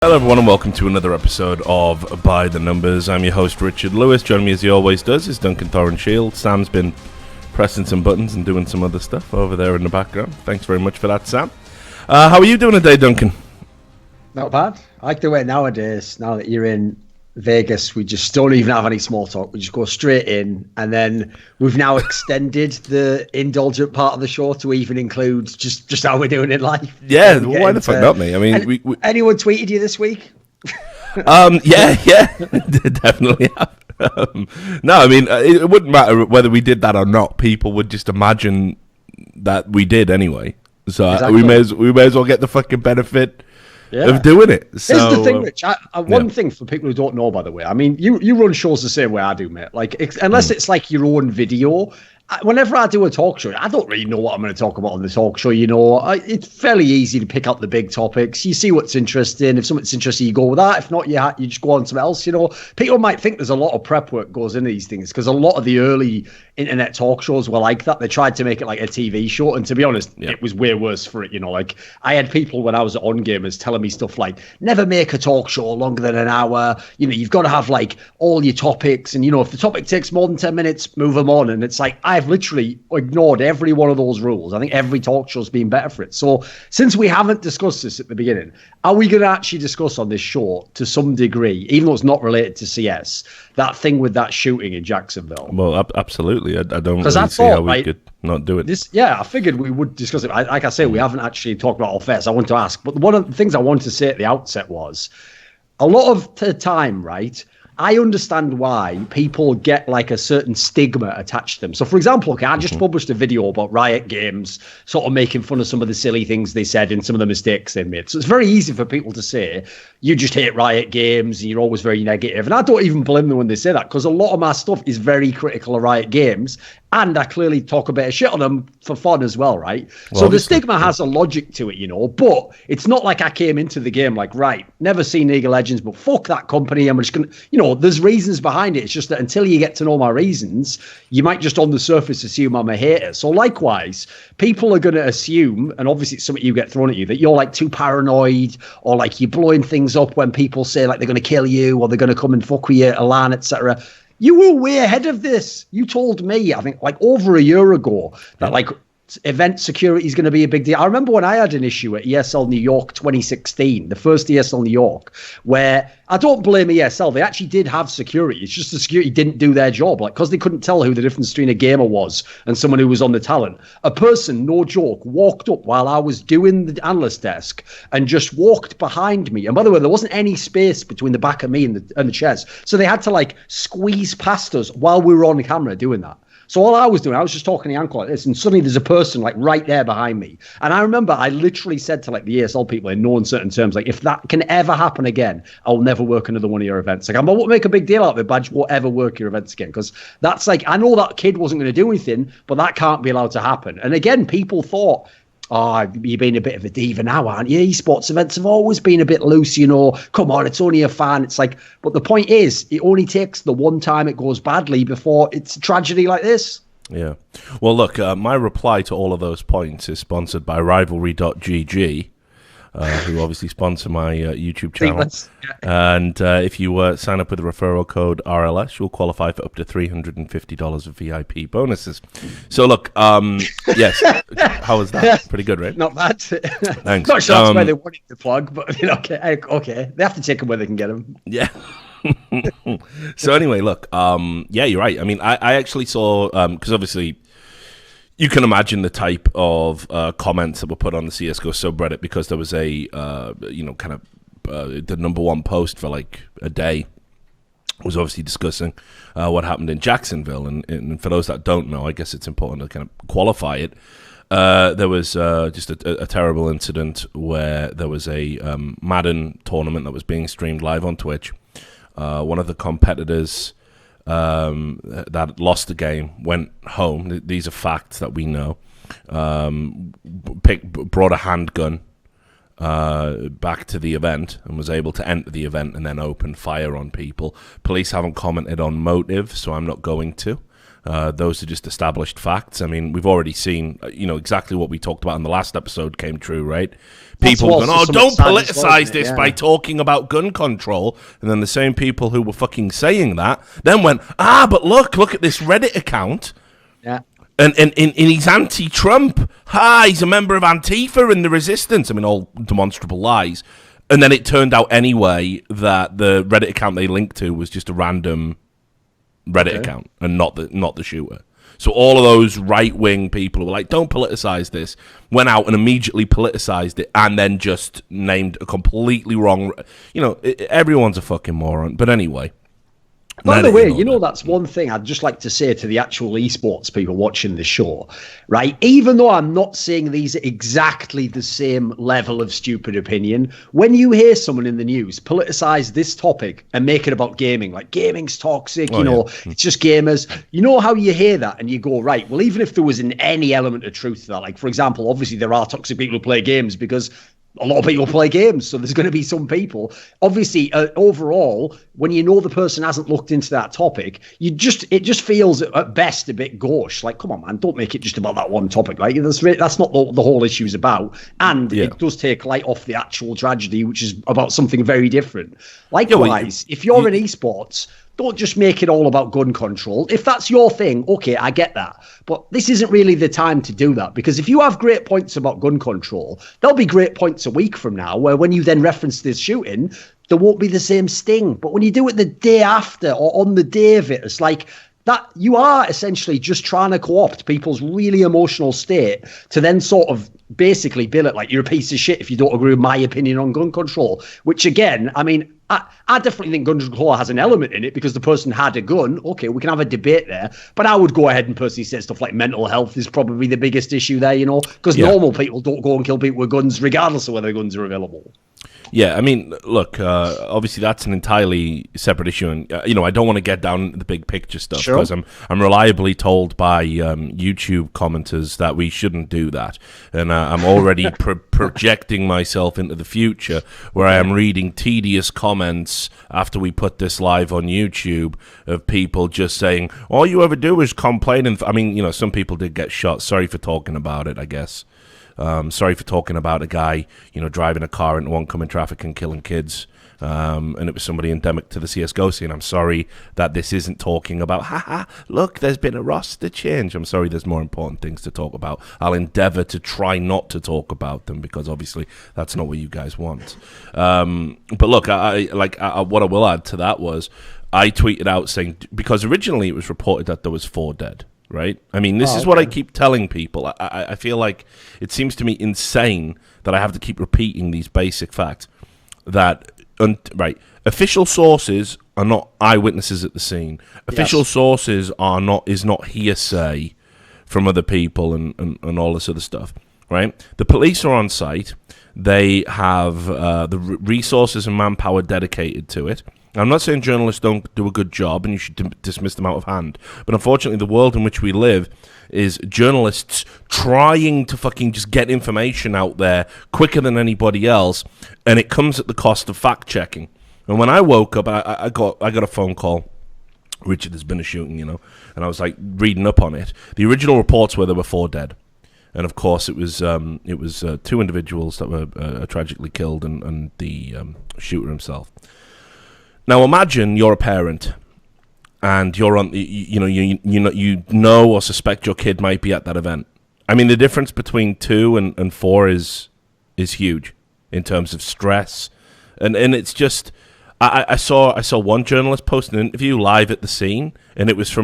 Hello everyone and welcome to another episode of By the Numbers. I'm your host Richard Lewis. Joining me as he always does is Duncan Thorenshield. Sam's been pressing some buttons and doing some other stuff over there in the background. Thanks very much for that, Sam. How are you doing today, Duncan? Not bad. I like the way nowadays, now that you're in Vegas, we just don't even have any small talk. We just go straight in, and then we've now extended the indulgent part of the show to even include just how we're doing in life. Yeah, why the fuck not me? I mean, we anyone tweeted you this week? Yeah, definitely have. No, I mean, it wouldn't matter whether we did that or not. People would just imagine that we did anyway. So exactly. we may as well get the fucking benefit of doing it. So, here's the thing, Rich. One thing for people who don't know, by the way, I mean, you run shows the same way I do, mate. Like, unless it's like your own video. Whenever I do a talk show, I don't really know what I'm going to talk about on the talk show. You know, it's fairly easy to pick up the big topics. You see what's interesting. If something's interesting, you go with that. If not, you just go on to something else. You know, people might think there's a lot of prep work goes into these things because a lot of the early internet talk shows were like that. They tried to make it like a TV show, and to be honest, it was way worse for it. You know, like I had people when I was at On Gamers telling me stuff like, "Never make a talk show longer than an hour. You know, you've got to have like all your topics, and you know, if the topic takes more than 10 minutes, move them on." And it's like I've literally ignored every one of those rules. I think every talk show's been better for it. So since we haven't discussed this at the beginning, are we going to actually discuss on this show to some degree, even though it's not related to CS, that thing with that shooting in Jacksonville? Well, absolutely. I don't really see how we could not do it. I figured we would discuss it. Like I say, we haven't actually talked about all fairs. I want to ask, but one of the things I wanted to say at the outset was a lot of the time, right, I understand why people get like a certain stigma attached to them. So, for example, I just published a video about Riot Games, sort of making fun of some of the silly things they said and some of the mistakes they made. So it's very easy for people to say, you just hate Riot Games and you're always very negative. And I don't even blame them when they say that, because a lot of my stuff is very critical of Riot Games. And I clearly talk a bit of shit on them for fun as well, right? Well, so obviously, the stigma has a logic to it, you know, but it's not like I came into the game like, right, never seen League of Legends, but fuck that company. I'm just going to, you know, there's reasons behind it. It's just that until you get to know my reasons, you might just on the surface assume I'm a hater. So likewise, people are going to assume, and obviously it's something you get thrown at you, that you're like too paranoid or like you're blowing things up when people say like they're going to kill you or they're going to come and fuck with you, Alan, etc. You were way ahead of this. You told me, I think, like over a year ago that like event security is going to be a big deal. I remember when I had an issue at ESL New York 2016, the first ESL New York, where I don't blame ESL. They actually did have security. It's just the security didn't do their job. Like, because they couldn't tell who the difference between a gamer was and someone who was on the talent. A person, no joke, walked up while I was doing the analyst desk and just walked behind me. And by the way, there wasn't any space between the back of me and the chairs. So they had to like squeeze past us while we were on the camera doing that. So all I was doing, I was just talking to Yanko like this, and suddenly there's a person like right there behind me. And I remember I literally said to like the ESL people in no uncertain terms, like, if that can ever happen again, I'll never work another one of your events. Like, I won't make a big deal out of it, but I just won't ever work your events again. Because that's like, I know that kid wasn't going to do anything, but that can't be allowed to happen. And again, people thought, oh, you're being a bit of a diva now, aren't you? Esports events have always been a bit loose, you know. Come on, it's only a fan. It's like, but the point is, it only takes the one time it goes badly before it's a tragedy like this. Yeah. Well, look, my reply to all of those points is sponsored by Rivalry.gg, who obviously sponsor my YouTube channel. And if you sign up with the referral code RLS, you'll qualify for up to $350 of VIP bonuses. So, look, yes, how was that? Pretty good, right? Not bad. Thanks. Not sure that's where they wanted to plug, but you know, okay. They have to take them where they can get them. Yeah. So anyway, look, yeah, you're right. I mean, I actually saw, because obviously you can imagine the type of comments that were put on the CSGO subreddit, because there was a, the number one post for like a day was obviously discussing what happened in Jacksonville. And for those that don't know, I guess it's important to kind of qualify it. There was just a terrible incident where there was a Madden tournament that was being streamed live on Twitch. One of the competitors that lost the game went home. These are facts that we know. Brought a handgun back to the event and was able to enter the event and then open fire on people. Police haven't commented on motive, so I'm not going to. Those are just established facts. I mean, we've already seen, exactly what we talked about in the last episode came true, right? People going, don't politicize this by talking about gun control. And then the same people who were fucking saying that then went, but look at this Reddit account. Yeah. And he's anti-Trump. He's a member of Antifa and the Resistance. I mean, all demonstrable lies. And then it turned out anyway that the Reddit account they linked to was just a random Reddit account and not the shooter. So all of those right-wing people who were like, don't politicize this, went out and immediately politicized it and then just named a completely wrong... everyone's a fucking moron. But anyway... By the way, that's one thing I'd just like to say to the actual esports people watching the show, right? Even though I'm not saying these are exactly the same level of stupid opinion, when you hear someone in the news politicize this topic and make it about gaming, like gaming's toxic, it's just gamers, you know how you hear that and you go, right, well, even if there was any element of truth to that, like, for example, obviously there are toxic people who play games because a lot of people play games, so there's going to be some people. Obviously, overall, when you know the person hasn't looked into that topic, it just feels at best a bit gauche. Like, come on, man, don't make it just about that one topic. Like, that's not the whole issue's about. And it does take light off the actual tragedy, which is about something very different. Likewise, if you're in esports, don't just make it all about gun control. If that's your thing, okay, I get that. But this isn't really the time to do that, because if you have great points about gun control, there'll be great points a week from now where when you then reference this shooting, there won't be the same sting. But when you do it the day after or on the day of it, it's like that you are essentially just trying to co-opt people's really emotional state to then sort of basically bill it like you're a piece of shit if you don't agree with my opinion on gun control, which again, I mean, I definitely think gun control has an element in it because the person had a gun. Okay, we can have a debate there. But I would go ahead and personally say stuff like mental health is probably the biggest issue there, because normal people don't go and kill people with guns regardless of whether guns are available. Yeah, I mean, look, obviously that's an entirely separate issue, and I don't want to get down the big picture stuff because I'm reliably told by YouTube commenters that we shouldn't do that, and I'm already projecting myself into the future where I am reading tedious comments after we put this live on YouTube of people just saying all you ever do is complain, and I mean, some people did get shot. Sorry for talking about it, I guess. Sorry for talking about a guy, driving a car into oncoming traffic and killing kids. And it was somebody endemic to the CSGO scene. I'm sorry that this isn't talking about, look, there's been a roster change. I'm sorry, there's more important things to talk about. I'll endeavor to try not to talk about them because obviously that's not what you guys want. But look, what I will add to that was I tweeted out saying, because originally it was reported that there was 4 dead. Right? I mean, this is what I keep telling people. I feel like it seems to me insane that I have to keep repeating these basic facts. That, official sources are not eyewitnesses at the scene. Official sources is not hearsay from other people and all this other stuff. Right? The police are on site. They have the resources and manpower dedicated to it. I'm not saying journalists don't do a good job and you should dismiss them out of hand, but unfortunately the world in which we live is journalists trying to fucking just get information out there quicker than anybody else, and it comes at the cost of fact-checking. And when I woke up, I got a phone call. Richard, there's been a shooting, and I was like reading up on it. The original reports were there were 4 dead. And of course, it was 2 individuals that were tragically killed, and the shooter himself. Now imagine you're a parent, and you're on, you know or suspect your kid might be at that event. I mean, the difference between 2 and 4 is huge in terms of stress, and it's just. I saw one journalist post an interview live at the scene, and it was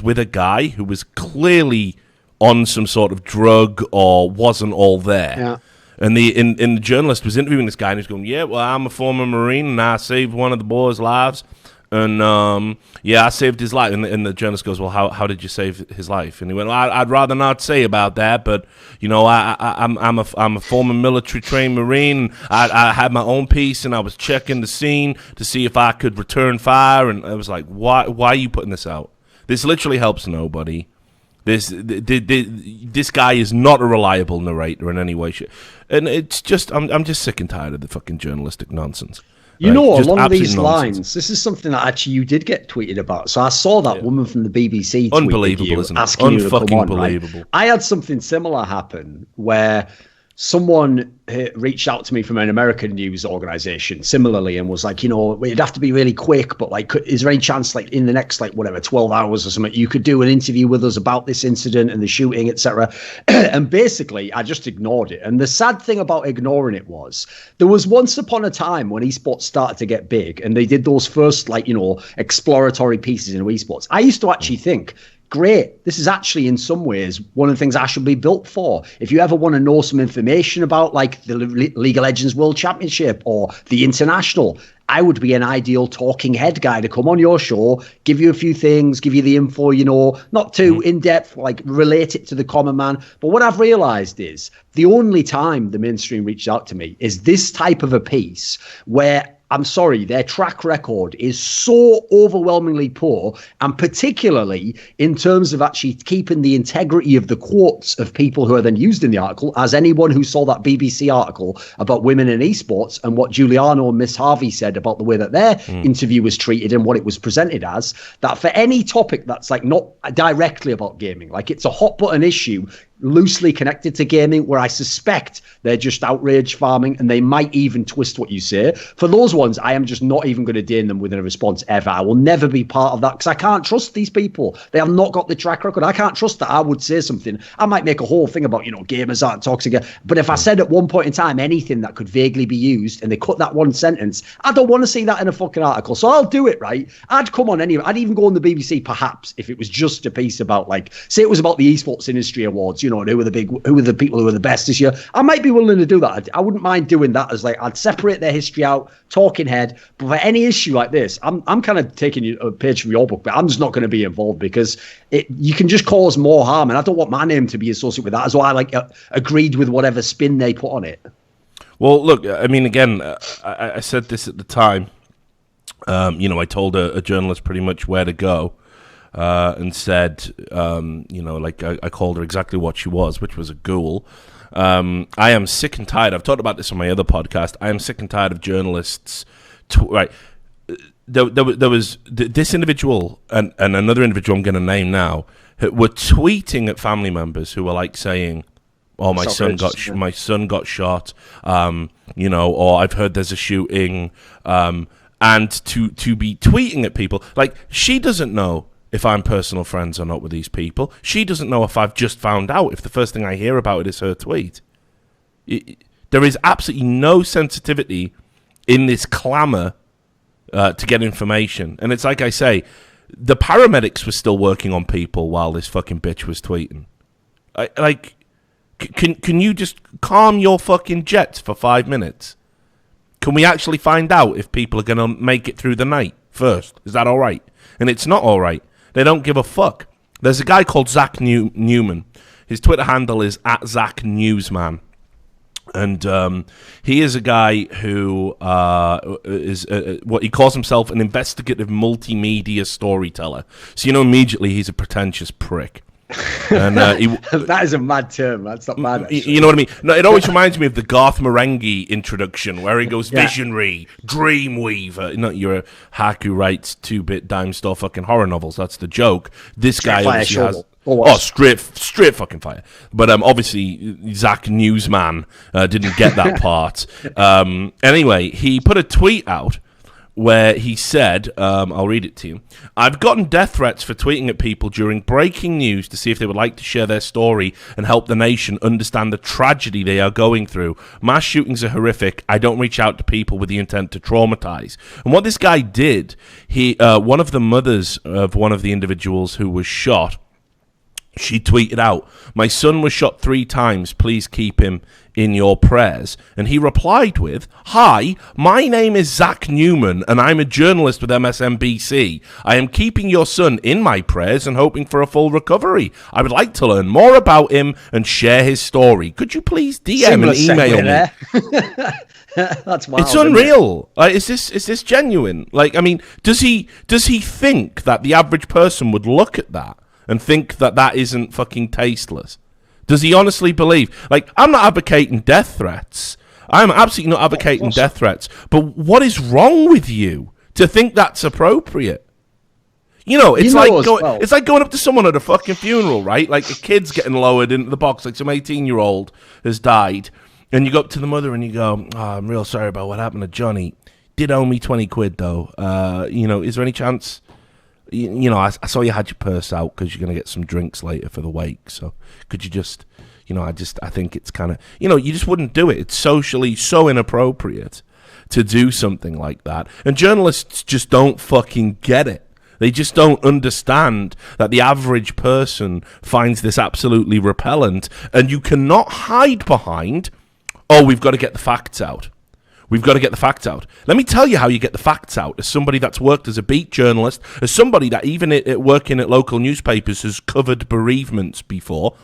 with a guy who was clearly on some sort of drug or wasn't all there. Yeah. And the journalist was interviewing this guy, and he was going, "Yeah, well, I'm a former Marine, and I saved one of the boys' lives, and I saved his life." And the journalist goes, "Well, how did you save his life?" And he went, well, "I'd rather not say about that, but I'm a former military trained Marine. I had my own piece, and I was checking the scene to see if I could return fire." And I was like, "Why are you putting this out? This literally helps nobody." This guy is not a reliable narrator in any way. And it's just, I'm just sick and tired of the fucking journalistic nonsense. You know, Just along these absolute nonsense. lines, this is something that actually you did get tweeted about. So I saw that woman from the BBC Unbelievable, you, isn't it? asking you to come on. Unbelievable. Right? I had something similar happen where someone reached out to me from an American news organization similarly and was like, you know, it'd have to be really quick, but like, is there any chance like in the next like whatever 12 hours or something you could do an interview with us about this incident and the shooting, etc. And basically I just ignored it. And the sad thing about ignoring it was there was once upon a time when esports started to get big and they did those first like, you know, exploratory pieces in esports. I used to actually think, great, this is actually in some ways one of the things I should be built for. If you ever want to know some information about like the League of Legends World Championship or the International, I would be an ideal talking head guy to come on your show, give you a few things, give you the info, you know, not too in-depth, like relate it to the common man. But what I've realized is the only time the mainstream reached out to me is this type of a piece where I'm sorry, their track record is so overwhelmingly poor, and particularly in terms of actually keeping the integrity of the quotes of people who are then used in the article, as anyone who saw that BBC article about women in esports and what Giuliano and Miss Harvey said about the way that their interview was treated and what it was presented as, that for any topic that's like not directly about gaming, like it's a hot button issue, loosely connected to gaming where I suspect they're just outrage farming and they might even twist what you say. For those ones, I am just not even going to deign them with a response ever. I will never be part of that because I can't trust these people. They have not got the track record. I can't trust that I would say something. I might make a whole thing about, you know, gamers aren't toxic. But if I said at one point in time anything that could vaguely be used and they cut that one sentence, I don't want to see that in a fucking article. So I'll do it, right? I'd come on anyway. I'd even go on the BBC perhaps if it was just a piece about like, say it was about the esports industry awards, you know, and who were the people who were the best this year. I might be willing to do that. I wouldn't mind doing that as like, I'd separate their history out, talking head. But for any issue like this, I'm kind of taking a page from your book, but I'm just not going to be involved because you can just cause more harm. And I don't want my name to be associated with that as well. I like agreed with whatever spin they put on it. Well, look, I mean, again, I said this at the time. You know, I told a journalist pretty much where to go. And said, you know, like I called her exactly what she was, which was a ghoul. I am sick and tired. I've talked about this on my other podcast. I am sick and tired of journalists. Right, there was this individual and another individual I'm going to name now who were tweeting at family members who were like saying, "Oh, my son got shot," you know, or I've heard there's a shooting, and to be tweeting at people like she doesn't know if I'm personal friends or not with these people. She doesn't know if I've just found out, if the first thing I hear about it is her tweet. There is absolutely no sensitivity in this clamour to get information. And it's like I say, the paramedics were still working on people while this fucking bitch was tweeting. Can you just calm your fucking jets for 5 minutes? Can we actually find out if people are going to make it through the night first? Is that all right? And it's not all right. They don't give a fuck. There's a guy called Zach Newman. His Twitter handle is @ZachNewsman. And he is a guy who is what he calls himself an investigative multimedia storyteller. So you know immediately he's a pretentious prick. And that is a mad term. That's not bad. Actually. You know what I mean? No, it always reminds me of the Garth Marenghi introduction where he goes visionary, dreamweaver. Not you're a hack who writes 2-bit dime store fucking horror novels. That's the joke. This guy obviously has straight fucking fire. But obviously Zach Newsman didn't get that part. Anyway, he put a tweet out where he said, I'll read it to you. "I've gotten death threats for tweeting at people during breaking news to see if they would like to share their story and help the nation understand the tragedy they are going through. Mass shootings are horrific. I don't reach out to people with the intent to traumatize." And what this guy did, one of the mothers of one of the individuals who was shot, she tweeted out, "My son was shot 3 times. Please keep him in your prayers." And he replied with, "Hi, my name is Zach Newman, and I'm a journalist with MSNBC. I am keeping your son in my prayers and hoping for a full recovery. I would like to learn more about him and share his story. Could you please DM and email me?" That's wild. It's unreal. Is this genuine? Like, I mean, does he think that the average person would look at that and think that that isn't fucking tasteless? Does he honestly believe? Like, I'm not advocating death threats. I'm absolutely not advocating death threats. But what is wrong with you to think that's appropriate? You know, it's it's like going up to someone at a fucking funeral, right? Like a kid's getting lowered into the box, like some 18-year-old has died, and you go up to the mother and you go, "Oh, I'm real sorry about what happened to Johnny. Did owe me 20 quid though. You know, is there any chance? You know, I saw you had your purse out because you're gonna get some drinks later for the wake. So could you just, you know, I think it's kind of, you know, you just wouldn't do it. It's socially so inappropriate to do something like that, and journalists just don't fucking get it. They just don't understand that the average person finds this absolutely repellent, and you cannot hide behind, oh, we've got to get the facts out. We've got to get the facts out. Let me tell you how you get the facts out. As somebody that's worked as a beat journalist, as somebody that even working at local newspapers has covered bereavements before,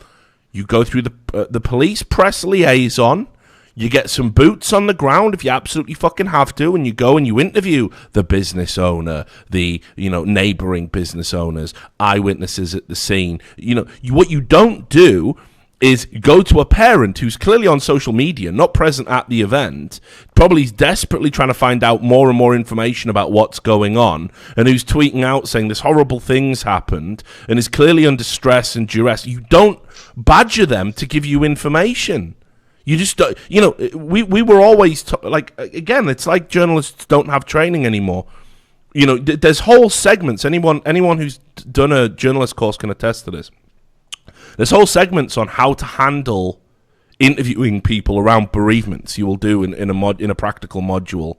you go through the police press liaison. You get some boots on the ground if you absolutely fucking have to, and you go and you interview the business owner, the, you know, neighboring business owners, eyewitnesses at the scene. You know, what you don't do is go to a parent who's clearly on social media, not present at the event, probably desperately trying to find out more and more information about what's going on, and who's tweeting out saying this horrible thing's happened, and is clearly under stress and duress. You don't badger them to give you information. You just don't, you know, we were always, like, again, it's like journalists don't have training anymore. You know, there's whole segments, anyone who's done a journalist course can attest to this. There's whole segments on how to handle interviewing people around bereavements you will do in a practical module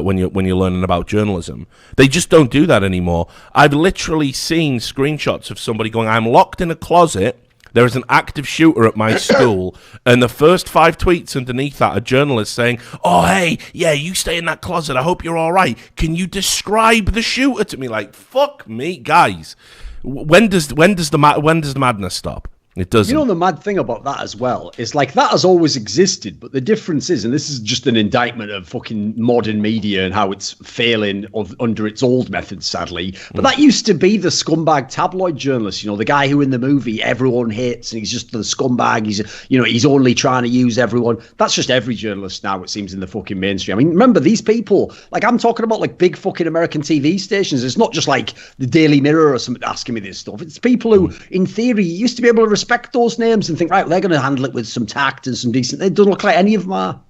when you're learning about journalism. They just don't do that anymore. I've literally seen screenshots of somebody going, I'm locked in a closet. There is an active shooter at my school, and the first 5 tweets underneath that are journalists saying, oh, hey, yeah, you stay in that closet. I hope you're all right. Can you describe the shooter to me? Like, fuck me, guys. When does the madness stop? It doesn't. You know, the mad thing about that as well is, like, that has always existed, but the difference is, and this is just an indictment of fucking modern media and how it's failing under its old methods, sadly, but that used to be the scumbag tabloid journalist, you know, the guy who in the movie everyone hates and he's just the scumbag, he's only trying to use everyone. That's just every journalist now, it seems, in the fucking mainstream. I mean, remember, these people, like, I'm talking about, like, big fucking American TV stations. It's not just like the Daily Mirror or something asking me this stuff. It's people who, in theory, used to be able to respect those names and think, right, well, they're going to handle it with some tact and some decent. It doesn't look like any of them are.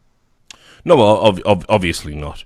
No, well, obviously not.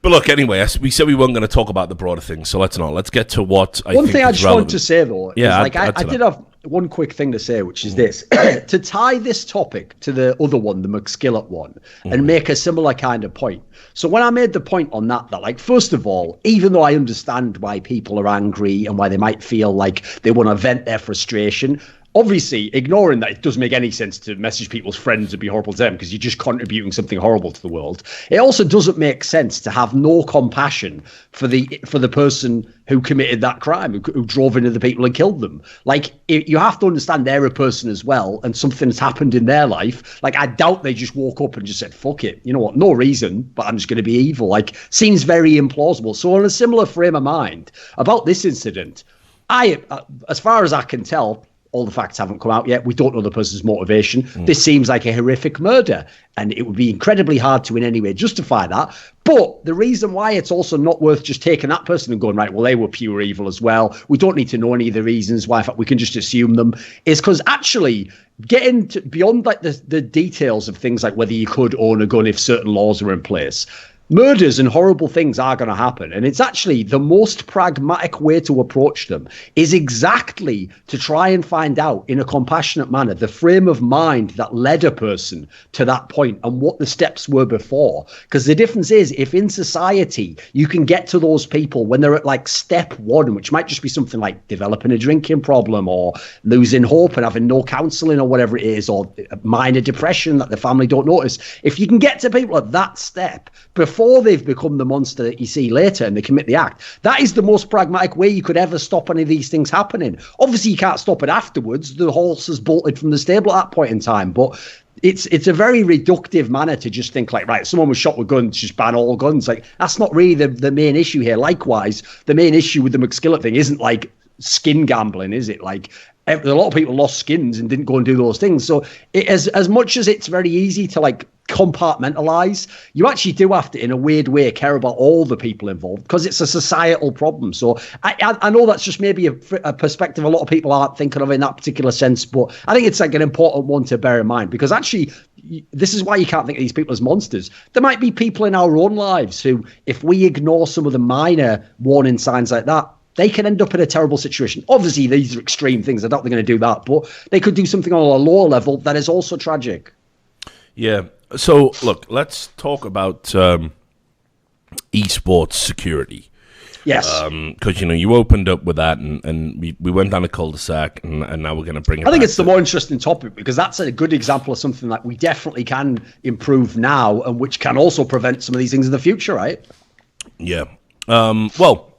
But look, anyway, we said we weren't going to talk about the broader things, so let's not. Let's get to what I think is relevant. One thing I just wanted to say, though, is, like, I did have one quick thing to say, which is this. To tie this topic to the other one, the McSkillet one, and make a similar kind of point. So when I made the point on that, like, first of all, even though I understand why people are angry and why they might feel like they want to vent their frustration, obviously, ignoring that it doesn't make any sense to message people's friends and be horrible to them because you're just contributing something horrible to the world. It also doesn't make sense to have no compassion for the person who committed that crime, who drove into the people and killed them. Like, you have to understand they're a person as well, and something's happened in their life. Like, I doubt they just woke up and just said, fuck it, you know what, no reason, but I'm just going to be evil. Like, seems very implausible. So on a similar frame of mind about this incident, as far as I can tell, all the facts haven't come out yet. We don't know the person's motivation. This seems like a horrific murder, and it would be incredibly hard to in any way justify that. But the reason why it's also not worth just taking that person and going, right, well, they were pure evil as well. We don't need to know any of the reasons why. In fact, we can just assume them. Is because actually getting beyond, like, the details of things like whether you could own a gun if certain laws are in place, murders and horrible things are going to happen. And it's actually the most pragmatic way to approach them is exactly to try and find out in a compassionate manner the frame of mind that led a person to that point and what the steps were before. Because the difference is, if in society you can get to those people when they're at, like, step one, which might just be something like developing a drinking problem or losing hope and having no counseling or whatever it is, or minor depression that the family don't notice, if you can get to people at that step before they've become the monster that you see later and they commit the act, that is the most pragmatic way you could ever stop any of these things happening. Obviously, you can't stop it afterwards. The horse has bolted from the stable at that point in time, but it's a very reductive manner to just think, like, right, someone was shot with guns, just ban all guns. Like, that's not really the main issue here. Likewise, the main issue with the McSkillet thing isn't, like, skin gambling, is it? Like, a lot of people lost skins and didn't go and do those things. So as much as it's very easy to like compartmentalize, you actually do have to, in a weird way, care about all the people involved because it's a societal problem. So I know that's just maybe a perspective a lot of people aren't thinking of in that particular sense, but I think it's like an important one to bear in mind, because actually this is why you can't think of these people as monsters. There might be people in our own lives who, if we ignore some of the minor warning signs like that, they can end up in a terrible situation. Obviously, these are extreme things. I don't think they're going to do that, but they could do something on a lower level that is also tragic. Yeah. So, look, let's talk about eSports security. Yes. Because, you opened up with that, and we went down a cul-de-sac, and now we're going to bring it I think back it's the more interesting topic, because that's a good example of something that we definitely can improve now and which can also prevent some of these things in the future, right? Yeah. Well,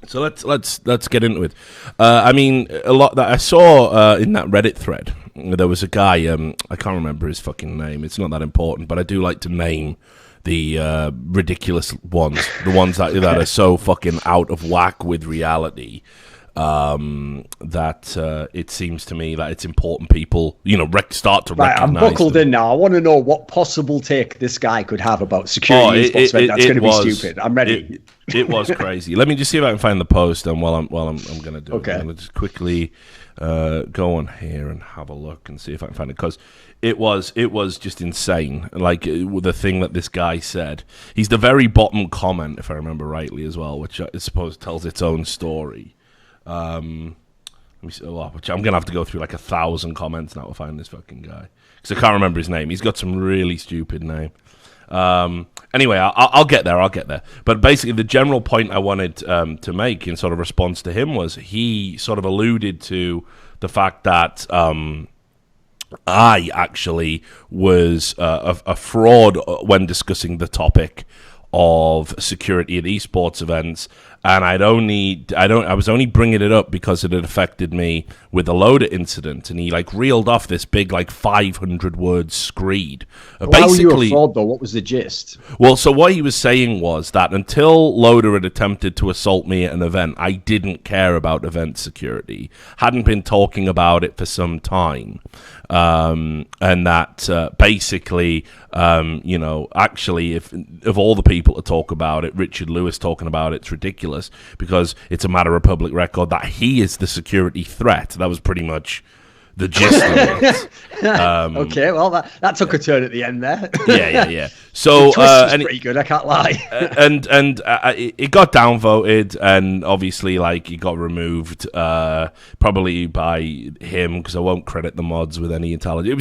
so let's get into it. I mean, a lot that I saw in that Reddit thread, there was a guy, I can't remember his fucking name. It's not that important, but I do like to name the ridiculous ones, the ones that are so fucking out of whack with reality, that it seems to me that it's important people, start to recognize. I'm buckled in now. I want to know what possible take this guy could have about security. That's going to be stupid. I'm ready. It was crazy. Let me just see if I can find the post, and while I'm going to do it, I'm going to just quickly go on here and have a look and see if I can find it, because it was just insane. Like the thing that this guy said. He's the very bottom comment, if I remember rightly, as well, which I suppose tells its own story. Let me see, which I'm gonna have to go through like 1,000 comments now to find this fucking guy, because I can't remember his name. He's got some really stupid name. Anyway, I'll get there. But basically, the general point I wanted to make in sort of response to him was he sort of alluded to the fact that I actually was a fraud when discussing the topic of security at esports events, and I was only bringing it up because it had affected me with the loader incident. And he like reeled off this big like 500 word screed. Why were you a fraud though? What was the gist? Well, so what he was saying was that until Loader had attempted to assault me at an event, I didn't care about event security. Hadn't been talking about it for some time. And that basically, actually, if of all the people to talk about it, Richard Lewis talking about it's ridiculous because it's a matter of public record that he is the security threat. That was pretty much the gist of it. Okay, well, that took a turn at the end there. Yeah. So the twist was pretty good, I can't lie. and it got downvoted, and obviously, like, it got removed, probably by him, because I won't credit the mods with any intelligence.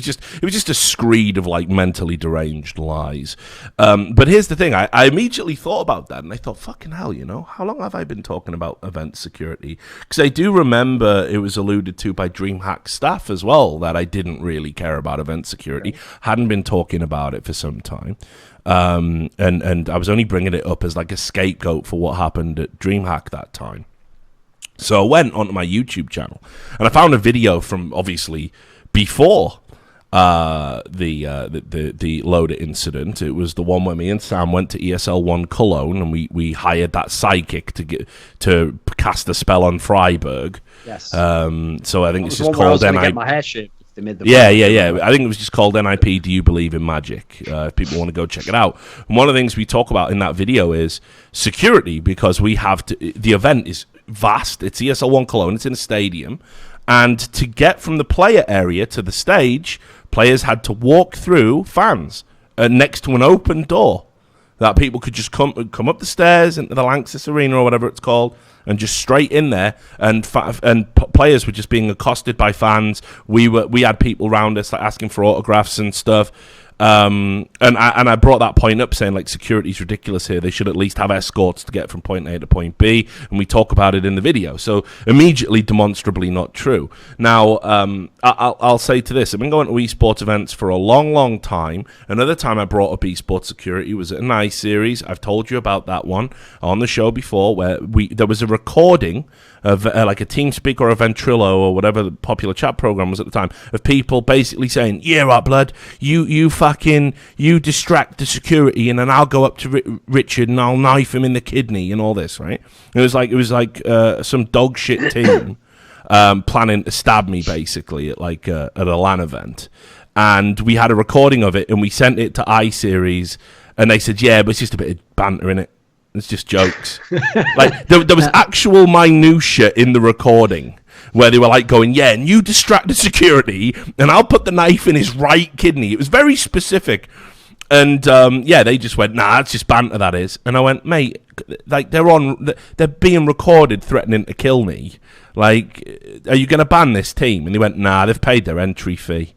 It was just a screed of like mentally deranged lies. But here's the thing: I immediately thought about that, and I thought, fucking hell, how long have I been talking about event security? Because I do remember it was alluded to by DreamHack staff as well that I didn't really care about event security. Hadn't been talking about it for some time. And I was only bringing it up as like a scapegoat for what happened at DreamHack that time. So I went onto my YouTube channel and I found a video from obviously before the loader incident. It was the one where me and Sam went to ESL1 Cologne and we hired that psychic to cast a spell on Freiburg. Yes. So I think it's just called get my hair shaved. Yeah. I think it was just called NIP, Do You Believe in Magic? If people want to go check it out. And one of the things we talk about in that video is security, because the event is vast. It's ESL1 Cologne. It's in a stadium. And to get from the player area to the stage, players had to walk through fans next to an open door that people could just come up the stairs into the Lanxess Arena or whatever it's called, and just straight in there, and players were just being accosted by fans. We had people around us like asking for autographs and stuff. And I brought that point up, saying like security's ridiculous here. They should at least have escorts to get from point A to point B, and we talk about it in the video. So immediately, demonstrably not true. Now, I'll say to this: I've been going to esports events for a long, long time. Another time I brought up esports security was at an ice series. I've told you about that one on the show before, where there was a recording of like a TeamSpeak or a Ventrilo or whatever the popular chat program was at the time, of people basically saying, "Yeah, right, blood, you distract the security, and then I'll go up to Richard and I'll knife him in the kidney," and all this, right? It was like some dog shit team. planning to stab me basically at like at a LAN event, and we had a recording of it and we sent it to iSeries, and they said, yeah, but it's just a bit of banter in it. It's just jokes. Like there was actual minutia in the recording where they were like going, yeah, and you distract the security and I'll put the knife in his right kidney. It was very specific. And yeah, they just went, nah, it's just banter, that is. And I went, mate, like they're being recorded threatening to kill me. Like, are you going to ban this team? And they went, nah, they've paid their entry fee.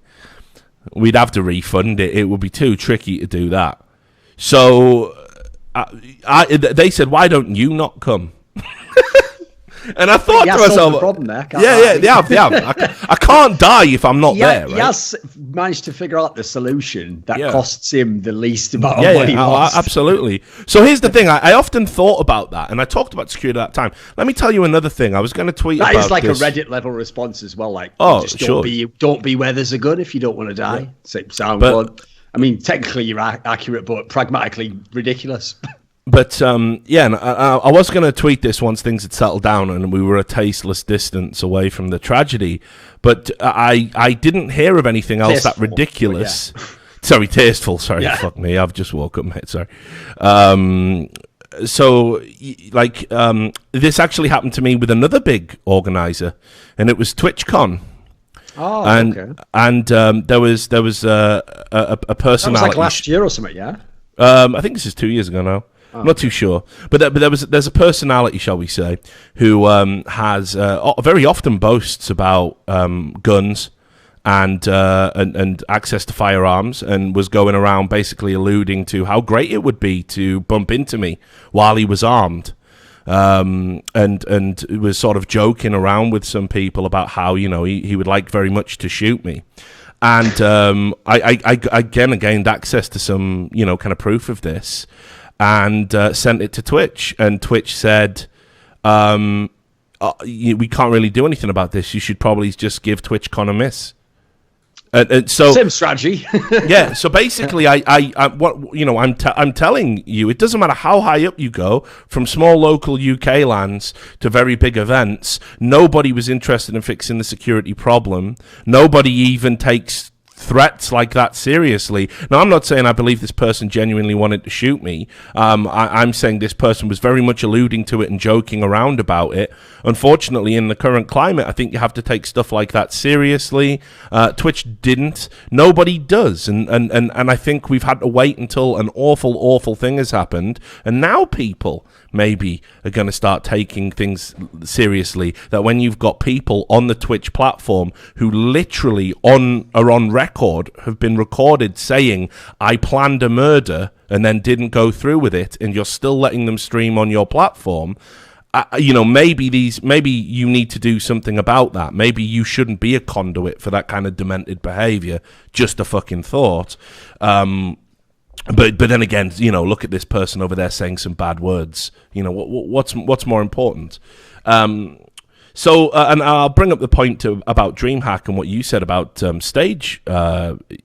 We'd have to refund it. It would be too tricky to do that. So they said, why don't you not come? And I thought to myself, the problem there, yeah. I can't die if I'm not there. Right? He has managed to figure out the solution that costs him the least amount of money. Absolutely. So here's the thing. I often thought about that, and I talked about security at that time. Let me tell you another thing. I was going to tweet that about is like this. a Reddit level response as well. Like, just sure. Don't be where there's a gun if you don't want to die. Sound I mean, technically you're accurate, but pragmatically ridiculous. But yeah, and I was going to tweet this once things had settled down and we were a tasteless distance away from the tragedy. But I didn't hear of anything else that ridiculous. Yeah. Sorry, tasteful. Sorry, fuck me. I've just woke up, mate. Sorry. So, like, this actually happened to me with another big organizer, and it was TwitchCon. Oh, okay. And there was a personality. That was like last year or something, yeah. I think this is 2 years ago now. I'm not too sure, but there's a personality, shall we say, who has very often boasts about guns and access to firearms, and was going around basically alluding to how great it would be to bump into me while he was armed, and was sort of joking around with some people about how he would like very much to shoot me. And I again gained access to some kind of proof of this. And sent it to Twitch, and Twitch said, we can't really do anything about this. You should probably just give TwitchCon a miss. And so same strategy. Yeah. So basically, I'm telling you, it doesn't matter how high up you go, from small local UK lands to very big events. Nobody was interested in fixing the security problem. Nobody even takes threats like that seriously. Now, I'm not saying I believe this person genuinely wanted to shoot me. I'm saying this person was very much alluding to it and joking around about it. Unfortunately, in the current climate, I think you have to take stuff like that seriously. Twitch didn't. Nobody does. And I think we've had to wait until an awful thing has happened. And now people maybe are going to start taking things seriously, that when you've got people on the Twitch platform who literally are on record, have been recorded saying, I planned a murder and then didn't go through with it, and you're still letting them stream on your platform, maybe you need to do something about that. Maybe you shouldn't be a conduit for that kind of demented behavior. Just a fucking thought. But then again, look at this person over there saying some bad words. What's more important? So, and I'll bring up the point about DreamHack and what you said about stage,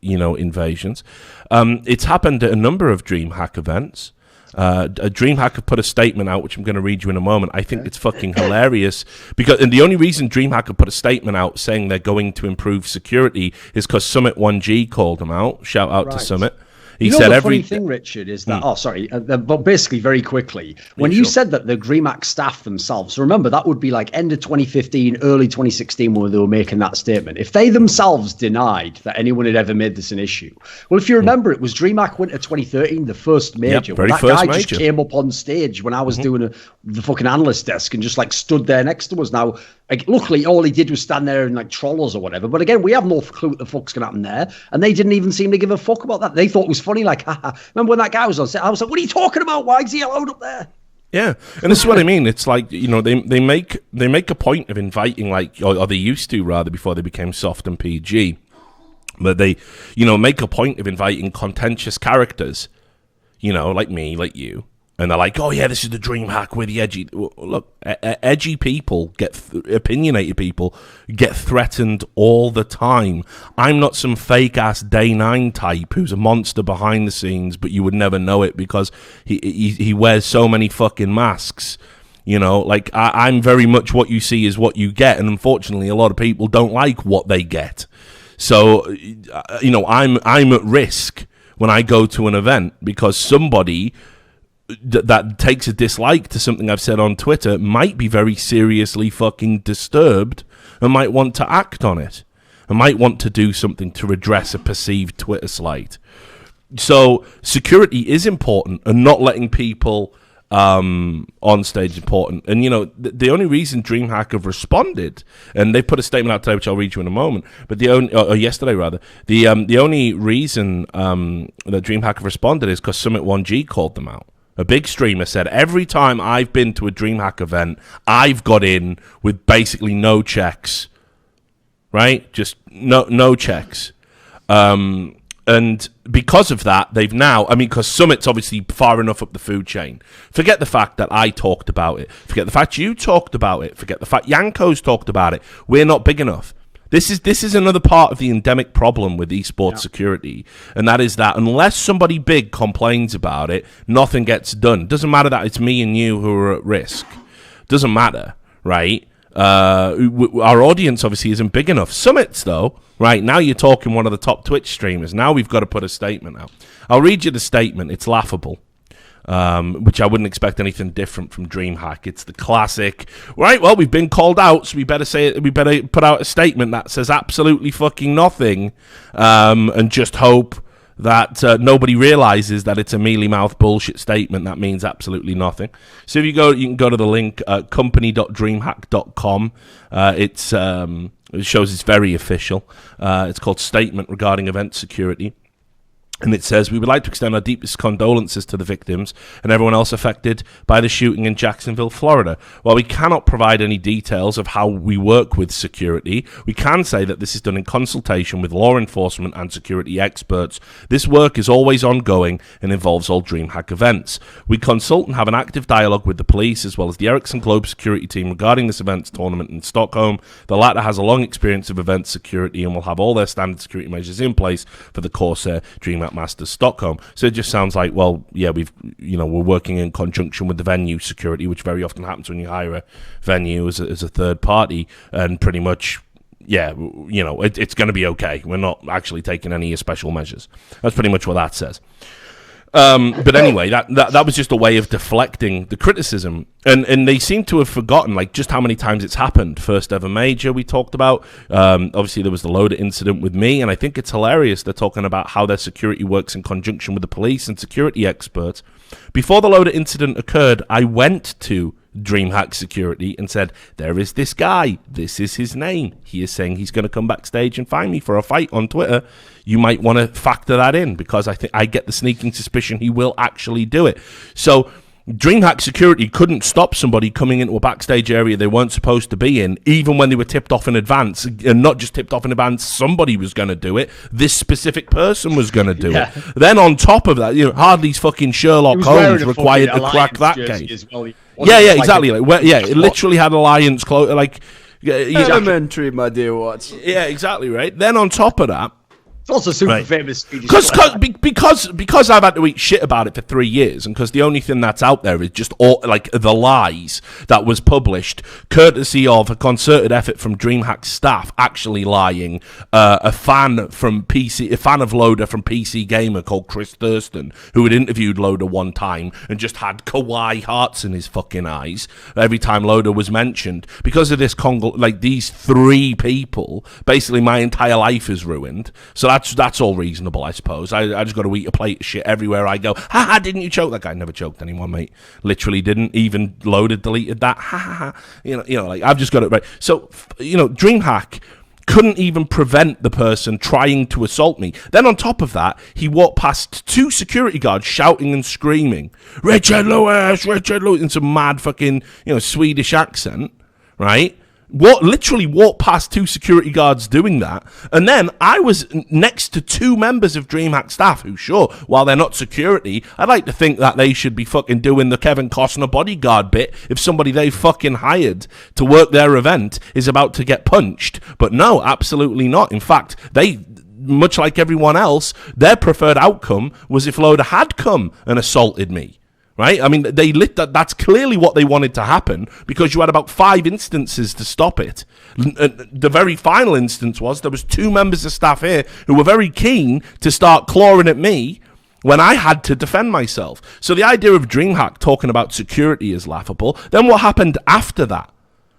invasions. It's happened at a number of DreamHack events. DreamHack have put a statement out, which I'm going to read you in a moment. I think it's fucking hilarious, and the only reason DreamHack have put a statement out saying they're going to improve security is because Summit 1G called them out. Shout out to Summit. He said the funny thing, Richard, is that, but basically very quickly, when you said that the DreamHack staff themselves, remember that would be like end of 2015, early 2016 when they were making that statement. If they themselves denied that anyone had ever made this an issue, well, if you remember, it was DreamHack Winter 2013, the first major. That guy just came up on stage when I was doing the fucking analyst desk and just like stood there next to us. Now, luckily, all he did was stand there and like troll us or whatever. But again, we have no clue what the fuck's going to happen there. And they didn't even seem to give a fuck about that. They thought it was funny. Like, haha. Remember when that guy was on set? I was like, what are you talking about? Why is he allowed up there? Yeah. And this is what I mean. It's like, they make a point of inviting, like, or they used to rather, before they became soft and PG. But they, make a point of inviting contentious characters, like me, like you. And they're like, oh, yeah, this is the DreamHack with the edgy. Look, edgy people, opinionated people get threatened all the time. I'm not some fake-ass Day 9 type who's a monster behind the scenes, but you would never know it because he wears so many fucking masks. You know, like I'm very much what you see is what you get, and unfortunately, a lot of people don't like what they get. So, you know, I'm at risk when I go to an event because somebody that takes a dislike to something I've said on Twitter might be very seriously fucking disturbed and might want to act on it and might want to do something to redress a perceived Twitter slight. So security is important, and not letting people on stage is important. And, you know, the only reason DreamHack have responded, and they put a statement out today, which I'll read you in a moment, but or yesterday rather, the only reason that DreamHack have responded is because Summit 1G called them out. A big streamer said, every time I've been to a DreamHack event, I've got in with basically no checks, right? Just no checks. And because of that, they've now, I mean, because Summit's obviously far enough up the food chain. Forget the fact that I talked about it. Forget the fact you talked about it. Forget the fact Yanko's talked about it. We're not big enough. This is another part of the endemic problem with esports security, and that is that unless somebody big complains about it, nothing gets done. Doesn't matter that it's me and you who are at risk. Doesn't matter, right? Our audience obviously isn't big enough. Summits, though, right, now you're talking one of the top Twitch streamers. Now we've got to put a statement out. I'll read you the statement. It's laughable. Which I wouldn't expect anything different from DreamHack. It's the classic, right, well, we've been called out, so we better put out a statement that says absolutely fucking nothing, and just hope that nobody realizes that it's a mealy-mouthed bullshit statement that means absolutely nothing. So if you can go to the link, company.dreamhack.com. It shows it's very official. It's called Statement Regarding Event Security. And it says, we would like to extend our deepest condolences to the victims and everyone else affected by the shooting in Jacksonville, Florida. While we cannot provide any details of how we work with security, we can say that this is done in consultation with law enforcement and security experts. This work is always ongoing and involves all DreamHack events. We consult and have an active dialogue with the police as well as the Ericsson Globe security team regarding this event's tournament in Stockholm. The latter has a long experience of event security and will have all their standard security measures in place for the Corsair DreamHack Masters Stockholm. So it just sounds like, well, yeah, we're working in conjunction with the venue security, which very often happens when you hire a venue as a third party, and pretty much, yeah, it's going to be okay. We're not actually taking any special measures. That's pretty much what that says. But anyway, that was just a way of deflecting the criticism, and they seem to have forgotten like just how many times it's happened. First ever major we talked about. Obviously there was the loader incident with me, and I think it's hilarious they're talking about how their security works in conjunction with the police and security experts. Before the loader incident occurred, I went to DreamHack Security and said, there is this guy, this is his name, he is saying he's going to come backstage and find me for a fight on Twitter. You might want to factor that in, because I think I get the sneaking suspicion he will actually do it. So DreamHack Security couldn't stop somebody coming into a backstage area they weren't supposed to be in, even when they were tipped off in advance. And not just tipped off in advance, somebody was going to do it. This specific person was going to do it. Then on top of that, Hardly's fucking Sherlock Holmes required to crack that case. Exactly. It literally had Alliance clothes. Elementary, my dear Watson. Yeah, exactly, right. Then on top of that, it's also super famous. Because I've had to eat shit about it for 3 years, and because the only thing that's out there is just the lies that was published, courtesy of a concerted effort from DreamHack staff actually lying. A fan of Loader from PC Gamer called Chris Thurston, who had interviewed Loader one time and just had kawaii hearts in his fucking eyes every time Loader was mentioned. Because of this these three people, basically my entire life is ruined. So that's all reasonable, I suppose. I just got to eat a plate of shit everywhere I go. Ha ha! Didn't you choke? That guy never choked anyone, mate. Literally didn't. Even Loaded deleted that. Ha ha ha! I've just got it right. So DreamHack couldn't even prevent the person trying to assault me. Then on top of that, he walked past two security guards shouting and screaming, Richard Lewis, in some mad fucking Swedish accent, right? Literally walked past two security guards doing that, and then I was next to two members of DreamHack staff who, sure, while they're not security, I'd like to think that they should be fucking doing the Kevin Costner bodyguard bit if somebody they fucking hired to work their event is about to get punched. But no, absolutely not. In fact, they, much like everyone else, their preferred outcome was if Loader had come and assaulted me. right? I mean, they lit that. That's clearly what they wanted to happen because you had about 5 instances to stop it. The very final instance was there was 2 members of staff here who were very keen to start clawing at me when I had to defend myself. So the idea of DreamHack talking about security is laughable. Then what happened after that?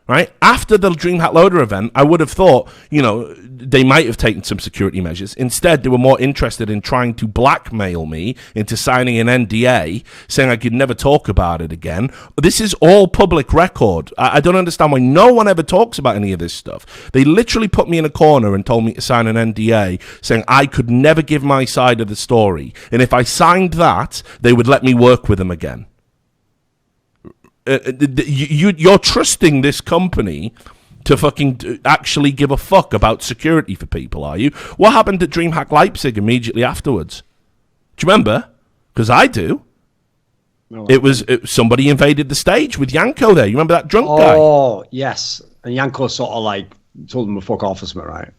Right? After the DreamHack Loader event, I would have thought, they might have taken some security measures. Instead, they were more interested in trying to blackmail me into signing an NDA, saying I could never talk about it again. This is all public record. I don't understand why no one ever talks about any of this stuff. They literally put me in a corner and told me to sign an NDA, saying I could never give my side of the story. And if I signed that, they would let me work with them again. You're trusting this company to fucking actually give a fuck about security for people, are you? What happened at DreamHack Leipzig immediately afterwards? Do you remember? Because I do. No, it was somebody invaded the stage with Yanko there. You remember that drunk guy? Oh, yes. And Yanko sort of like told him to fuck off or something, right?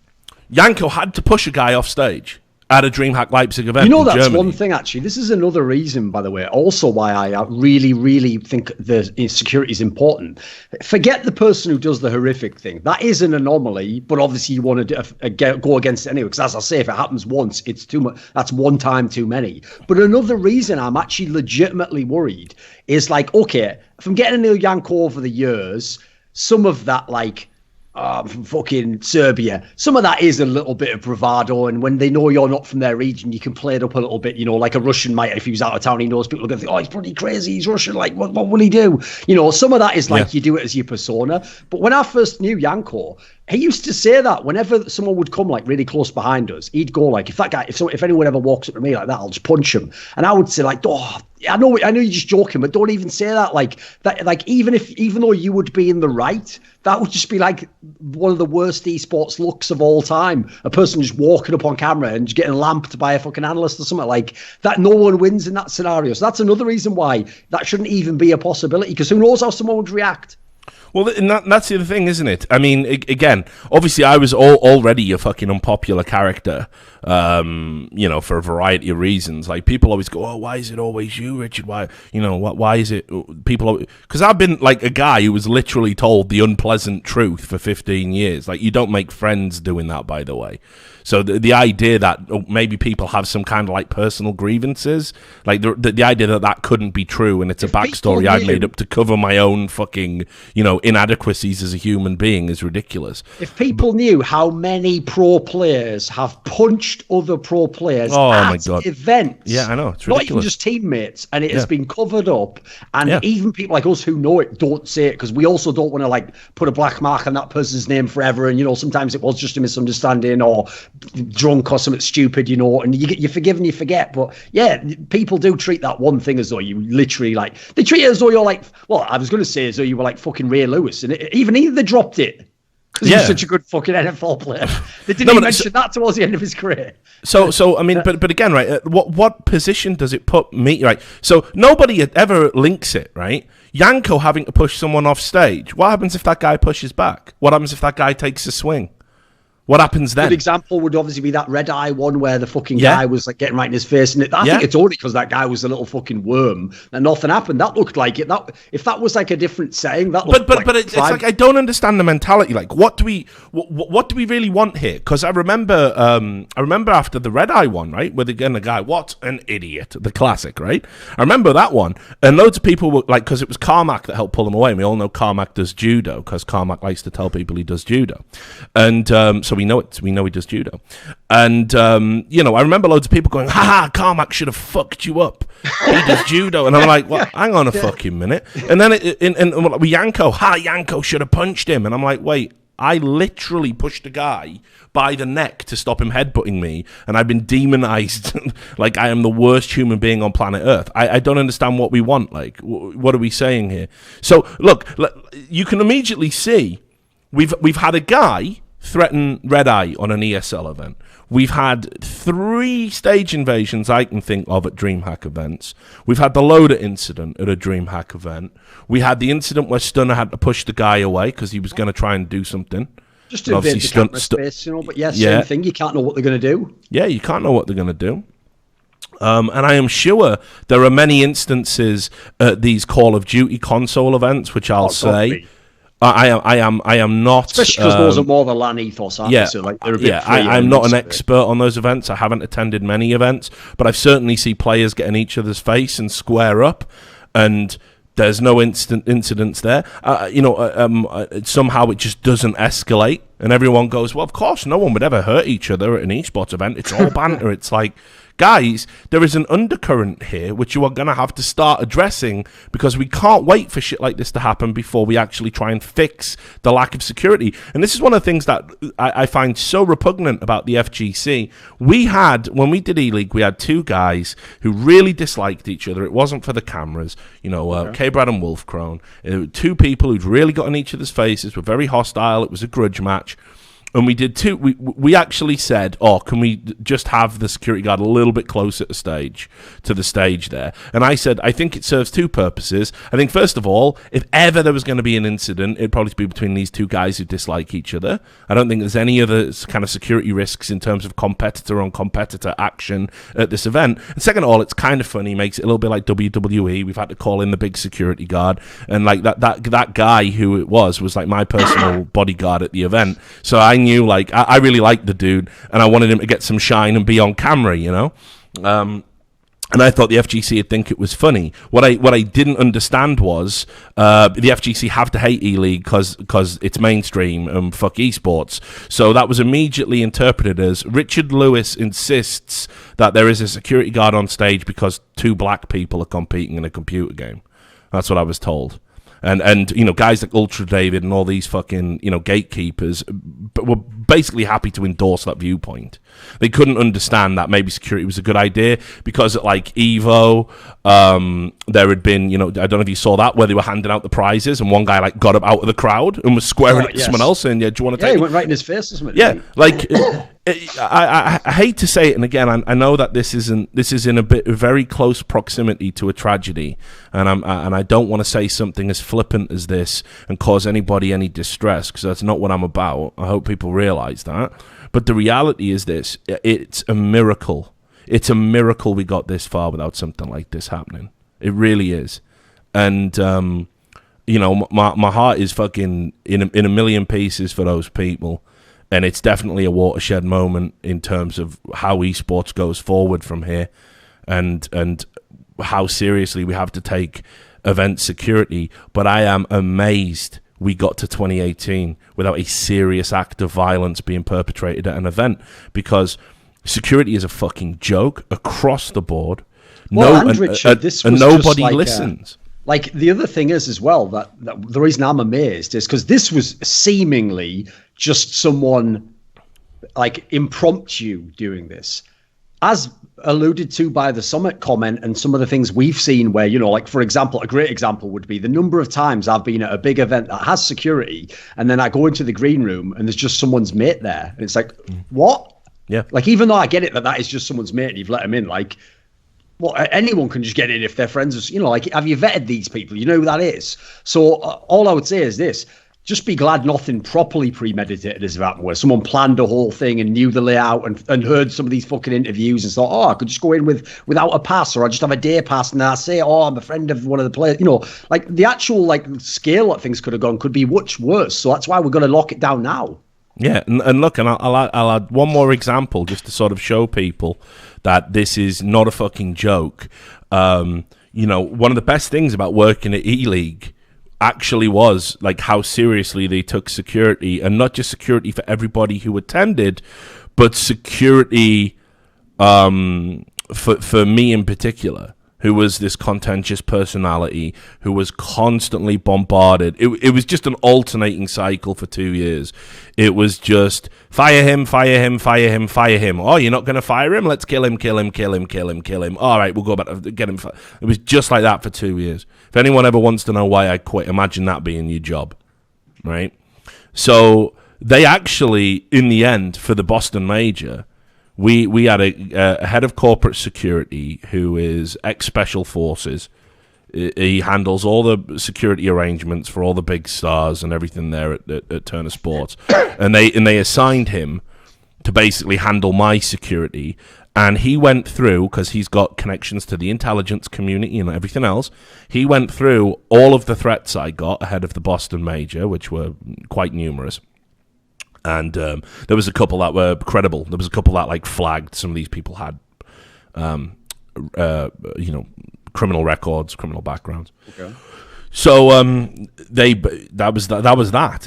Yanko had to push a guy off stage at a DreamHack Leipzig event. You know, that's Germany. one thing, actually. This is another reason, by the way, also why I really, really think the security is important. Forget the person who does the horrific thing. That is an anomaly, but obviously you want to go against it anyway, because as I say, if it happens once, it's too much. That's one time too many. But another reason I'm actually legitimately worried is like, okay, if I'm getting a Neil Yanko over the years, some of that, like, from fucking Serbia, some of that is a little bit of bravado, and when they know you're not from their region, you can play it up a little bit, like a Russian might. If he was out of town, he knows people are going to think, oh, he's pretty crazy, he's Russian, like what will he do? Some of that is like you do it as your persona. But when I first knew Yanko, he used to say that whenever someone would come like really close behind us, he'd go like, if anyone ever walks up to me like that, I'll just punch him. And I would say like, oh, I know you're just joking, but don't even say that. Like that, like even though you would be in the right, that would just be like one of the worst esports looks of all time. A person just walking up on camera and just getting lamped by a fucking analyst or something like that. No one wins in that scenario. So that's another reason why that shouldn't even be a possibility, because who knows how someone would react. Well, that's the other thing, isn't it? I mean, again, obviously I was already a fucking unpopular character, for a variety of reasons. Like, people always go, oh, why is it always you, Richard? Why is it people? Because I've been like a guy who was literally told the unpleasant truth for 15 years. Like, you don't make friends doing that, by the way. So the idea that maybe people have some kind of like personal grievances, like the idea that couldn't be true, and it's a backstory I've made up to cover my own fucking, inadequacies as a human being is ridiculous. If people knew how many pro players have punched other pro players at events. Yeah, I know. It's ridiculous. Not even just teammates, and it has been covered up. And even people like us who know it don't say it, because we also don't want to like put a black mark on that person's name forever. And, sometimes it was just a misunderstanding or drunk or something stupid, and you forgive and you forget. But yeah, people do treat that one thing as though you literally like, they treat it as though you're like, well, I was going to say as though you were like fucking Ray Lewis, and even they dropped it because he was such a good fucking NFL player. They didn't even mention that towards the end of his career. So I mean, but again, right? What position does it put me? Right. So nobody ever links it, right? Yanko having to push someone off stage. What happens if that guy pushes back? What happens if that guy takes a swing? What happens then? A good example would obviously be that Red Eye one where the fucking guy was like getting right in his face. And I think it's only because that guy was a little fucking worm and nothing happened. That looked like it. If that was like a different setting, that looked but it's like, I don't understand the mentality. Like, what do we really want here? Because I remember after the Red Eye one, right, with again the guy, what an idiot, the classic, right? I remember that one, and loads of people were like, because it was Carmack that helped pull him away. And we all know Carmack does judo because Carmack likes to tell people he does judo, and so we know it. We know he does judo. And, I remember loads of people going, ha, Carmack should have fucked you up. He does judo. And I'm like, well, hang on a fucking minute. And then with Yanko, Yanko should have punched him. And I'm like, wait, I literally pushed a guy by the neck to stop him headbutting me. And I've been demonized like I am the worst human being on planet Earth. I don't understand what we want. Like, what are we saying here? So, look, you can immediately see we've had a guy threaten Red Eye on an ESL event. We've had 3 stage invasions I can think of at DreamHack events. We've had the Loader incident at a DreamHack event. We had the incident where Stunner had to push the guy away because he was going to try and do something. Just to invade the camera space, but same thing. You can't know what they're going to do. Yeah, you can't know what they're going to do. And I am sure there are many instances at these Call of Duty console events, which I'll say. I am not, especially because those are more the LAN ethos, aren't they? So like they're a bit I'm not an expert on those events. I haven't attended many events, but I've certainly seen players get in each other's face and square up, and there's no incidents there. Somehow it just doesn't escalate, and everyone goes, "Well, of course, no one would ever hurt each other at an eSports event. It's all banter." It's like, guys, there is an undercurrent here which you are going to have to start addressing, because we can't wait for shit like this to happen before we actually try and fix the lack of security. And this is one of the things that I find so repugnant about the FGC. When we did E-League, we had two guys who really disliked each other. It wasn't for the cameras, K-Brad and Wolfcrone. Two people who'd really got in each other's faces, were very hostile. It was a grudge match. And we did two. We actually said, can we just have the security guard a little bit closer to the stage there? And I said, I think it serves two purposes. I think, first of all, if ever there was going to be an incident, it'd probably be between these two guys who dislike each other. I don't think there's any other kind of security risks in terms of competitor on competitor action at this event. And second of all, it's kind of funny, makes it a little bit like WWE. We've had to call in the big security guard, and like that guy who it was like my personal bodyguard at the event. So I knew, like, I really liked the dude, and I wanted him to get some shine and be on camera, and I thought the FGC would think it was funny. What I didn't understand was the FGC have to hate E-League because it's mainstream and fuck eSports. So that was immediately interpreted as Richard Lewis insists that there is a security guard on stage because two black people are competing in a computer game. That's what I was told. And guys like Ultra David and all these fucking, gatekeepers were basically happy to endorse that viewpoint. They couldn't understand that maybe security was a good idea because at, like, EVO, there had been, I don't know if you saw that, where they were handing out the prizes and one guy, like, got up out of the crowd and was squaring up to someone else saying, do you want to take it? He went right in his face or something. Yeah, like... I hate to say it, and again, I know that this is in a very close proximity to a tragedy, and I don't want to say something as flippant as this and cause anybody any distress, because that's not what I'm about. I hope people realize that. But the reality is this: it's a miracle. It's a miracle we got this far without something like this happening. It really is, and my heart is fucking in a million pieces for those people. And it's definitely a watershed moment in terms of how esports goes forward from here, and how seriously we have to take event security. But I am amazed we got to 2018 without a serious act of violence being perpetrated at an event, because security is a fucking joke across the board. Richard, this was nobody listens. Like, the other thing is as well, that the reason I'm amazed is because this was seemingly just someone, like, impromptu doing this. As alluded to by the Summit comment and some of the things we've seen where, like, for example, a great example would be the number of times I've been at a big event that has security, and then I go into the green room and there's just someone's mate there. And it's like, what? Yeah. Like, even though I get it that is just someone's mate and you've let them in, like... Well, anyone can just get in if they're friends. Like, have you vetted these people? You know who that is. So all I would say is this: just be glad nothing properly premeditated has happened, where someone planned a whole thing and knew the layout and heard some of these fucking interviews and thought, I could just go in without a pass, or I just have a day pass and I say, I'm a friend of one of the players. Like, the actual, like, scale that things could have gone could be much worse. So that's why we're going to lock it down now. Yeah, and look, and I'll add one more example just to sort of show people that this is not a fucking joke. One of the best things about working at E-League actually was, like, how seriously they took security, and not just security for everybody who attended, but security for me in particular, who was this contentious personality who was constantly bombarded. It was just an alternating cycle for 2 years. It was just fire him, fire him, fire him, fire him. Oh, you're not going to fire him? Let's kill him, kill him, kill him, kill him, kill him. All right, we'll go back, get him. It was just like that for 2 years. If anyone ever wants to know why I quit, imagine that being your job, right? So they actually, in the end, for the Boston Major, we had a head of corporate security who is ex-special forces. He handles all the security arrangements for all the big stars and everything there at Turner Sports, and they assigned him to basically handle my security. And he went through, because he's got connections to the intelligence community and everything else, he went through all of the threats I got ahead of the Boston Major, which were quite numerous. And there was a couple that were credible. There was a couple that like flagged some of these people had, criminal records, criminal backgrounds. Okay. So that was that.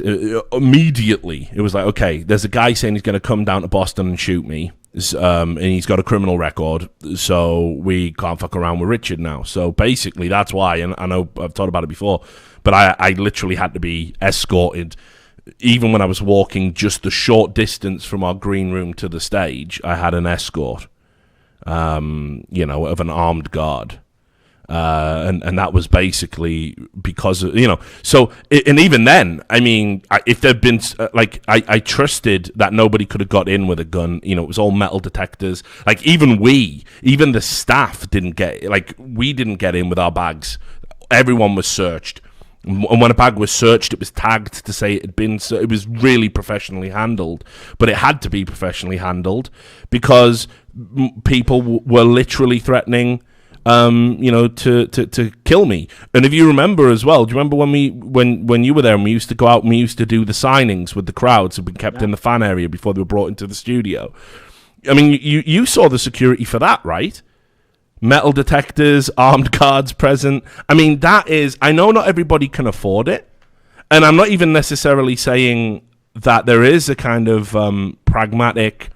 Immediately, it was like, okay, there's a guy saying he's going to come down to Boston and shoot me, and he's got a criminal record, so we can't fuck around with Richard now. So basically, that's why. And I know I've talked about it before, but I literally had to be escorted. Even when I was walking just the short distance from our green room to the stage, I had an escort, of an armed guard. And that was basically because of, so, and even then, I mean, if there'd been, I trusted that nobody could have got in with a gun, it was all metal detectors. Like, even the staff didn't we didn't get in with our bags. Everyone was searched. And when a bag was searched, it was tagged to say it had been. So it was really professionally handled, but it had to be professionally handled because people were literally threatening, to kill me. And if you remember as well, do you remember when you were there and we used to go out and we used to do the signings with the crowds who'd been kept in the fan area before they were brought into the studio? I mean, you saw the security for that, right? Metal detectors, armed guards present. I mean, I know not everybody can afford it. And I'm not even necessarily saying that there is a kind of pragmatic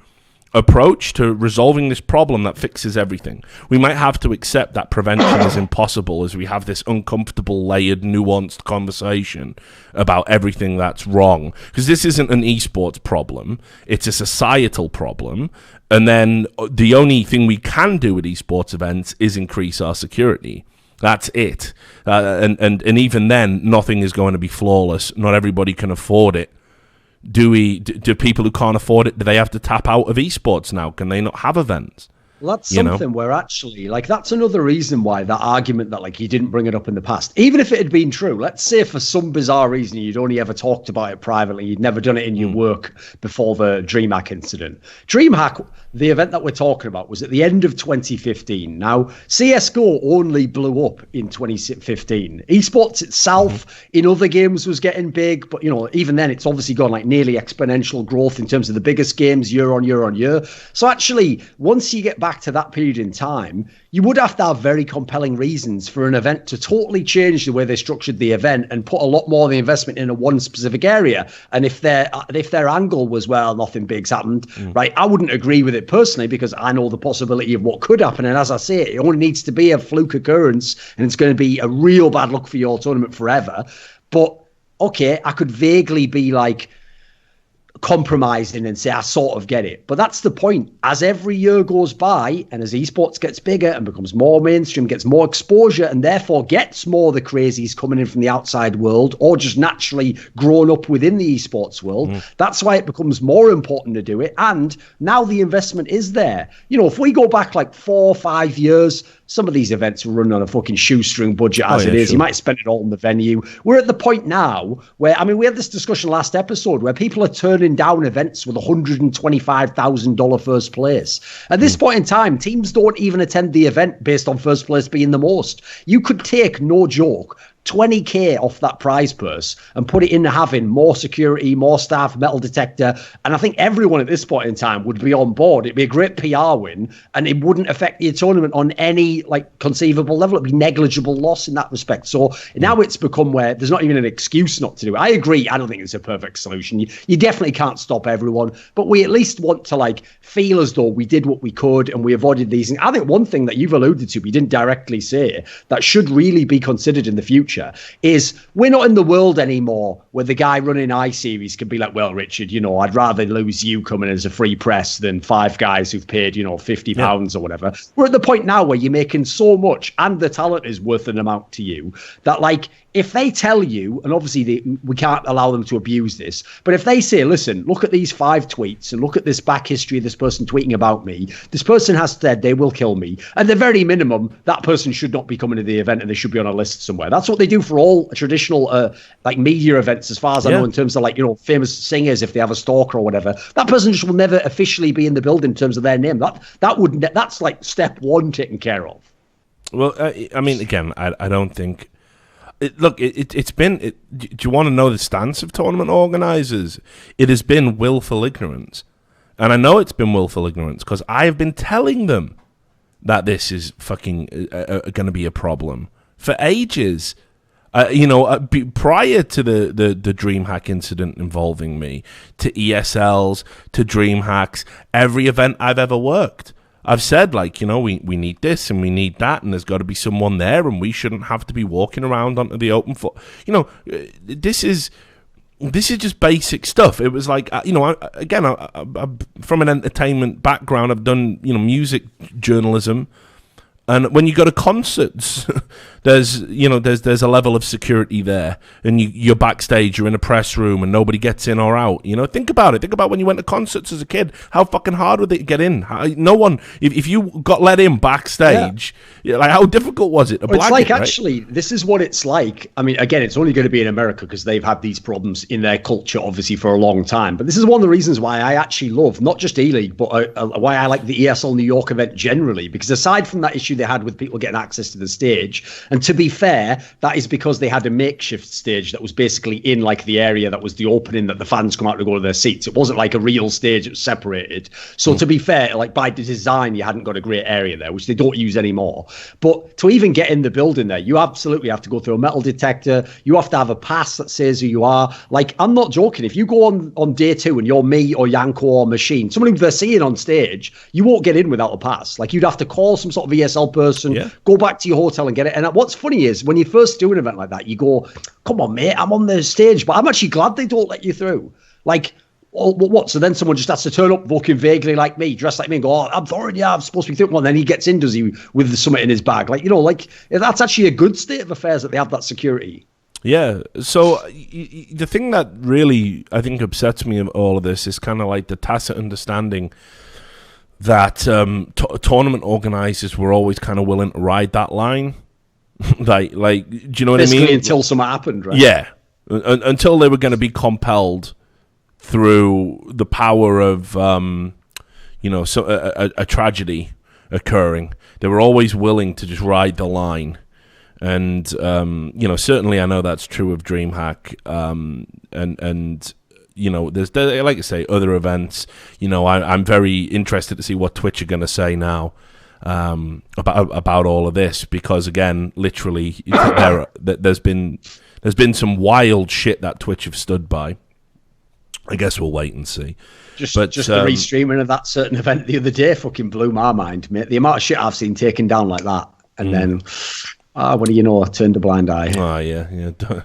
approach to resolving this problem that fixes everything. We might have to accept that prevention is impossible as we have this uncomfortable, layered, nuanced conversation about everything that's wrong. Because this isn't an eSports problem. It's a societal problem. And then the only thing we can do at eSports events is increase our security. That's it. And even then, nothing is going to be flawless. Not everybody can afford it. Do people who can't afford it, do they have to tap out of eSports now? Can they not have events? Well, that's something where actually, that's another reason why that argument that, you didn't bring it up in the past, even if it had been true, let's say for some bizarre reason you'd only ever talked about it privately, you'd never done it in your work before the DreamHack incident. DreamHack, the event that we're talking about, was at the end of 2015. Now, CSGO only blew up in 2015. Esports itself in other games was getting big, but, even then it's obviously gone nearly exponential growth in terms of the biggest games year on year on year. So actually, once you get back to that period in time, you would have to have very compelling reasons for an event to totally change the way they structured the event and put a lot more of the investment in a one specific area. And if their angle was, well, nothing big's happened, right, I wouldn't agree with it personally because I know the possibility of what could happen. And as I say, it only needs to be a fluke occurrence and it's going to be a real bad luck for your tournament forever. But okay, I could vaguely be compromising and say I sort of get it, but that's the point. As every year goes by and as esports gets bigger and becomes more mainstream, gets more exposure and therefore gets more of the crazies coming in from the outside world or just naturally grown up within the esports world, that's why it becomes more important to do it. And now the investment is there. If we go back 4 or 5 years, some of these events are run on a fucking shoestring budget as it is. Sure. You might spend it all in the venue. We're at the point now where, we had this discussion last episode where people are turning down events with $125,000 first place. At this point in time, teams don't even attend the event based on first place being the most. You could take, no joke, $20K off that prize purse and put it into having more security, more staff, metal detector. And I think everyone at this point in time would be on board. It'd be a great PR win and it wouldn't affect your tournament on any conceivable level. It'd be negligible loss in that respect. So now it's become where there's not even an excuse not to do it. I agree. I don't think it's a perfect solution. You definitely can't stop everyone, but we at least want to feel as though we did what we could and we avoided these. And I think one thing that you've alluded to, we didn't directly say, that should really be considered in the future is we're not in the world anymore where the guy running iSeries can be like, well, Richard, I'd rather lose you coming as a free press than 5 guys who've paid, £50 or whatever. We're at the point now where you're making so much and the talent is worth an amount to you that if they tell you, and obviously we can't allow them to abuse this, but if they say, listen, look at these 5 tweets and look at this back history of this person tweeting about me, this person has said they will kill me. At the very minimum, that person should not be coming to the event and they should be on a list somewhere. That's what they they do for all traditional like media events, as far as I know, in terms of like, famous singers, if they have a stalker or whatever. That person just will never officially be in the building in terms of their name. That's like step one taken care of. Well, I mean, again, I don't think. It's been. Do you want to know the stance of tournament organisers? It has been willful ignorance, and I know it's been willful ignorance because I have been telling them that this is fucking going to be a problem for ages. Prior to the DreamHack incident involving me, to ESLs, to DreamHacks, every event I've ever worked, I've said, like, we need this and we need that, and there's got to be someone there, and we shouldn't have to be walking around onto the open floor. This is just basic stuff. It was like, I'm from an entertainment background. I've done, music journalism. And when you go to concerts, there's a level of security there, and you're backstage, you're in a press room, and nobody gets in or out. Think about it. Think about when you went to concerts as a kid. How fucking hard would it get in? No one. If you got let in backstage, like how difficult was it? It's like actually, this is what it's like. I mean, again, it's only going to be in America because they've had these problems in their culture, obviously, for a long time. But this is one of the reasons why I actually love not just E-League, but why I like the ESL New York event generally. Because aside from that issue they had with people getting access to the stage, and to be fair, that is because they had a makeshift stage that was basically in like the area that was the opening that the fans come out to go to their seats. It wasn't like a real stage, it was separated. So to be fair, like by design, you hadn't got a great area there, which they don't use anymore. But to even get in the building there, you absolutely have to go through a metal detector. You have to have a pass that says who you are. Like, I'm not joking. If you go on day 2 and you're me or Yanko or Machine, someone who they're seeing on stage, you won't get in without a pass. Like, you'd have to call some sort of ESL person, go back to your hotel and get it. And what's funny is when you first do an event like that, you go, come on, mate, I'm on the stage, but I'm actually glad they don't let you through. Like, what? So then someone just has to turn up looking vaguely like me, dressed like me, and go, I'm sorry, I'm supposed to be through. Well, and then he gets in, does he, with the summit in his bag? Like, that's actually a good state of affairs that they have that security. Yeah. So the thing that really, I think, upsets me of all of this is kind of like the tacit understanding that tournament organizers were always kind of willing to ride that line. like, do you know what Basically, I mean? until something happened, right? Yeah. Until they were going to be compelled through the power of, a tragedy occurring. They were always willing to just ride the line. And, certainly I know that's true of DreamHack. And there's, like I say, other events. I'm very interested to see what Twitch are going to say now about all of this, because again, literally, there's been some wild shit that Twitch have stood by. I guess we'll wait and see. Just the restreaming of that certain event the other day fucking blew my mind, mate. The amount of shit I've seen taken down like that, and then. What do you know? I turned a blind eye. Oh, yeah.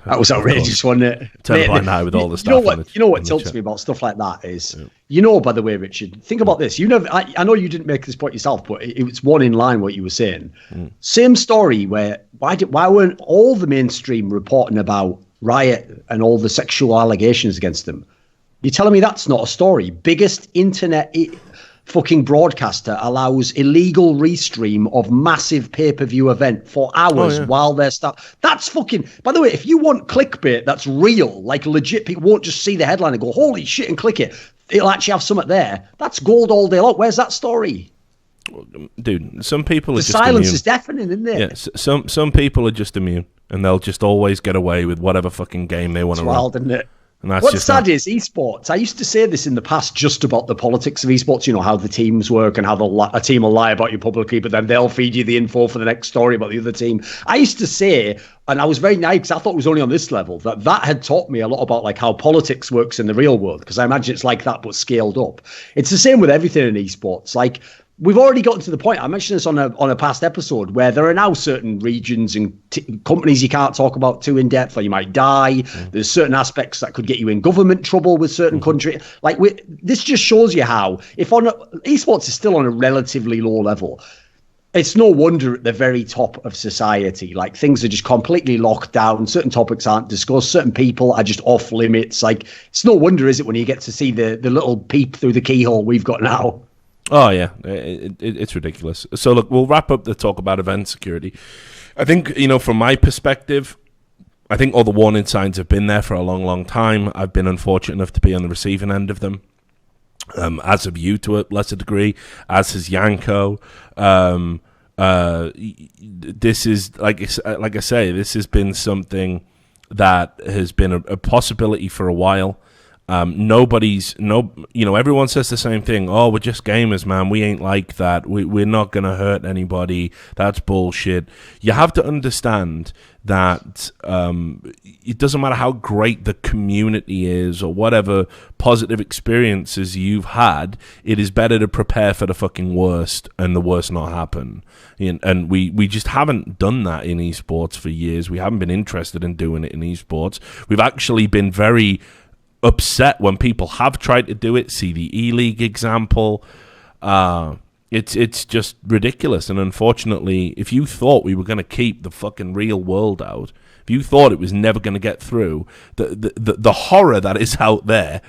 That was outrageous, wasn't it? Turned a blind eye with all the stuff. You know what tilts me about stuff like that is, by the way, Richard, think about this. I know you didn't make this point yourself, but it's one in line what you were saying. Same story where, why weren't all the mainstream reporting about Riot and all the sexual allegations against them? You're telling me that's not a story? Biggest internet fucking broadcaster allows illegal restream of massive pay-per-view event for hours while they're That's fucking, by the way, if you want clickbait that's real, like legit, people won't just see the headline and go, holy shit, and click it. It'll actually have something there. That's gold all day long. Where's that story? Dude, some people are just silence immune. Is deafening, isn't it? Yeah, some people are just immune, and they'll just always get away with whatever fucking game they want to run. Wild, isn't it? What's sad is eSports. I used to say this in the past just about the politics of eSports, how the teams work and how a team will lie about you publicly, but then they'll feed you the info for the next story about the other team. I used to say, and I was very naive because I thought it was only on this level, that had taught me a lot about like how politics works in the real world, because I imagine it's like that but scaled up. It's the same with everything in eSports. Like, we've already gotten to the point, I mentioned this on a past episode, where there are now certain regions and companies you can't talk about too in depth, or you might die. There's certain aspects that could get you in government trouble with certain countries. Like, this just shows you how, esports is still on a relatively low level, it's no wonder at the very top of society, like, things are just completely locked down. Certain topics aren't discussed. Certain people are just off limits. Like, it's no wonder, is it, when you get to see the little peep through the keyhole we've got now. Oh, yeah. It's ridiculous. So, look, we'll wrap up the talk about event security. I think, from my perspective, I think all the warning signs have been there for a long, long time. I've been unfortunate enough to be on the receiving end of them, as have you to a lesser degree, as has Yanko. This is, like I say, this has been something that has been a possibility for a while. Everyone says the same thing. Oh, we're just gamers, man. We ain't like that. We're not going to hurt anybody. That's bullshit. You have to understand that it doesn't matter how great the community is or whatever positive experiences you've had, it is better to prepare for the fucking worst and the worst not happen. And we just haven't done that in esports for years. We haven't been interested in doing it in esports. We've actually been very upset when people have tried to do it. See the E-League example. It's just ridiculous. And unfortunately, if you thought we were going to keep the fucking real world out, if you thought it was never going to get through, the horror that is out there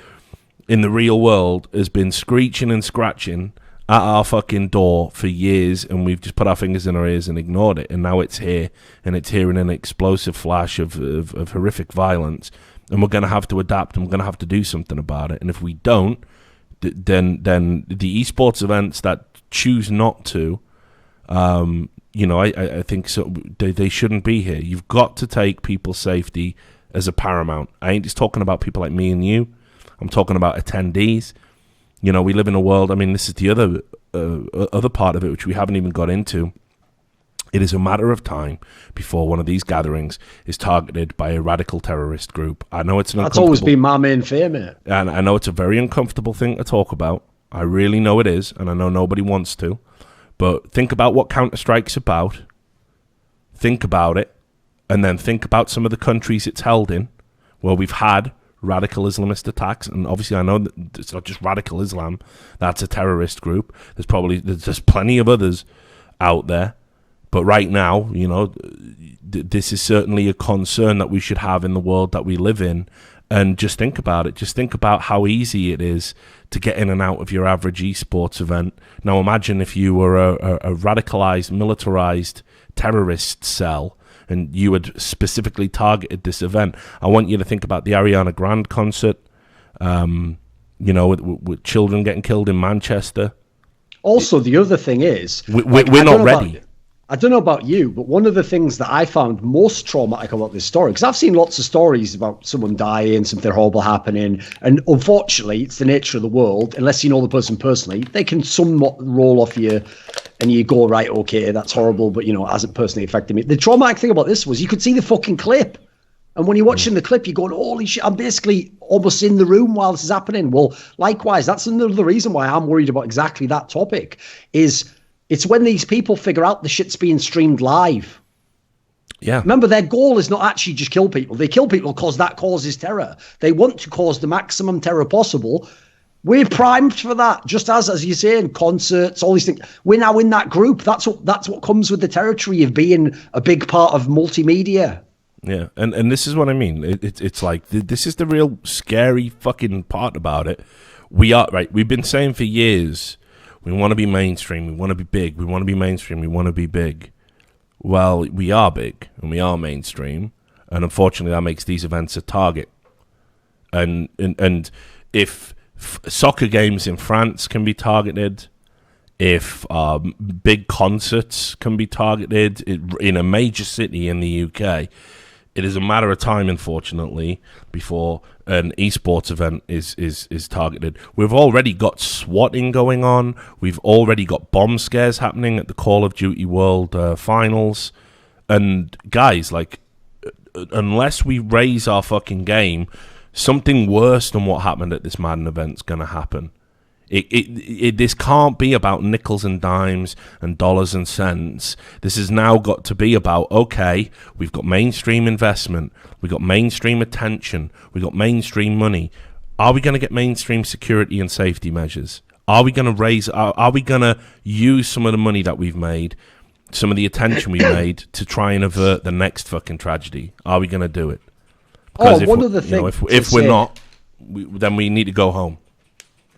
in the real world has been screeching and scratching at our fucking door for years, and we've just put our fingers in our ears and ignored it. And now it's here, and it's here in an explosive flash of horrific violence. And we're going to have to adapt, and we're going to have to do something about it. And if we don't, then the esports events that choose not to, I think so. They shouldn't be here. You've got to take people's safety as a paramount. I ain't just talking about people like me and you. I'm talking about attendees. We live in a world. I mean, this is the other part of it, which we haven't even got into. It is a matter of time before one of these gatherings is targeted by a radical terrorist group. I know it's that's always been my main fear, mate. And I know it's a very uncomfortable thing to talk about. I really know it is, and I know nobody wants to. But think about what Counter-Strike's about. Think about it, and then think about some of the countries it's held in, where we've had radical Islamist attacks. And obviously, I know that it's not just radical Islam. That's a terrorist group. There's plenty of others out there. But right now, this is certainly a concern that we should have in the world that we live in. And just think about it. Just think about how easy it is to get in and out of your average esports event. Now, imagine if you were a radicalized, militarized terrorist cell and you had specifically targeted this event. I want you to think about the Ariana Grande concert, with children getting killed in Manchester. Also, the other thing is, we're not ready. I don't know about you, but one of the things that I found most traumatic about this story, because I've seen lots of stories about someone dying, something horrible happening, and unfortunately, it's the nature of the world. Unless you know the person personally, they can somewhat roll off you, and you go, right, okay, that's horrible, but it hasn't personally affected me. The traumatic thing about this was you could see the fucking clip. And when you're watching the clip, you're going, holy shit, I'm basically almost in the room while this is happening. Well, likewise, that's another reason why I'm worried about exactly that topic is... It's when these people figure out the shit's being streamed live. Yeah. Remember, their goal is not actually just kill people. They kill people because that causes terror. They want to cause the maximum terror possible. We're primed for that. Just as you say, in concerts, all these things. We're now in that group. That's what comes with the territory of being a big part of multimedia. Yeah, and this is what I mean. It's like, this is the real scary fucking part about it. We've been saying for years... We want to be mainstream. We want to be big. We want to be mainstream. We want to be big. Well, we are big and we are mainstream, and unfortunately, that makes these events a target. And if soccer games in France can be targeted, if big concerts can be targeted in a major city in the UK, it is a matter of time, unfortunately, before an esports event is targeted. We've already got swatting going on. We've already got bomb scares happening at the Call of Duty World Finals. And guys, unless we raise our fucking game, something worse than what happened at this Madden event's going to happen. This can't be about nickels and dimes and dollars and cents. This has now got to be about, okay, we've got mainstream investment, we've got mainstream attention, we've got mainstream money. Are we going to get mainstream security and safety measures? Are we going to are we going to use some of the money that we've made, some of the attention we've made to try and avert the next fucking tragedy? Are we going to do it? Because if we're not, then we need to go home.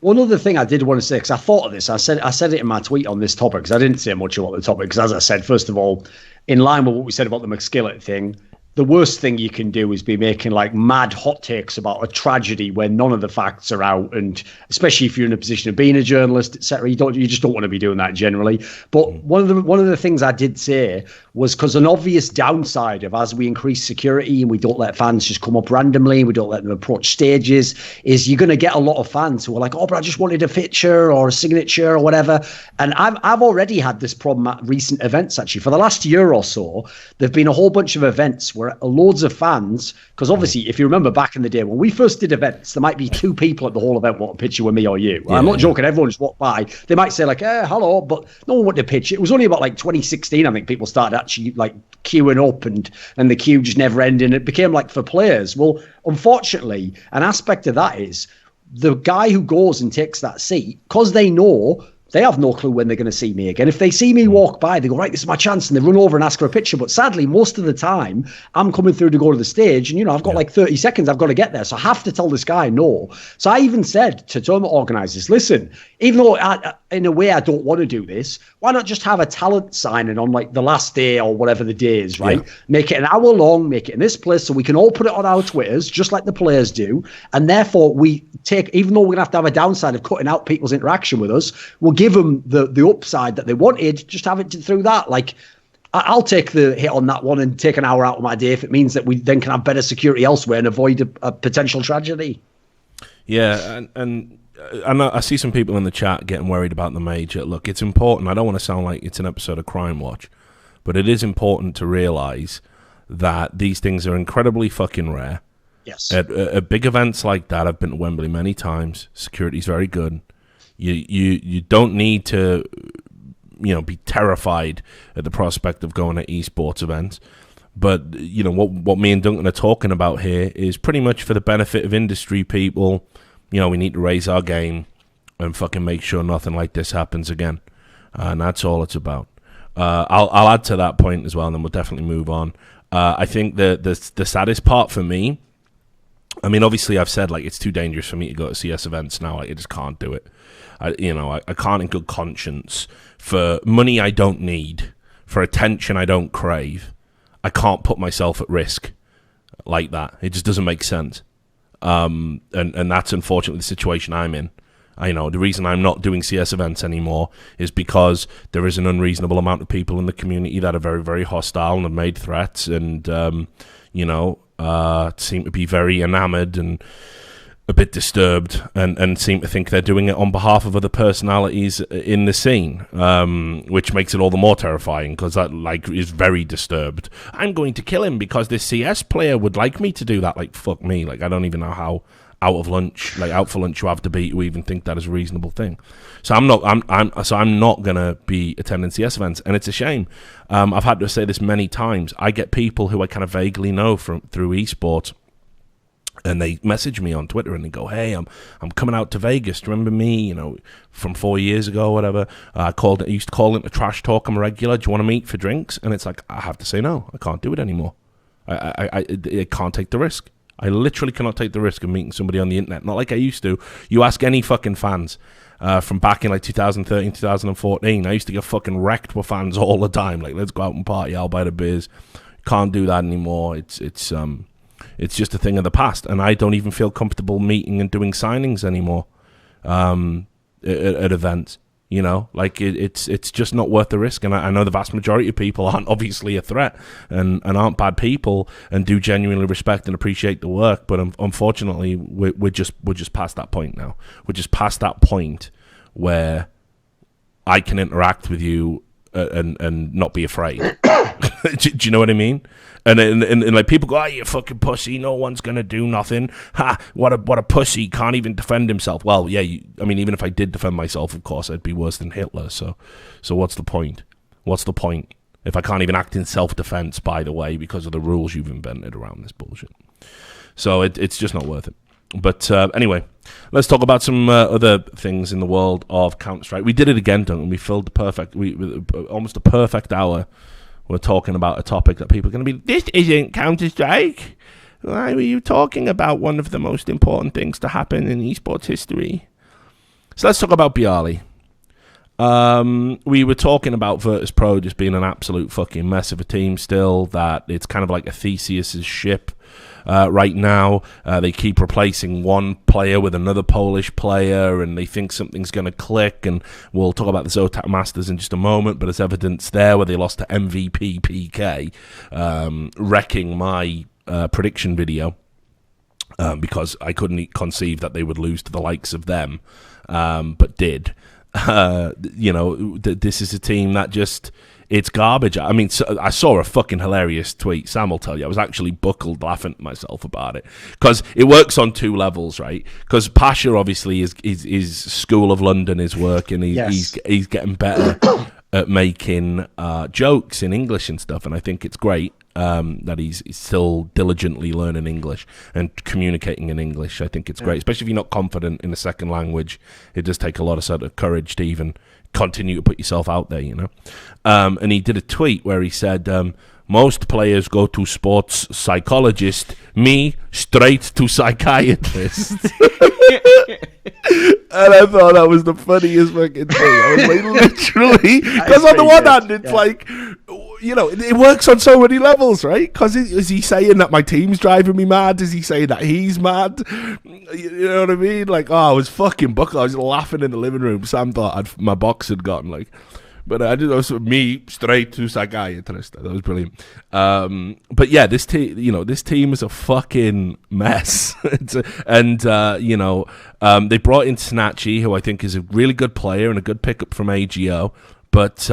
One other thing I did want to say, because I thought of this, I said it in my tweet on this topic, because I didn't say much about the topic, because as I said, first of all, in line with what we said about the McSkillet thing, the worst thing you can do is be making like mad hot takes about a tragedy when none of the facts are out, and especially if you're in a position of being a journalist, etc. You just don't want to be doing that generally. But one of the things I did say was, because an obvious downside of, as we increase security and we don't let fans just come up randomly, we don't let them approach stages, is you're going to get a lot of fans who are like, oh, but I just wanted a picture or a signature or whatever. And I've already had this problem at recent events. Actually, for the last year or so, there've been a whole bunch of events where loads of fans, because obviously if you remember back in the day when we first did events, there might be 2 people at the whole event want a picture with me or you. I'm not joking, everyone just walked by. They might say like, hello, but no one wanted a picture. It was only about like 2016, I think, people started actually like queuing up, and the queue just never ended. It became like for players. Well, unfortunately, an aspect of that is the guy who goes and takes that seat, because they know, they have no clue when they're going to see me again. If they see me walk by, they go, right, this is my chance, and they run over and ask for a picture. But sadly, most of the time, I'm coming through to go to the stage, and, I've got like 30 seconds, I've got to get there. So I have to tell this guy no. So I even said to tournament organisers, listen, even though in a way I don't want to do this, why not just have a talent signing on like the last day or whatever the day is, right? Yeah. Make it an hour long, make it in this place so we can all put it on our Twitters, just like the players do. And therefore we take, even though we're going to have a downside of cutting out people's interaction with us, we'll give them the upside that they wanted, just have it through that. Like, I'll take the hit on that one and take an hour out of my day if it means that we then can have better security elsewhere and avoid a potential tragedy. Yeah, and I see some people in the chat getting worried about the major. Look, it's important. I don't want to sound like it's an episode of Crime Watch, but it is important to realise that these things are incredibly fucking rare. Yes. At big events like that, I've been to Wembley many times. Security's very good. You don't need to, be terrified at the prospect of going to eSports events. But, what me and Duncan are talking about here is pretty much for the benefit of industry people. We need to raise our game and fucking make sure nothing like this happens again. And that's all it's about. I'll add to that point as well, and then we'll definitely move on. I think the saddest part for me, I mean, obviously I've said, like, it's too dangerous for me to go to CS events now. I just can't do it. I can't in good conscience, for money I don't need, for attention I don't crave, I can't put myself at risk like that. It just doesn't make sense. And that's unfortunately the situation I'm in. The reason I'm not doing CS events anymore is because there is an unreasonable amount of people in the community that are very, very hostile and have made threats and, seem to be very enamored and a bit disturbed and seem to think they're doing it on behalf of other personalities in the scene, which makes it all the more terrifying because that is very disturbed. I'm going to kill him because this CS player would like me to do that. Like, fuck me. Like, I don't even know how out for lunch you have to be to even think that is a reasonable thing. So I'm not gonna be attending CS events, and it's a shame. I've had to say this many times. I get people who I kind of vaguely know through eSports, and they message me on Twitter and they go, "Hey, I'm coming out to Vegas. Do you remember me? From 4 years ago, or whatever. I used to call into trash talk. I'm a regular. Do you want to meet for drinks?" And it's like, I have to say no. I can't do it anymore. I can't take the risk. I literally cannot take the risk of meeting somebody on the internet. Not like I used to. You ask any fucking fans from back in like 2013, 2014. I used to get fucking wrecked with fans all the time. Like, let's go out and party. I'll buy the beers. Can't do that anymore. It's just a thing of the past, and I don't even feel comfortable meeting and doing signings anymore at events. It's just not worth the risk. And I know the vast majority of people aren't obviously a threat and aren't bad people and do genuinely respect and appreciate the work. But unfortunately, we're just past that point now. We're just past that point where I can interact with you and not be afraid. Do you know what I mean? And like people go, "Oh, you fucking pussy! No one's gonna do nothing. Ha! What a pussy! Can't even defend himself." Well, yeah. Even if I did defend myself, of course, I'd be worse than Hitler. So what's the point? What's the point if I can't even act in self-defense? By the way, because of the rules you've invented around this bullshit. So it's just not worth it. But anyway, let's talk about some other things in the world of Counter-Strike. We did it again, Duncan. We filled almost a perfect hour. We're talking about a topic that people are going to be, "This isn't Counter-Strike. Why were you talking about one of the most important things to happen in esports history?" So let's talk about Bialy. We were talking about Virtus Pro just being an absolute fucking mess of a team still, that it's kind of like a Theseus's ship right now. They keep replacing one player with another Polish player, and they think something's going to click, and we'll talk about the Zotac Masters in just a moment, but there's evidence there where they lost to MVP PK, wrecking my prediction video. Because I couldn't conceive that they would lose to the likes of them, but did. This is a team that just, it's garbage. I mean, I saw a fucking hilarious tweet. Sam will tell you. I was actually buckled laughing to myself about it because it works on two levels, right? Because Pasha obviously is School of London is working. He's getting better at making jokes in English and stuff, and I think it's great. That he's still diligently learning English and communicating in English. I think it's great, especially if you're not confident in a second language. It does take a lot of sort of courage to even continue to put yourself out there, you know. And he did a tweet where he said, most players go to sports psychologist, me straight to psychiatrist. And I thought that was the funniest fucking thing. I was like, literally, because on the one hand, it's like, you know, it works on so many levels, right? Because is he saying that my team's driving me mad? Is he saying that he's mad? You know what I mean? Like, I was fucking buckled. I was laughing in the living room. Sam thought my box had gotten like... But I did also me straight to psychiatrist. That was brilliant. But yeah, this team is a fucking mess. They brought in Snatchy, who I think is a really good player and a good pickup from AGO. But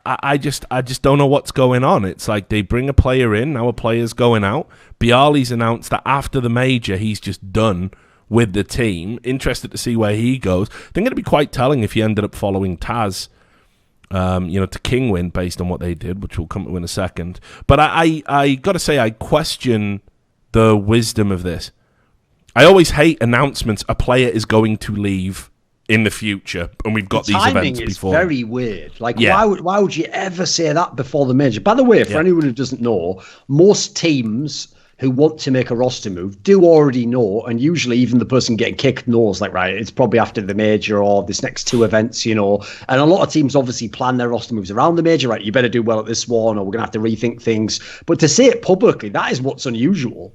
I just don't know what's going on. It's like they bring a player in, now a player's going out. Bialy's announced that after the major, he's just done with the team. Interested to see where he goes. I think it'd be quite telling if he ended up following Taz. To King win based on what they did, which we'll come to in a second. But I got to say, I question the wisdom of this. I always hate announcements a player is going to leave in the future, and we've got these events before. Timing is very weird. Like, why would you ever say that before the major? By the way, for anyone who doesn't know, most teams who want to make a roster move do already know, and usually even the person getting kicked knows, like, right, it's probably after the major or this next two events, you know. And a lot of teams obviously plan their roster moves around the major, right? You better do well at this one, or we're going to have to rethink things. But to say it publicly, that is what's unusual.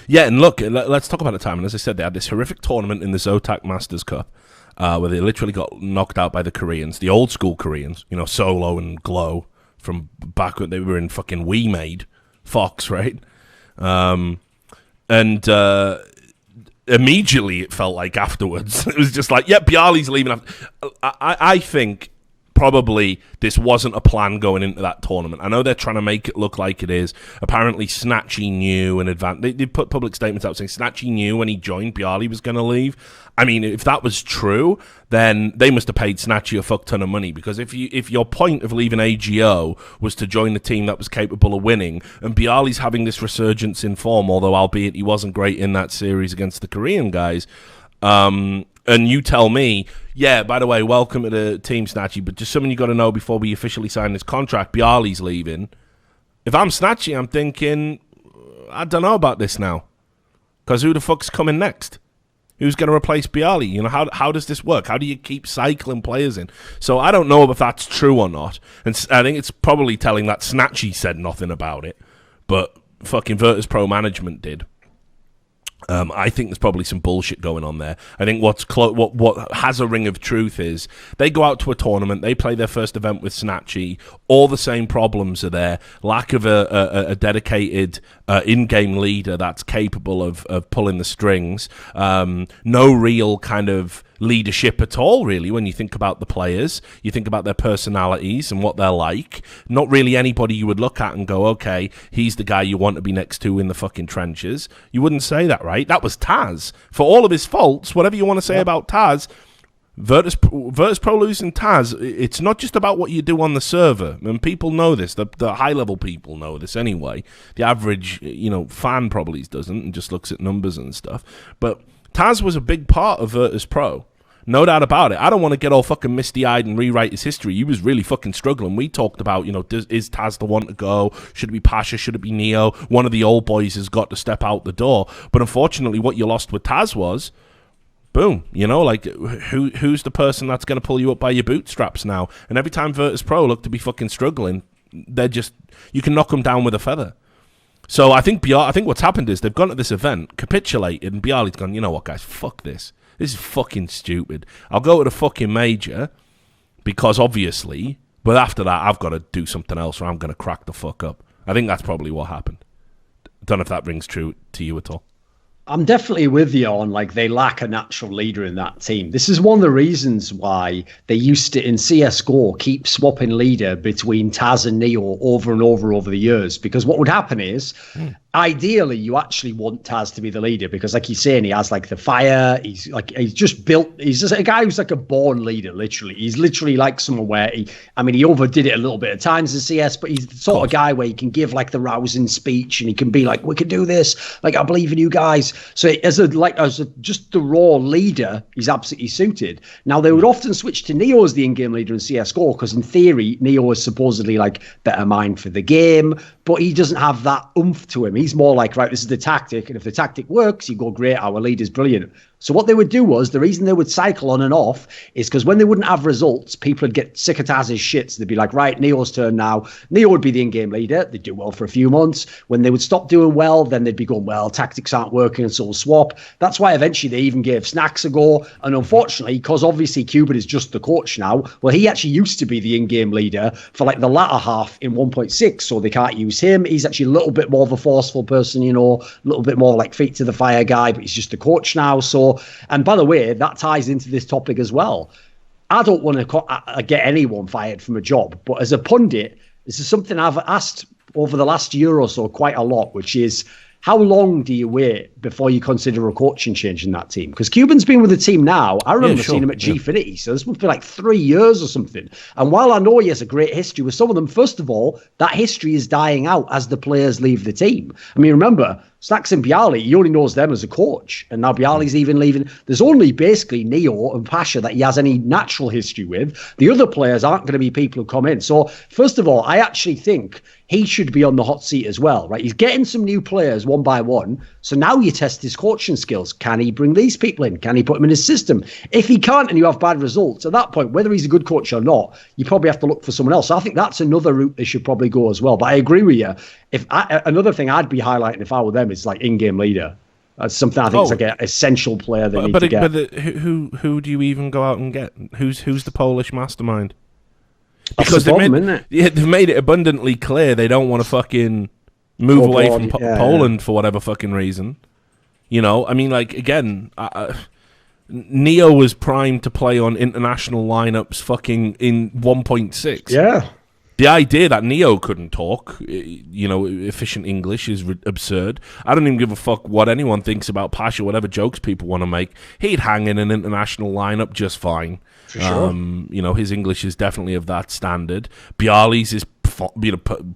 Yeah, and look, let's talk about the time. And as I said, they had this horrific tournament in the Zotac Masters Cup, where they literally got knocked out by the Koreans, the old school Koreans, you know, Solo and Glow from back when they were in fucking We Made Fox, right? Immediately it felt like afterwards it was just like, Bialy's leaving. I think probably this wasn't a plan going into that tournament. I know they're trying to make it look like it is. Apparently Snatchy knew in advance. They put public statements out saying Snatchy knew when he joined Bialy was going to leave. I mean, if that was true, then they must have paid Snatchy a fuck ton of money, because if your point of leaving AGO was to join the team that was capable of winning, and Bialy's having this resurgence in form, although albeit he wasn't great in that series against the Korean guys, and you tell me, by the way, welcome to the team, Snatchy, but just something you got to know before we officially sign this contract, Bialy's leaving. If I'm Snatchy, I'm thinking, I don't know about this now, because who the fuck's coming next? Who's going to replace Bialy? You know, how does this work? How do you keep cycling players in? So I don't know if that's true or not. And I think it's probably telling that Snatchy said nothing about it, but fucking Virtus Pro management did. I think there's probably some bullshit going on there. I think what has a ring of truth is they go out to a tournament, they play their first event with Snatchy, all the same problems are there. Lack of a dedicated in-game leader that's capable of pulling the strings. No real kind of leadership at all, really, when you think about the players. You think about their personalities and what they're like. Not really anybody you would look at and go, okay, he's the guy you want to be next to in the fucking trenches. You wouldn't say that, right? That was Taz. For all of his faults, whatever you want to say about Taz, Virtus Pro losing Taz, it's not just about what you do on the server. And people know this. The high-level people know this anyway. The average, fan probably doesn't and just looks at numbers and stuff. But Taz was a big part of Virtus Pro. No doubt about it. I don't want to get all fucking misty-eyed and rewrite his history. He was really fucking struggling. We talked about, is Taz the one to go? Should it be Pasha? Should it be Neo? One of the old boys has got to step out the door. But unfortunately, what you lost with Taz was boom, like who's the person that's going to pull you up by your bootstraps now? And every time Virtus Pro look to be fucking struggling, you can knock them down with a feather. So I think what's happened is they've gone to this event, capitulated, and Bialy's gone, you know what, guys, fuck this. This is fucking stupid. I'll go to the fucking major because obviously, but after that, I've got to do something else or I'm going to crack the fuck up. I think that's probably what happened. Don't know if that rings true to you at all. I'm definitely with you on they lack a natural leader in that team. This is one of the reasons why they used to in CSGO keep swapping leader between Taz and Neo over and over the years, because what would happen is ideally you actually want Taz to be the leader because like he's saying, he has the fire, he's just a guy who's a born leader, literally. He's literally someone where he overdid it a little bit at times in CS, but he's the sort of guy where he can give the rousing speech and he can be we can do this, I believe in you guys. So as just the raw leader, he's absolutely suited. Now they would often switch to Neo as the in-game leader in CSGO because in theory Neo is supposedly better mind for the game, but he doesn't have that oomph to him. He's more right, this is the tactic, and if the tactic works, you go, great, our leader's brilliant. So what they would do was, the reason they would cycle on and off is because when they wouldn't have results, people would get sick of Taz's shit. So they'd be right, Neo's turn now. Neo would be the in-game leader. They'd do well for a few months. When they would stop doing well, then they'd be going, well, tactics aren't working, so we'll swap. That's why eventually they even gave Snacks a go. And unfortunately, because obviously Cuban is just the coach now, well, he actually used to be the in-game leader for the latter half in 1.6, so they can't use him. He's actually a little bit more of a forceful person, a little bit more feet to the fire guy, but he's just the coach now. So, and by the way, that ties into this topic as well. I don't want to get anyone fired from a job, but as a pundit, this is something I've asked over the last year or so quite a lot, which is, how long do you wait before you consider a coaching change in that team? Because Cuban's been with the team now. I remember seeing him at Gfinity, so this must be 3 years or something. And while I know he has a great history with some of them, first of all, that history is dying out as the players leave the team. Remember, Snacks and Bialy, he only knows them as a coach, and now Bialy's even leaving. There's only basically Neo and Pasha that he has any natural history with. The other players aren't going to be people who come in. So, first of all, I actually think he should be on the hot seat as well, right? He's getting some new players one by one. So now you test his coaching skills. Can he bring these people in? Can he put them in his system? If he can't and you have bad results, at that point, whether he's a good coach or not, you probably have to look for someone else. So I think that's another route they should probably go as well. But I agree with you. Another thing I'd be highlighting if I were them is in-game leader. That's something I think is an essential player they need to get. But who do you even go out and get? Who's the Polish mastermind? Because they've made it abundantly clear they don't want to fucking move away from Poland for whatever fucking reason. Again, Neo was primed to play on international lineups fucking in 1.6. Yeah. The idea that Neo couldn't talk, efficient English is absurd. I don't even give a fuck what anyone thinks about Pasha, whatever jokes people want to make. He'd hang in an international lineup just fine. For sure. His English is definitely of that standard. Bialy's is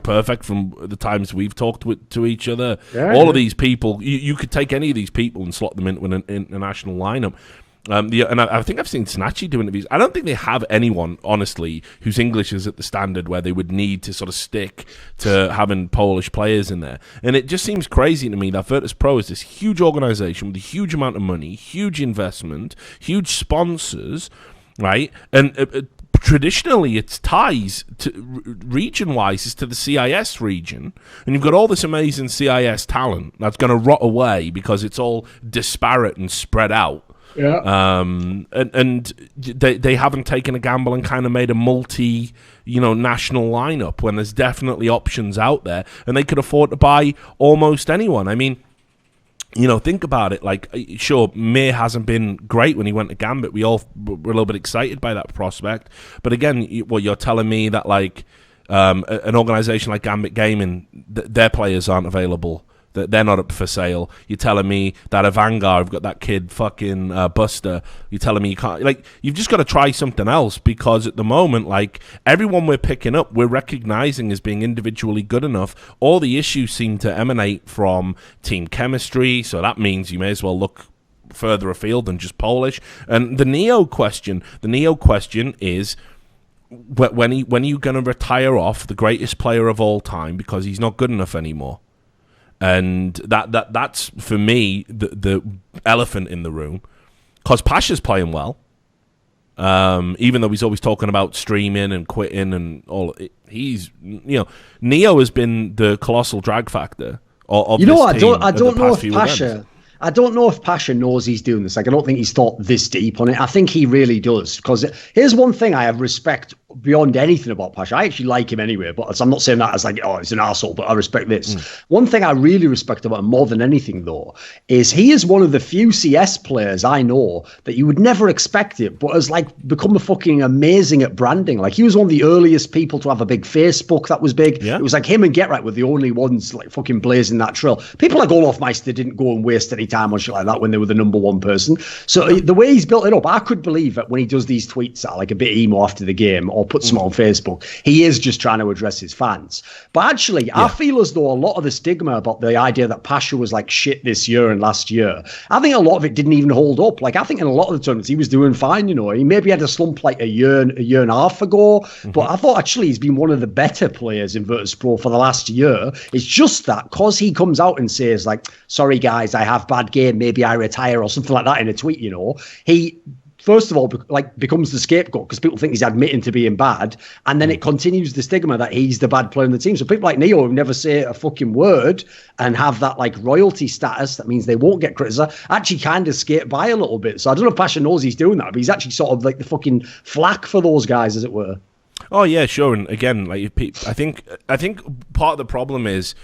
perfect from the times we've talked to each other. Yeah, All of these people, you could take any of these people and slot them into an international lineup. And I think I've seen Snatchy do interviews. I don't think they have anyone, honestly, whose English is at the standard where they would need to sort of stick to having Polish players in there. And it just seems crazy to me that Virtus Pro is this huge organization with a huge amount of money, huge investment, huge sponsors, right? And traditionally, its ties to region-wise is to the CIS region, and you've got all this amazing CIS talent that's going to rot away because it's all disparate and spread out. Yeah. And they haven't taken a gamble and kind of made a national lineup when there's definitely options out there, and they could afford to buy almost anyone. Think about it. Sure, Mir hasn't been great when he went to Gambit. We all were a little bit excited by that prospect. But again, what you're telling me that an organization like Gambit Gaming, their players aren't available. They're not up for sale. You're telling me that a Vanguard, I've got that kid fucking Buster. You're telling me you can't, you've just got to try something else, because at the moment, everyone we're picking up, we're recognizing as being individually good enough. All the issues seem to emanate from team chemistry, so that means you may as well look further afield than just Polish. And the Neo question is, when are you going to retire off the greatest player of all time because he's not good enough anymore? And that's for me the elephant in the room, because Pasha's playing well. Even though he's always talking about streaming and quitting and all, he's, Neo has been the colossal drag factor of this team. I don't know if Pasha. I don't know if Pasha knows he's doing this. Like, I don't think he's thought this deep on it. I think he really does. Because here's one thing I have respect beyond anything about Pasha. I actually like him anyway, but I'm not saying that as like, oh, he's an arsehole, but I respect this. One thing I really respect about him more than anything, though, is he is one of the few CS players I know that you would never expect it, but has like become a fucking amazing at branding. Like, he was one of the earliest people to have a big Facebook that was big. Yeah. It was like him and GetRight were the only ones like fucking blazing that trail. People like Olaf Meister didn't go and waste any time on shit like that when they were the number one person. So the way he's built it up, I could believe that when he does these tweets that are like a bit emo after the game or puts them on Facebook, he is just trying to address his fans. But actually, I feel as though a lot of the stigma about the idea that Pasha was like shit this year and last year, I think a lot of it didn't even hold up. Like, I think in a lot of the tournaments he was doing fine. He maybe had a slump like a year and a half ago, but I thought actually he's been one of the better players in Virtus Pro for the last year. It's just that because he comes out and says like, sorry guys, I have bad game, maybe I retire or something like that in a tweet, he first of all becomes the scapegoat because people think he's admitting to being bad, and then it continues the stigma that he's the bad player in the team. So people like Neo who never say a fucking word and have that like royalty status that means they won't get criticized actually kind of skate by a little bit. So I don't know if Pasha knows he's doing that, but he's actually sort of like the fucking flack for those guys, as it were. Oh yeah, sure. And again, like I think part of the problem is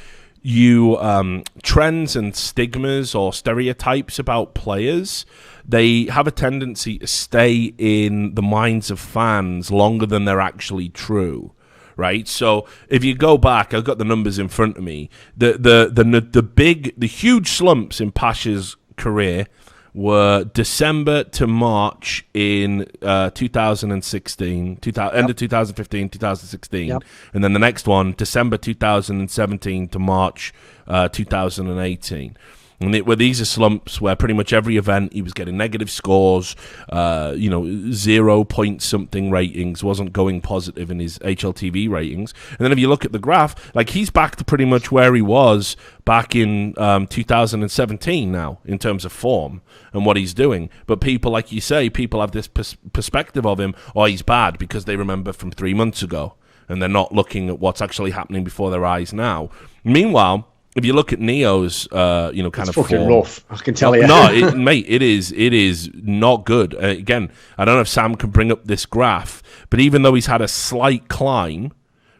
trends and stigmas or stereotypes about players, they have a tendency to stay in the minds of fans longer than they're actually true, right? So if you go back, I've got the numbers in front of me. The huge slumps in Pasha's career were December to March in 2016, end of 2015, 2016. And then the next one, December 2017 to March 2018. And these are slumps where pretty much every event he was getting negative scores, 0 point something ratings, wasn't going positive in his HLTV ratings. And then if you look at the graph, like he's back to pretty much where he was back in 2017 now in terms of form and what he's doing. But people, like you say, people have this perspective of him, oh, he's bad because they remember from 3 months ago and they're not looking at what's actually happening before their eyes now. Meanwhile, if you look at Neo's, kind it's of fucking form, rough, I can tell you. No, mate, it is not good. Again, I don't know if Sam can bring up this graph, but even though he's had a slight climb,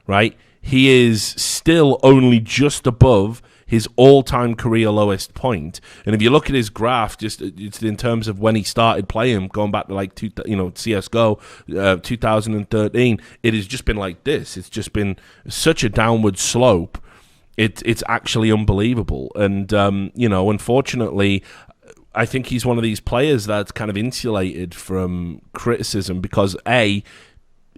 right, he is still only just above his all-time career lowest point. And if you look at his graph, just it's in terms of when he started playing, going back to like CS:GO 2013, it has just been like this. It's just been such a downward slope. It's actually unbelievable. And, unfortunately, I think he's one of these players that's kind of insulated from criticism because, A,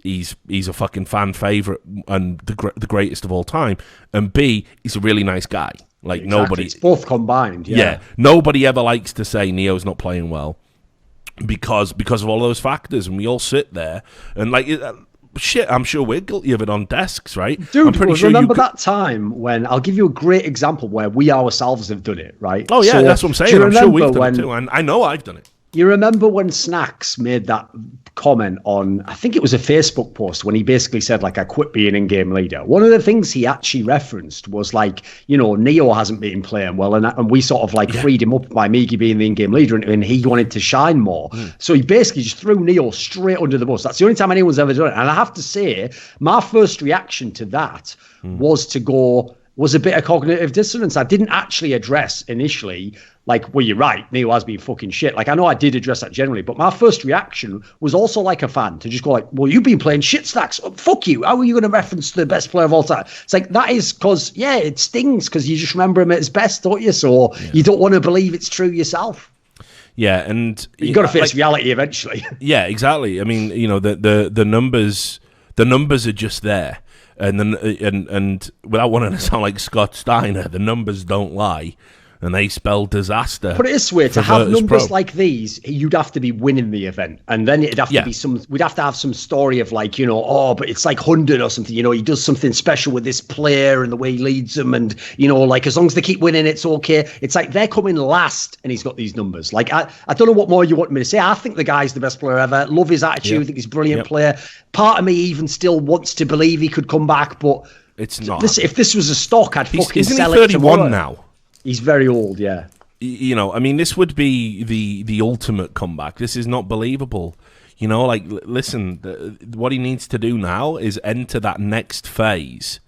he's a fucking fan favorite and the greatest of all time, and B, he's a really nice guy. Like, exactly. Nobody... It's both combined, yeah. Nobody ever likes to say Neo's not playing well because of all those factors, and we all sit there and, like... Shit, I'm sure we're guilty of it on desks, right? Dude, I'm pretty sure remember that time when, I'll give you a great example where we ourselves have done it, right? Oh yeah, so, that's what I'm saying. I'm sure we've done it too, and I know I've done it. You remember when Snacks made that comment on, I think it was a Facebook post, when he basically said, like, I quit being in-game leader. One of the things he actually referenced was, like, Neo hasn't been playing well, and we sort of, like, freed him up by Migi being the in-game leader, and he wanted to shine more. So he basically just threw Neo straight under the bus. That's the only time anyone's ever done it. And I have to say, my first reaction to that was a bit of cognitive dissonance. I didn't actually address initially, like, well, you're right, Neo has been fucking shit. Like, I know I did address that generally, but my first reaction was also like a fan to just go like, well, you've been playing shit, Stacks. Fuck you. How are you going to reference the best player of all time? It's like, that is because, it stings because you just remember him at his best, don't you? So you don't want to believe it's true yourself. Yeah, and... You've got to face reality eventually. Yeah, exactly. I mean, the numbers are just there. And then, and without wanting to sound like Scott Steiner, the numbers don't lie. and they spell disaster. Put it this way, to have numbers like these, you'd have to be winning the event. And then it'd have to be we'd have to have some story of like, but it's like 100 or something, he does something special with this player and the way he leads them. And, like as long as they keep winning, it's okay. It's like they're coming last and he's got these numbers. Like, I don't know what more you want me to say. I think the guy's the best player ever. Love his attitude. I think he's a brilliant player. Part of me even still wants to believe he could come back, but it's not. If this was a stock, I'd fucking sell it. Isn't he 31 it now? He's very old, yeah. This would be the ultimate comeback. This is not believable. Listen, what he needs to do now is enter that next phase.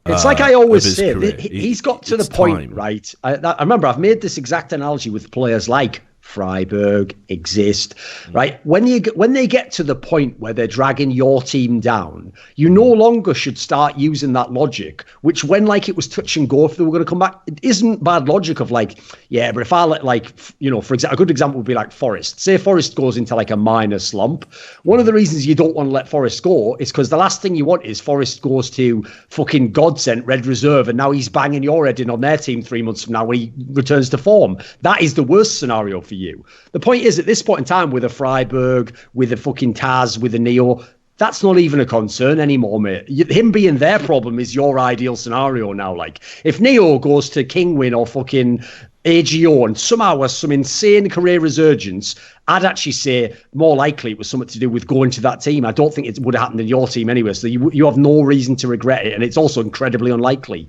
It's like I always say, career. He's got to the point, right? I remember I've made this exact analogy with players like Freiburg, Exist, right? When they get to the point where they're dragging your team down, you no longer should start using that logic, which when like it was touch and go if they were going to come back, it isn't bad logic of like, yeah, but if I let for example, a good example would be like Forest. Say Forest goes into like a minor slump. One of the reasons you don't want to let Forest go is because the last thing you want is Forest goes to fucking godsend Red Reserve and now he's banging your head in on their team 3 months from now when he returns to form. That is the worst scenario for you. The point is, at this point in time, with a Freiburg, with a fucking Taz, with a Neo, that's not even a concern anymore, mate. Him being their problem is your ideal scenario now. Like, if Neo goes to Kingwin or fucking AGO and somehow has some insane career resurgence, I'd actually say more likely it was something to do with going to that team. I don't think it would have happened in your team anyway, so you have no reason to regret it, and it's also incredibly unlikely.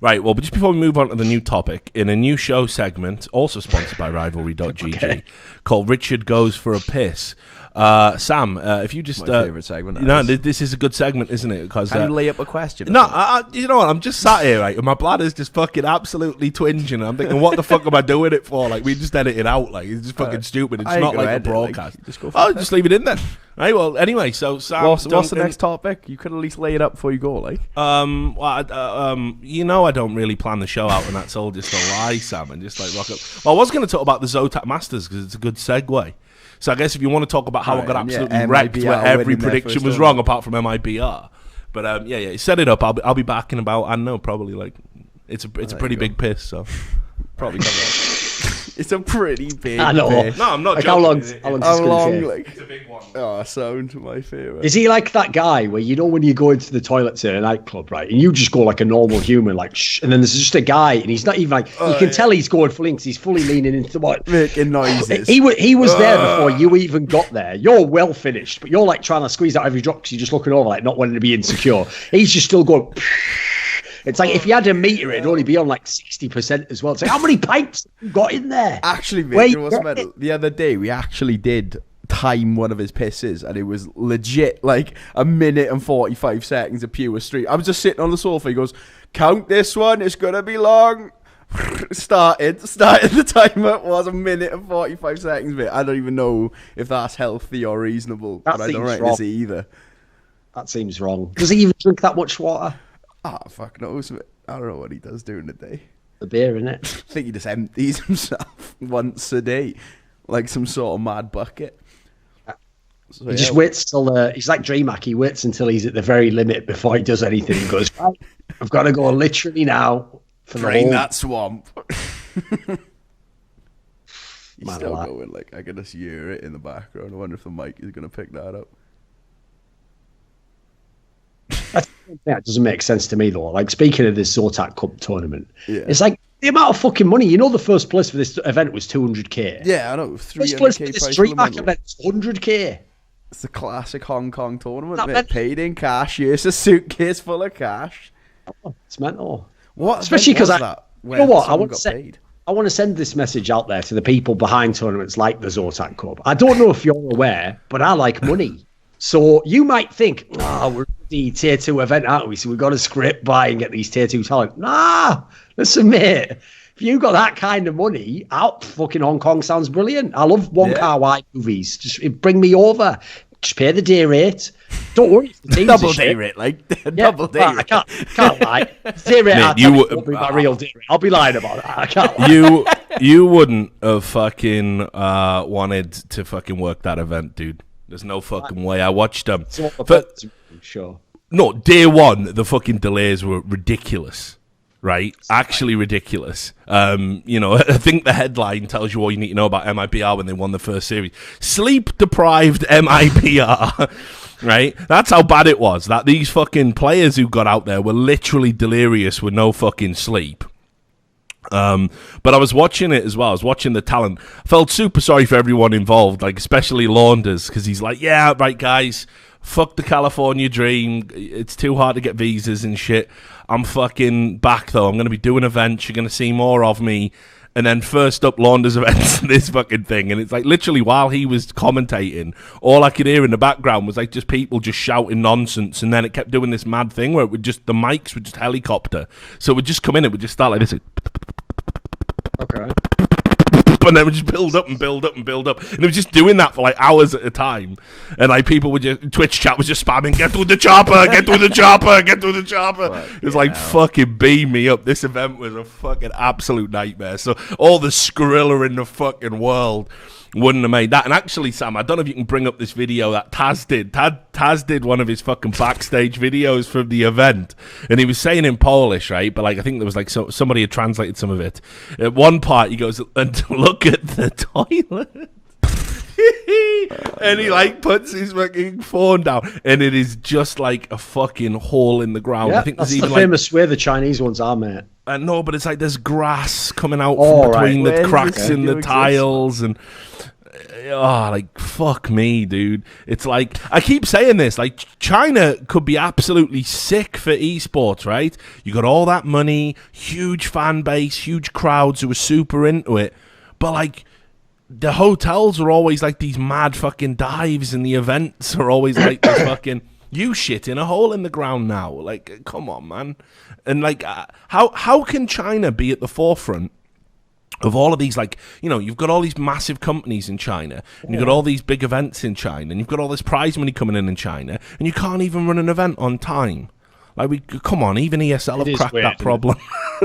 Right, well, but just before we move on to the new topic, in a new show segment, also sponsored by Rivalry.gg, called Richard Goes for a Piss, Sam, if you just... My favourite segment. This is a good segment, isn't it? Because can you lay up a question? No, you know what? I'm just sat here, right, and my bladder's just fucking absolutely twinging. I'm thinking, what the fuck am I doing it for? Like, we just edit it out. Like, it's just fucking stupid. It's not like a broadcast. Just leave it in then. Right, well, anyway, so Sam... What's the next topic? You could at least lay it up before you go, like. I don't really plan the show out, and that's all just a lie, Sam, and just like rock up. Well, I was going to talk about the Zotac Masters, because it's a good segue. So I guess if you want to talk about how I got absolutely wrecked where every prediction was wrong, apart from MIBR. But, set it up. I'll be back in about, I don't know, probably like... It's a pretty big piss, so... Probably cover it. It's a pretty big I know. piss. No, I'm not like joking. How long? Like, it's a big one. Oh, sound my favourite. Is he like that guy where when you go into the toilets in a nightclub, right, and you just go like a normal human, like shh, and then there's just a guy, and he's not even like you can tell he's going fully because he's fully leaning into what making noises. He was there before you even got there. You're well finished, but you're like trying to squeeze out every drop because you're just looking over, like not wanting to be insecure. He's just still going. It's like if you had a meter, it'd only be on like 60% as well. It's like, how many pipes have you got in there? Actually, mate, the other day we actually did time one of his pisses, and it was legit like 1 minute and 45 seconds of pure street. I was just sitting on the sofa. He goes, "Count this one. It's gonna be long." Started the timer. It was 1 minute and 45 seconds, mate. I don't even know if that's healthy or reasonable, but I don't reckon it's either. That seems wrong. Does he even drink that much water? Fuck knows. I don't know what he does during the day. The beer, innit? I think he just empties himself once a day, like some sort of mad bucket. So, he just waits till he's like DreamHack. He waits until he's at the very limit before he does anything. He goes, right, I've got to go literally now. Drain that swamp. He's Man, still going, like, I can just hear it in the background. I wonder if the mic is going to pick that up. That doesn't make sense to me though. Like, speaking of this Zotac Cup tournament, it's like the amount of fucking money. The first place for this event was 200k. Yeah, I know. 300k first place for this DreamHack event was 100k. It's the classic Hong Kong tournament, mate. Paid in cash. Here's a suitcase full of cash. Oh, it's mental. What? Especially because you know what? I want to send this message out there to the people behind tournaments like the Zotac Cup. I don't know if you're aware, but I like money. So you might think, we're the tier 2 event, aren't we? So we've got to scrape by and get these tier 2 talent. Nah, listen, mate. If you got that kind of money, out fucking Hong Kong sounds brilliant. I love Car Wide movies. Just bring me over. Just pay the day rate. Don't worry. If the team's double day rate, like double day rate. I can't lie. Day rate, won't be my real day rate. I'll be lying about that. I can't lie. You wouldn't have fucking wanted to fucking work that event, dude. There's no fucking way. I watched them. Sure. No, day one, the fucking delays were ridiculous. right? Actually ridiculous. You know, I think the headline tells you all you need to know about MIBR when they won the first series. Sleep-deprived MIBR, right? That's how bad it was, that these fucking players who got out there were literally delirious with no fucking sleep. But I was watching it as well. I was watching the talent. I felt super sorry for everyone involved, like especially Launders, because he's like, yeah, right, guys, fuck the California dream. It's too hard to get visas and shit. I'm fucking back, though. I'm going to be doing events. You're going to see more of me. And then first up, Launders events, this fucking thing. And it's like literally while he was commentating, all I could hear in the background was like just people just shouting nonsense. And then it kept doing this mad thing where it would just, the mics would just helicopter. So it would just come in, it would just start like this. Okay. And then it would just build up and build up and build up. And it was just doing that for like hours at a time. And like people would just, Twitch chat was just spamming, get through the chopper, get through the chopper, get through the chopper. But, it was like fucking beam me up. This event was a fucking absolute nightmare. So all the Skrilla in the fucking world wouldn't have made that. And actually, Sam, I don't know if you can bring up this video that Taz did. Taz did one of his fucking backstage videos from the event, and he was saying in Polish, right? But like I think there was like somebody had translated some of it. At one part, he goes, "And look at the toilet." And he like puts his fucking phone down, and it is just like a fucking hole in the ground. Yeah, I think that's there's the even famous way the Chinese ones are, mate. no, but it's like there's grass coming out from between the cracks in the tiles, and like fuck me, dude. It's like I keep saying this, like China could be absolutely sick for esports, right? You got all that money, huge fan base, huge crowds who are super into it, but like the hotels are always like these mad fucking dives, and the events are always like this fucking you shit in a hole in the ground now. Like, come on, man. And like, how can China be at the forefront of all of these, like, you know, you've got all these massive companies in China, and you've got all these big events in China, and you've got all this prize money coming in China, and you can't even run an event on time. Like, come on, even ESL have cracked that problem.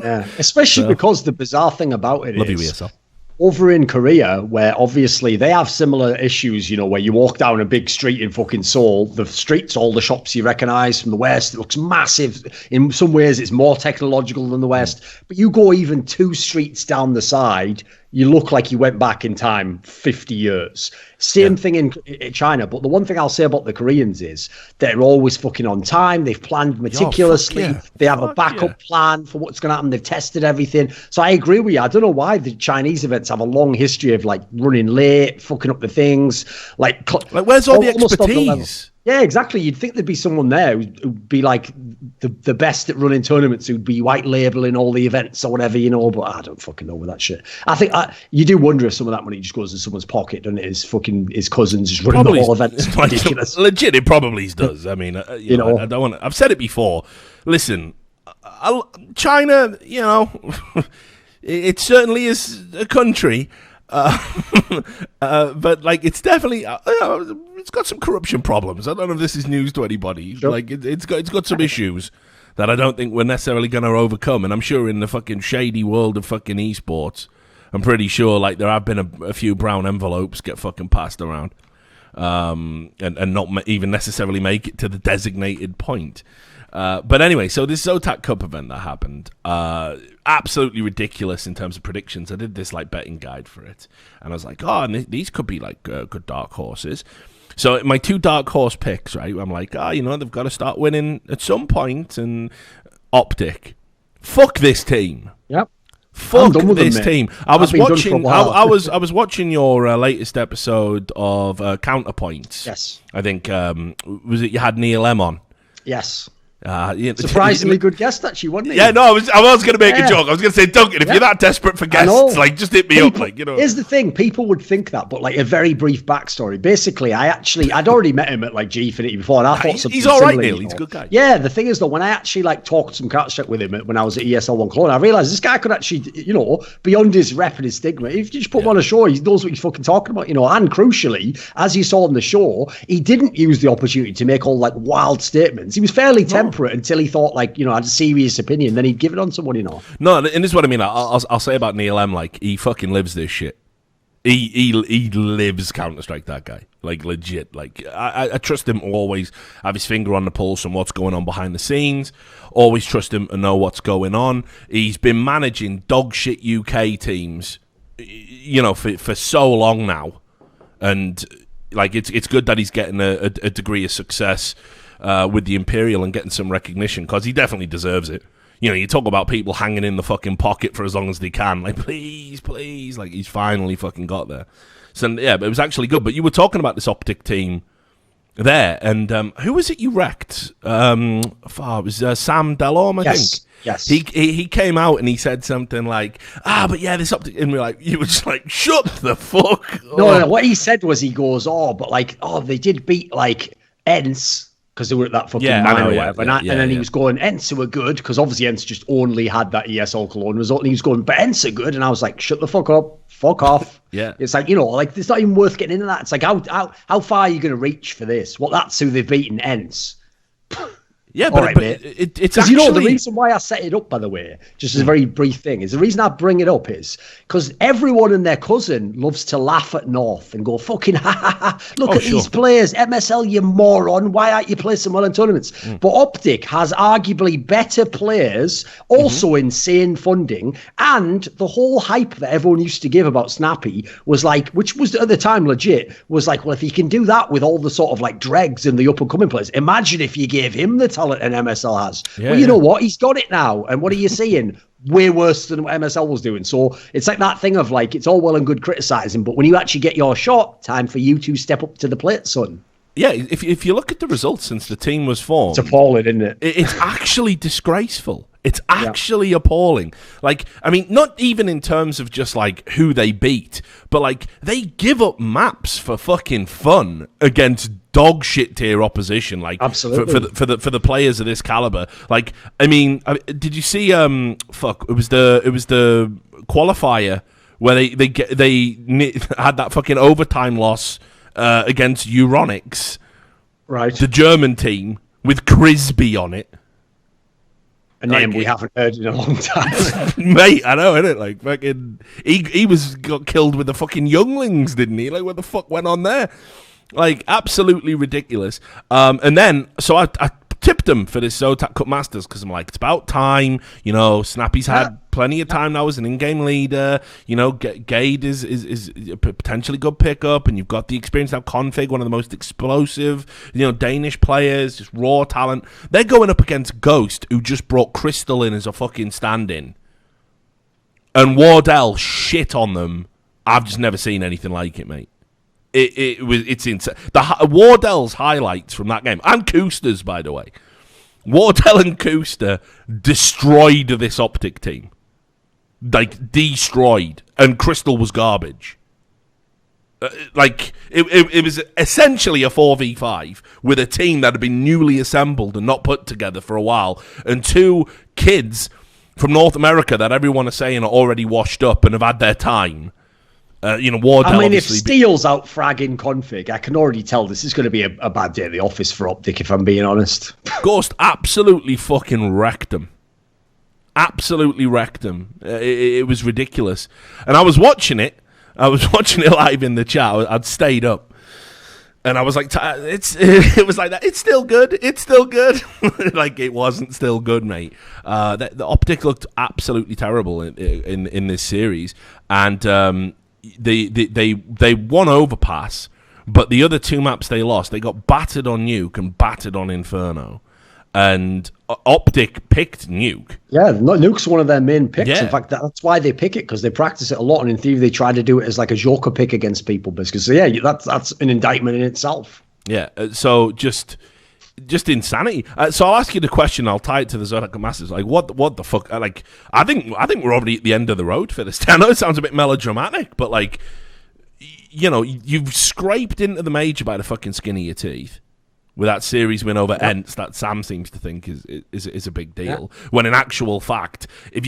Yeah, especially because the bizarre thing about it love is, you, ESL. over in Korea, where obviously they have similar issues, you know, where you walk down a big street in fucking Seoul, the streets, all the shops you recognize from the West, it looks massive. In some ways, it's more technological than the West. But you go even 2 streets down the side, you look like you went back in time 50 years. Same thing in China. But the one thing I'll say about the Koreans is they're always fucking on time. They've planned meticulously. They have a backup plan for what's going to happen. They've tested everything. So I agree with you. I don't know why the Chinese events have a long history of like running late, fucking up the things. Like where's all the expertise? Yeah, exactly. You'd think there'd be someone there who'd be like the best at running tournaments, who'd be white labeling all the events or whatever, you know. But I don't fucking know with that shit. I think you do wonder if some of that money just goes in someone's pocket, doesn't it? His cousins just running the whole event. It's ridiculous. Legit, it probably does. I mean, you know, I don't want. I've said it before. Listen, China, you know, it certainly is a country. But like it's definitely it's got some corruption problems. I don't know if this is news to anybody. Sure. Like it's got some issues that I don't think we're necessarily going to overcome. And I'm sure in the fucking shady world of fucking esports, I'm pretty sure like there have been a few brown envelopes get fucking passed around, and not even necessarily make it to the designated point. But anyway, so this Zotac Cup event that happened, absolutely ridiculous in terms of predictions. I did this like betting guide for it, and I was like, oh, and these could be like good dark horses. So my 2 dark horse picks, right? I'm like, you know, they've got to start winning at some point. And Optic, fuck this team. Yep. Fuck this team. I was watching. I was watching your latest episode of Counterpoints. Yes. I think was it you had Neil M on? Yes. Yeah, surprisingly good guest, actually, wasn't he? Yeah, no, I was going to make a joke. I was going to say, Duncan, if you're that desperate for guests, like, just hit me up, like, you know. Here's the thing: people would think that, but like a very brief backstory. Basically, I'd already met him at like Gfinity before, and I thought something. He's all right, Neil. You know. He's a good guy. Yeah, the thing is though, when I actually like talked some Counter-Strike with him when I was at ESL One Clone, I realized this guy could actually, you know, beyond his rep and his stigma, if you just put him on a show, he knows what he's fucking talking about, you know. And crucially, as you saw on the show, he didn't use the opportunity to make all like wild statements. He was fairly temperate until he thought, like, you know, had a serious opinion, then he'd give it on someone, you know. No, and this is what I mean. I'll say about Neil M, like, he fucking lives this shit. He lives Counter-Strike, that guy. Like, legit. Like, I trust him to always have his finger on the pulse and what's going on behind the scenes. Always trust him to know what's going on. He's been managing dog shit UK teams, you know, for so long now. And, like, it's good that he's getting a degree of success with the Imperial and getting some recognition, because he definitely deserves it. You know, you talk about people hanging in the fucking pocket for as long as they can. Like, please, please. Like, he's finally fucking got there. So, yeah, but it was actually good. But you were talking about this Optic team there. And who was it you wrecked? It was Sam Delorme, I think. Yes. He came out and he said something like, but yeah, this Optic... And we're like, you were just like, shut the fuck up. No, what he said was, he goes, they did beat, like, Ents, because they were at that fucking manor or whatever. And then he was going, Ents were good, because obviously Ents just only had that ESL Cologne result. And he was going, but Ents are good. And I was like, shut the fuck up. Fuck off. Yeah. It's like, you know, like, it's not even worth getting into that. It's like, how far are you going to reach for this? Well, that's who they've beaten, Ents. Yeah, but, it's actually... You know, the reason why I set it up, by the way, just as a very brief thing, is the reason I bring it up is because everyone and their cousin loves to laugh at North and go, fucking, look at these players. MSL, you moron. Why aren't you playing some well in tournaments? But Optic has arguably better players, also insane funding, and the whole hype that everyone used to give about Snappy was like, which was at the time legit, was like, well, if you can do that with all the sort of like dregs and the up-and-coming players, imagine if you gave him the talent an MSL has. Well, you know what? He's got it now. And what are you seeing? Way worse than what MSL was doing. So it's like that thing of like, it's all well and good criticizing, but when you actually get your shot, time for you to step up to the plate, son. Yeah, if you look at the results since the team was formed... It's appalling, isn't it? It's actually disgraceful. It's actually appalling. Like, I mean, not even in terms of just, like, who they beat, but, like, they give up maps for fucking fun against dog shit tier opposition. Like, absolutely. For the players of this caliber. Like, I mean, did you see, it was the qualifier where they had that fucking overtime loss against Euronics, right? The German team with Crisby on it, a name we haven't heard in a long time, mate. I know, innit? Like fucking, he got killed with the fucking younglings, didn't he? Like, what the fuck went on there? Like, absolutely ridiculous. And then so I tipped him for this Zotac Cup Masters because I'm like, it's about time. You know, Snappy's had plenty of time now as an in-game leader. You know, Gade is a potentially good pickup, and you've got the experience now. Config, one of the most explosive, you know, Danish players, just raw talent. They're going up against Ghost, who just brought Crystal in as a fucking stand-in, and Wardell shit on them. I've just never seen anything like it, mate. It's insane. Wardell's highlights from that game, and Kuster's, by the way. Wardell and Kuster destroyed this Optic team. Like, destroyed. And Crystal was garbage. It was essentially a 4v5 with a team that had been newly assembled and not put together for a while, and two kids from North America that everyone is saying are already washed up and have had their time. You know, Wardell. I mean, if Steele's out fragging Config, I can already tell this is going to be a bad day at the office for Optic, if I'm being honest. Ghost absolutely fucking wrecked him. Absolutely wrecked him. It was ridiculous. And I was watching it. I was watching it live in the chat. I'd stayed up. And I was like, it was like that. It's still good. It's still good. Like, it wasn't still good, mate. The Optic looked absolutely terrible in this series. And they won Overpass, but the other two maps they lost, they got battered on Nuke and battered on Inferno. And Optic picked Nuke. Yeah, Nuke's one of their main picks. Yeah. In fact, that's why they pick it, because they practice it a lot. And in theory, they try to do it as like a joker pick against people, basically. So yeah, that's an indictment in itself. Yeah. So just insanity. So I'll ask you the question. I'll tie it to the Zotac Masters. Like, what the fuck? Like, I think we're already at the end of the road for this. I know it sounds a bit melodramatic, but like, you know, you've scraped into the major by the fucking skin of your teeth with that series win over Ents that Sam seems to think is a big deal. Yeah. When in actual fact, if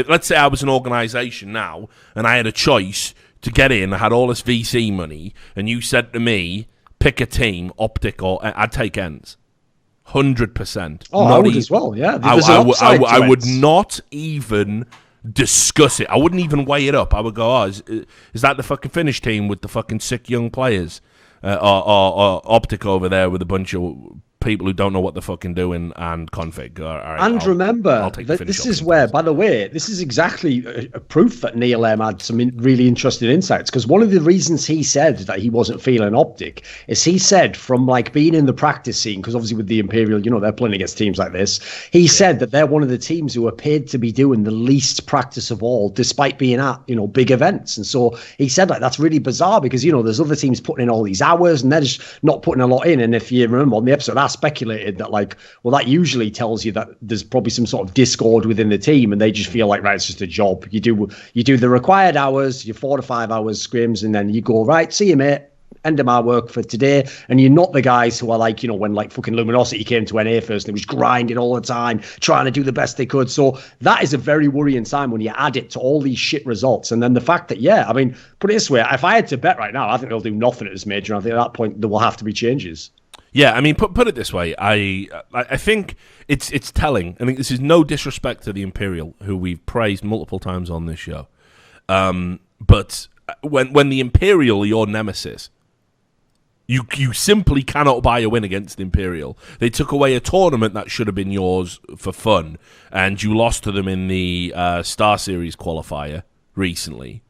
let's say I was an organisation now and I had a choice to get in, I had all this VC money, and you said to me, pick a team, Optic, or I'd take Ents. 100%. Oh, I would as well, yeah. I would not even discuss it. I wouldn't even weigh it up. I would go, is that the fucking Finnish team with the fucking sick young players? or Optic over there with a bunch of people who don't know what they're fucking doing, and Config. All right, and remember, this is where, by the way, this is exactly a proof that Neil M had some really interesting insights, because one of the reasons he said that he wasn't feeling Optic is he said from like being in the practice scene, because obviously with the Imperial, you know, they're playing against teams like this. He said that they're one of the teams who appeared to be doing the least practice of all, despite being at, you know, big events. And so he said like that's really bizarre, because, you know, there's other teams putting in all these hours and they're just not putting a lot in. And if you remember on the episode, I speculated that like, well, that usually tells you that there's probably some sort of discord within the team, and they just feel like, right, it's just a job. You do the required hours, your 4 to 5 hours scrims, and then you go, right, see you, mate. End of my work for today. And you're not the guys who are like, you know, when like fucking Luminosity came to NA first and it was grinding all the time, trying to do the best they could. So that is a very worrying sign when you add it to all these shit results. And then the fact that, yeah, I mean, put it this way, if I had to bet right now, I think they'll do nothing at this major. And I think at that point there will have to be changes. Yeah, I mean, put it this way, I think it's telling. I think this is no disrespect to the Imperial, who we've praised multiple times on this show. But when the Imperial are your nemesis, you simply cannot buy a win against Imperial. They took away a tournament that should have been yours for fun, and you lost to them in the Star Series qualifier recently.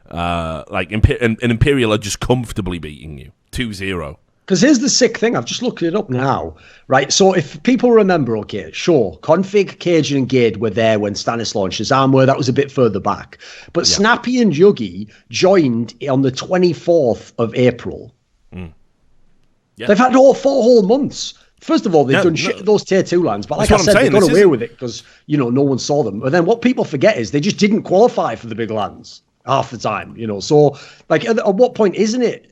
Imperial are just comfortably beating you 2-0. Because here's the sick thing, I've just looked it up now, right? So if people remember, okay, sure, Config, Cajun, and Gade were there when Stanislaw and Shazam were. That was a bit further back. But yeah. Snappy and Juggy joined on the 24th of April. Yeah. They've had 4 whole months. First of all, they've done shit at those tier 2 lands, but like I said, they got away with it because, you know, no one saw them. But then what people forget is they just didn't qualify for the big lands half the time, you know. So, like, at what point isn't it?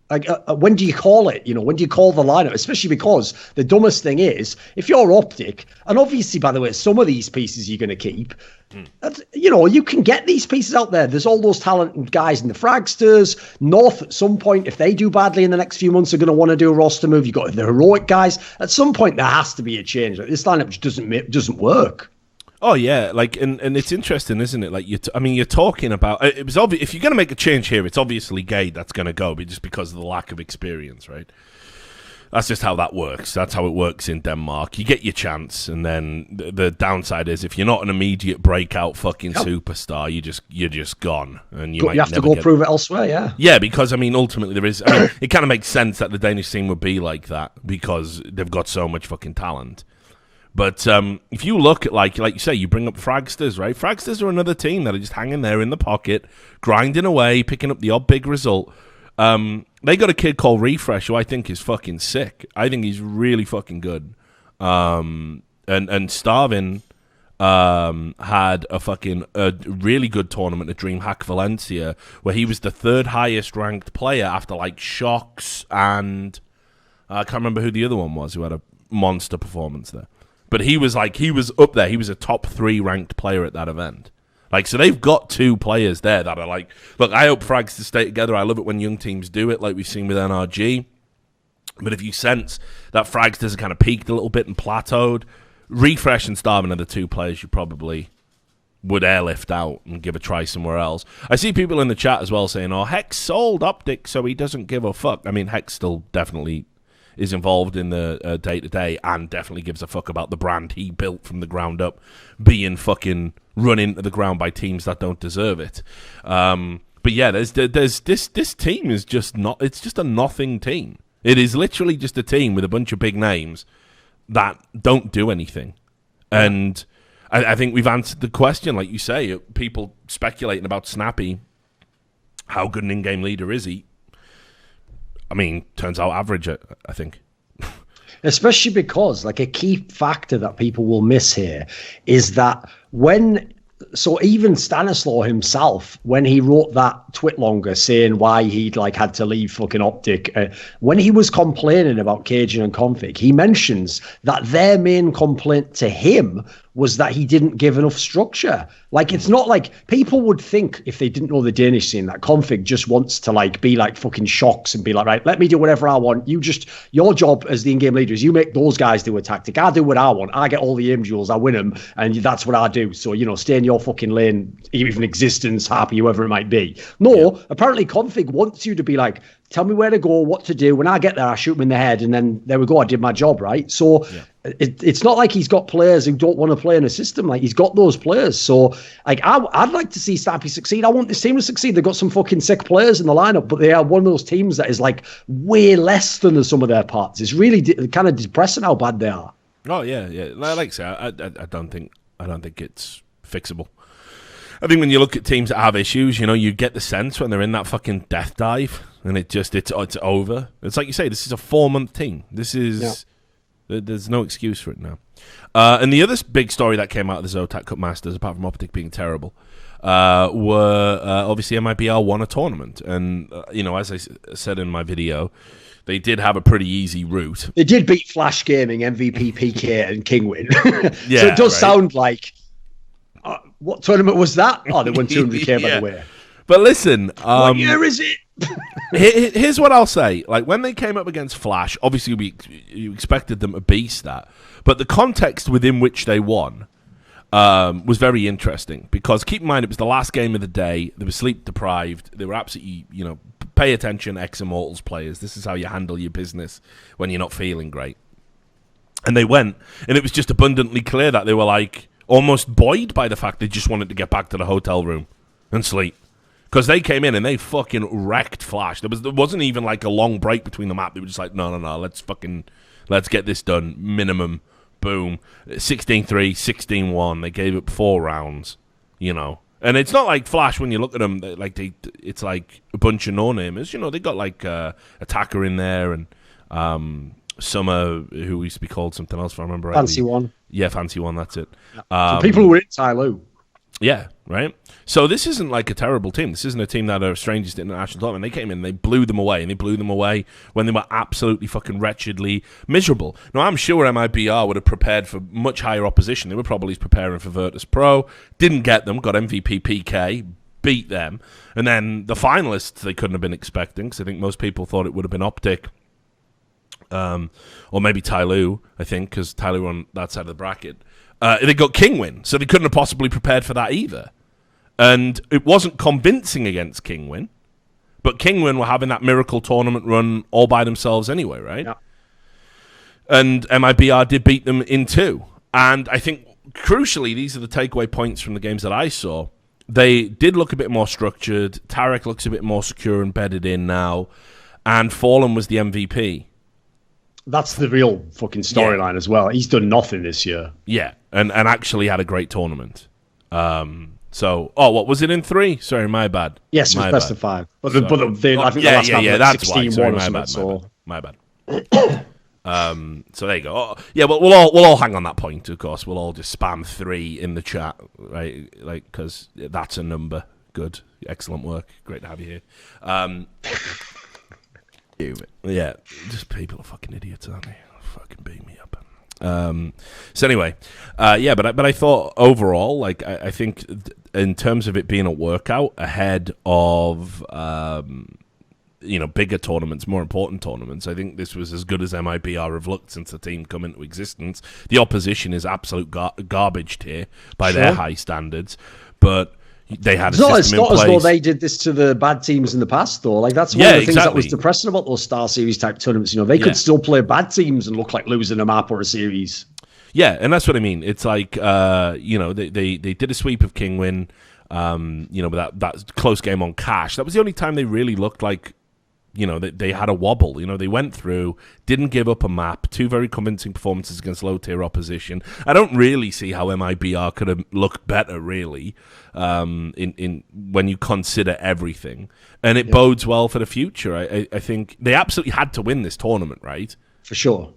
Like, when do you call it? You know, when do you call the lineup? Especially because the dumbest thing is, if you're Optic, and obviously, by the way, some of these pieces you're going to keep, you know, you can get these pieces out there. There's all those talented guys in the Fragsters. North, at some point, if they do badly in the next few months, are going to want to do a roster move. You've got the heroic guys. At some point, there has to be a change. Like, this lineup just doesn't work. Oh yeah, like and it's interesting, isn't it? Like you're talking about it was obvious. If you're going to make a change here, it's obviously Gade that's going to go, but just because of the lack of experience, right? That's just how that works. That's how it works in Denmark. You get your chance, and then the downside is if you're not an immediate breakout fucking superstar, you're just gone, and you have to go prove it elsewhere. Yeah, yeah, because I mean, ultimately there is. I mean, it kind of makes sense that the Danish team would be like that because they've got so much fucking talent. But if you look at, like you say, you bring up Fragsters, right? Fragsters are another team that are just hanging there in the pocket, grinding away, picking up the odd big result. They got a kid called Refresh, who I think is fucking sick. I think he's really fucking good. And Starvin had a really good tournament at DreamHack Valencia, where he was the 3rd highest ranked player after like Shocks and I can't remember who the other one was who had a monster performance there. But he was up there. He was a top 3 ranked player at that event. Like, so they've got 2 players there that are like, look, I hope Frags to stay together. I love it when young teams do it, like we've seen with NRG. But if you sense that Frags has kind of peaked a little bit and plateaued, Refresh and Starvin are the 2 players you probably would airlift out and give a try somewhere else. I see people in the chat as well saying, oh, Hex sold Optic, so he doesn't give a fuck. I mean, Hex still definitely is involved in the day-to-day and definitely gives a fuck about the brand he built from the ground up being fucking run into the ground by teams that don't deserve it. But yeah, there's this team is just not, it's just a nothing team. It is literally just a team with a bunch of big names that don't do anything. And I think we've answered the question, like you say, people speculating about Snappy, how good an in-game leader is he? I mean, turns out average, I think. Especially because, like, a key factor that people will miss here is that so even Stanislaw himself, when he wrote that twitlonger saying why he'd like had to leave fucking Optic, when he was complaining about Cajun and Config, he mentions that their main complaint to him was that he didn't give enough structure. Like, it's not like people would think, if they didn't know the Danish scene, that Config just wants to like be like fucking shocks and be like, right, let me do whatever I want. Your job as the in-game leader is you make those guys do a tactic. I do what I want. I get all the aim duels. I win them. And that's what I do. So, stay in your fucking lane, even existence, happy, whoever it might be. No, apparently Config wants you to be like, tell me where to go, what to do. When I get there, I shoot him in the head, and then there we go. I did my job, right? So it's not like he's got players who don't want to play in a system. Like, he's got those players. So, like, I'd like to see Stappy succeed. I want this team to succeed. They've got some fucking sick players in the lineup, but they are one of those teams that is like way less than the sum of their parts. It's really kind of depressing how bad they are. Oh yeah. Like I say, I don't think it's fixable. I think when you look at teams that have issues, you get the sense when they're in that fucking death dive, and it's over. It's like you say, this is a 4-month team. This is there's no excuse for it now. And the other big story that came out of the Zotac Cup Masters, apart from Optic being terrible, were obviously MIBR won a tournament, and as I said in my video, they did have a pretty easy route. They did beat Flash Gaming, MVP, PK, and Kingwin. Yeah, so it does sound like. What tournament was that? Oh, they won 200k by the way. But listen, what year is it? Here's what I'll say. Like, when they came up against Flash, obviously you expected them to beast that, but the context within which they won was very interesting, because keep in mind it was the last game of the day. They were sleep deprived. They were absolutely, pay attention, ex-Immortals players. This is how you handle your business when you're not feeling great. And they went, and it was just abundantly clear that they were like almost buoyed by the fact they just wanted to get back to the hotel room and sleep. Because they came in and they fucking wrecked Flash. There wasn't even like a long break between the map. They were just like, no, let's get this done. Minimum. Boom. 16-3, 16-1. They gave it 4 rounds, And it's not like Flash, when you look at them, it's like a bunch of no-namers. They got like Attacker in there, and Summer, who used to be called something else, if I remember right. Fancy One. Yeah, Fancy One, that's it. So people who were in Tyloo. Yeah, right? So this isn't like a terrible team. This isn't a team that are strangers to international tournament. They came in, they blew them away, and they blew them away when they were absolutely fucking wretchedly miserable. Now, I'm sure MIBR would have prepared for much higher opposition. They were probably preparing for Virtus Pro. Didn't get them, got MVP PK, beat them. And then the finalists they couldn't have been expecting, because I think most people thought it would have been Optic. Or maybe Tyloo, I think, because Tyloo were on that side of the bracket. They got Kingwin, so they couldn't have possibly prepared for that either. And it wasn't convincing against Kingwin, but Kingwin were having that miracle tournament run all by themselves anyway, right? Yeah. And MIBR did beat them in 2. And I think, crucially, these are the takeaway points from the games that I saw. They did look a bit more structured. Tarek looks a bit more secure and bedded in now. And Fallen was the MVP. That's the real fucking storyline as well. He's done nothing this year. Yeah, and actually had a great tournament. What was it in 3? Sorry, my bad. Yes, it was best of 5. But I think the last that's 16 why. Sorry, or my something. My bad. So there you go. Oh, yeah, but we'll all hang on that point. Of course, we'll all just spam 3 in the chat, right? Like, because that's a number. Good, excellent work. Great to have you here. Yeah, just people are fucking idiots, aren't they? Fucking beat me up. So anyway, but I thought overall, like, I think in terms of it being a workout ahead of bigger tournaments, more important tournaments, I think this was as good as MIBR have looked since the team come into existence. The opposition is absolute garbage tier by their high standards, but they had a system in place. It's not as though they did this to the bad teams in the past, though. Like, that's one of the things that was depressing about those Star Series type tournaments. They could still play bad teams and look like losing a map or a series. Yeah, and that's what I mean. It's like, they did a sweep of Kingwin, that close game on Cash. That was the only time they really looked like, they had a wobble. They went through, didn't give up a map, 2 very convincing performances against low-tier opposition. I don't really see how MIBR could have looked better, really, in when you consider everything. And it bodes well for the future. I think they absolutely had to win this tournament, right? For sure.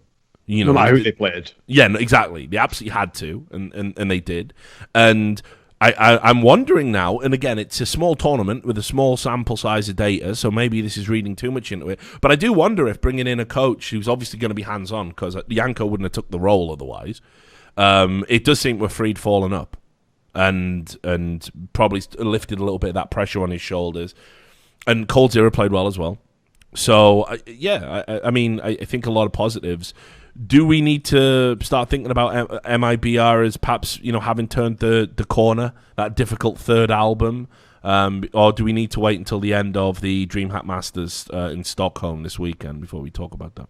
No matter who they played. Yeah, no, exactly. They absolutely had to, and they did. And I'm wondering now, and again, it's a small tournament with a small sample size of data, so maybe this is reading too much into it, but I do wonder if bringing in a coach who's obviously going to be hands-on, because Yanko wouldn't have took the role otherwise, it does seem we're freed falling up, and probably lifted a little bit of that pressure on his shoulders. And Cold Zero played well as well. So, I mean, I think a lot of positives. Do we need to start thinking about MIBR as perhaps, having turned the corner, that difficult third album? Or do we need to wait until the end of the DreamHack Masters in Stockholm this weekend before we talk about that?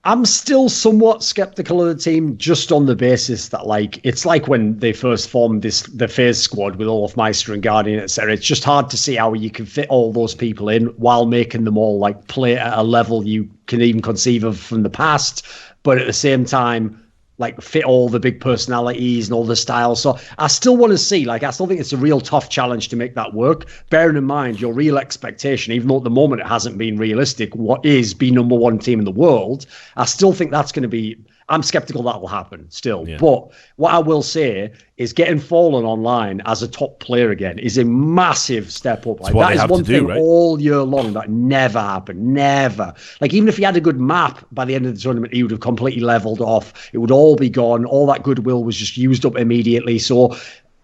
I'm still somewhat skeptical of the team, just on the basis that, it's like when they first formed the FaZe squad with Olaf Meister and Guardian, etc. It's just hard to see how you can fit all those people in while making them all play at a level you can even conceive of from the past, but at the same time, fit all the big personalities and all the styles. So I still want to see, I still think it's a real tough challenge to make that work. Bearing in mind your real expectation, even though at the moment it hasn't been realistic, what is be number one team in the world, I still think that's going to be, I'm skeptical that will happen still. Yeah. But what I will say is getting Fallen online as a top player again is a massive step up. That is one thing all year long that never happened. Never. Even if he had a good map by the end of the tournament, he would have completely leveled off. It would all be gone. All that goodwill was just used up immediately. So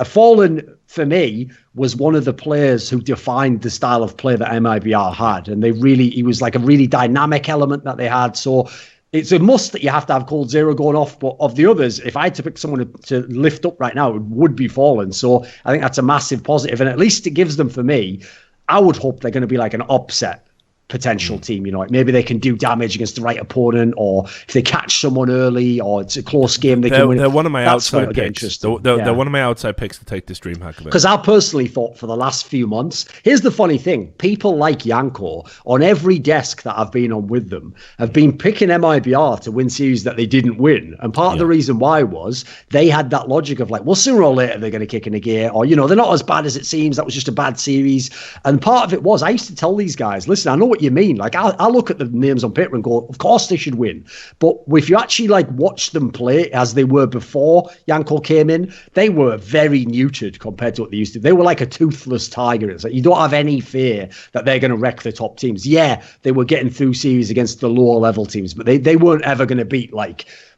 Fallen, for me, was one of the players who defined the style of play that MIBR had. And he was a really dynamic element that they had. So it's a must that you have to have Cold Zero going off. But of the others, if I had to pick someone to lift up right now, it would be Fallen. So I think that's a massive positive. And at least it gives them, for me, I would hope they're going to be an upset potential team. Maybe they can do damage against the right opponent, or if they catch someone early, or it's a close game, they can win. They're one of my outside picks. They're one of my outside picks to take this DreamHack event. Because I personally thought for the last few months, here's the funny thing: people like Yanko on every desk that I've been on with them have been picking MIBR to win series that they didn't win, and part of the reason why was they had that logic of well, sooner or later they're going to kick in a gear, or they're not as bad as it seems. That was just a bad series, and part of it was I used to tell these guys, listen, I know what you mean. I look at the names on paper and go, of course they should win. But if you actually watch them play as they were before Yanko came in, they were very neutered compared to what they used to. They were like a toothless tiger. It's you don't have any fear that they're going to wreck the top teams. Yeah, they were getting through series against the lower level teams, but they weren't ever going to beat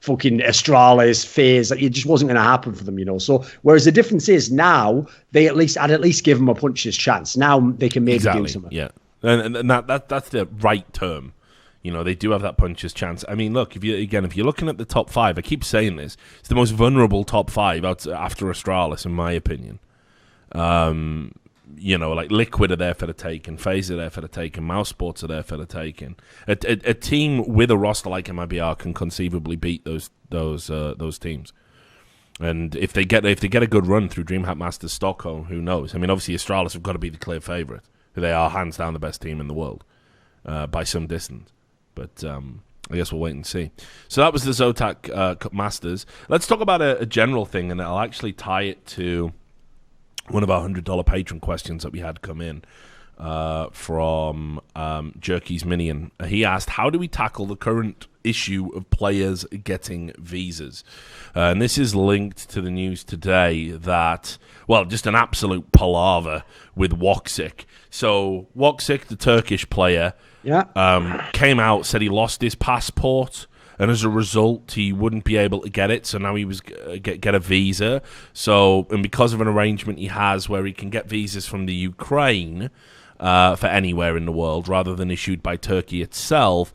fucking Astralis, FaZe. It just wasn't going to happen for them, So whereas the difference is now I'd at least give them a puncher's chance. Now they can maybe do something. Yeah. And that's the right term. They do have that puncher's chance. I mean, look, if you're looking at the top five, I keep saying this, it's the most vulnerable top five after Astralis, in my opinion. Liquid are there for the taking, FaZe are there for the taking, Mouse Sports are there for the taking. A team with a roster like MIBR can conceivably beat those teams. And if they get a good run through DreamHack Masters Stockholm, who knows? I mean, obviously Astralis have got to be the clear favourite. They are hands down the best team in the world by some distance. But I guess we'll wait and see. So that was the Zotac Cup Masters. Let's talk about a general thing, and I'll actually tie it to one of our $100 patron questions that we had come in from Jerky's Minion. He asked, how do we tackle the current issue of players getting visas? And this is linked to the news today that, just an absolute palaver with Woksik. So Woksik, the Turkish player, came out, said he lost his passport, and as a result, he wouldn't be able to get it. So now he was get a visa. So, and because of an arrangement he has where he can get visas from the Ukraine for anywhere in the world, rather than issued by Turkey itself,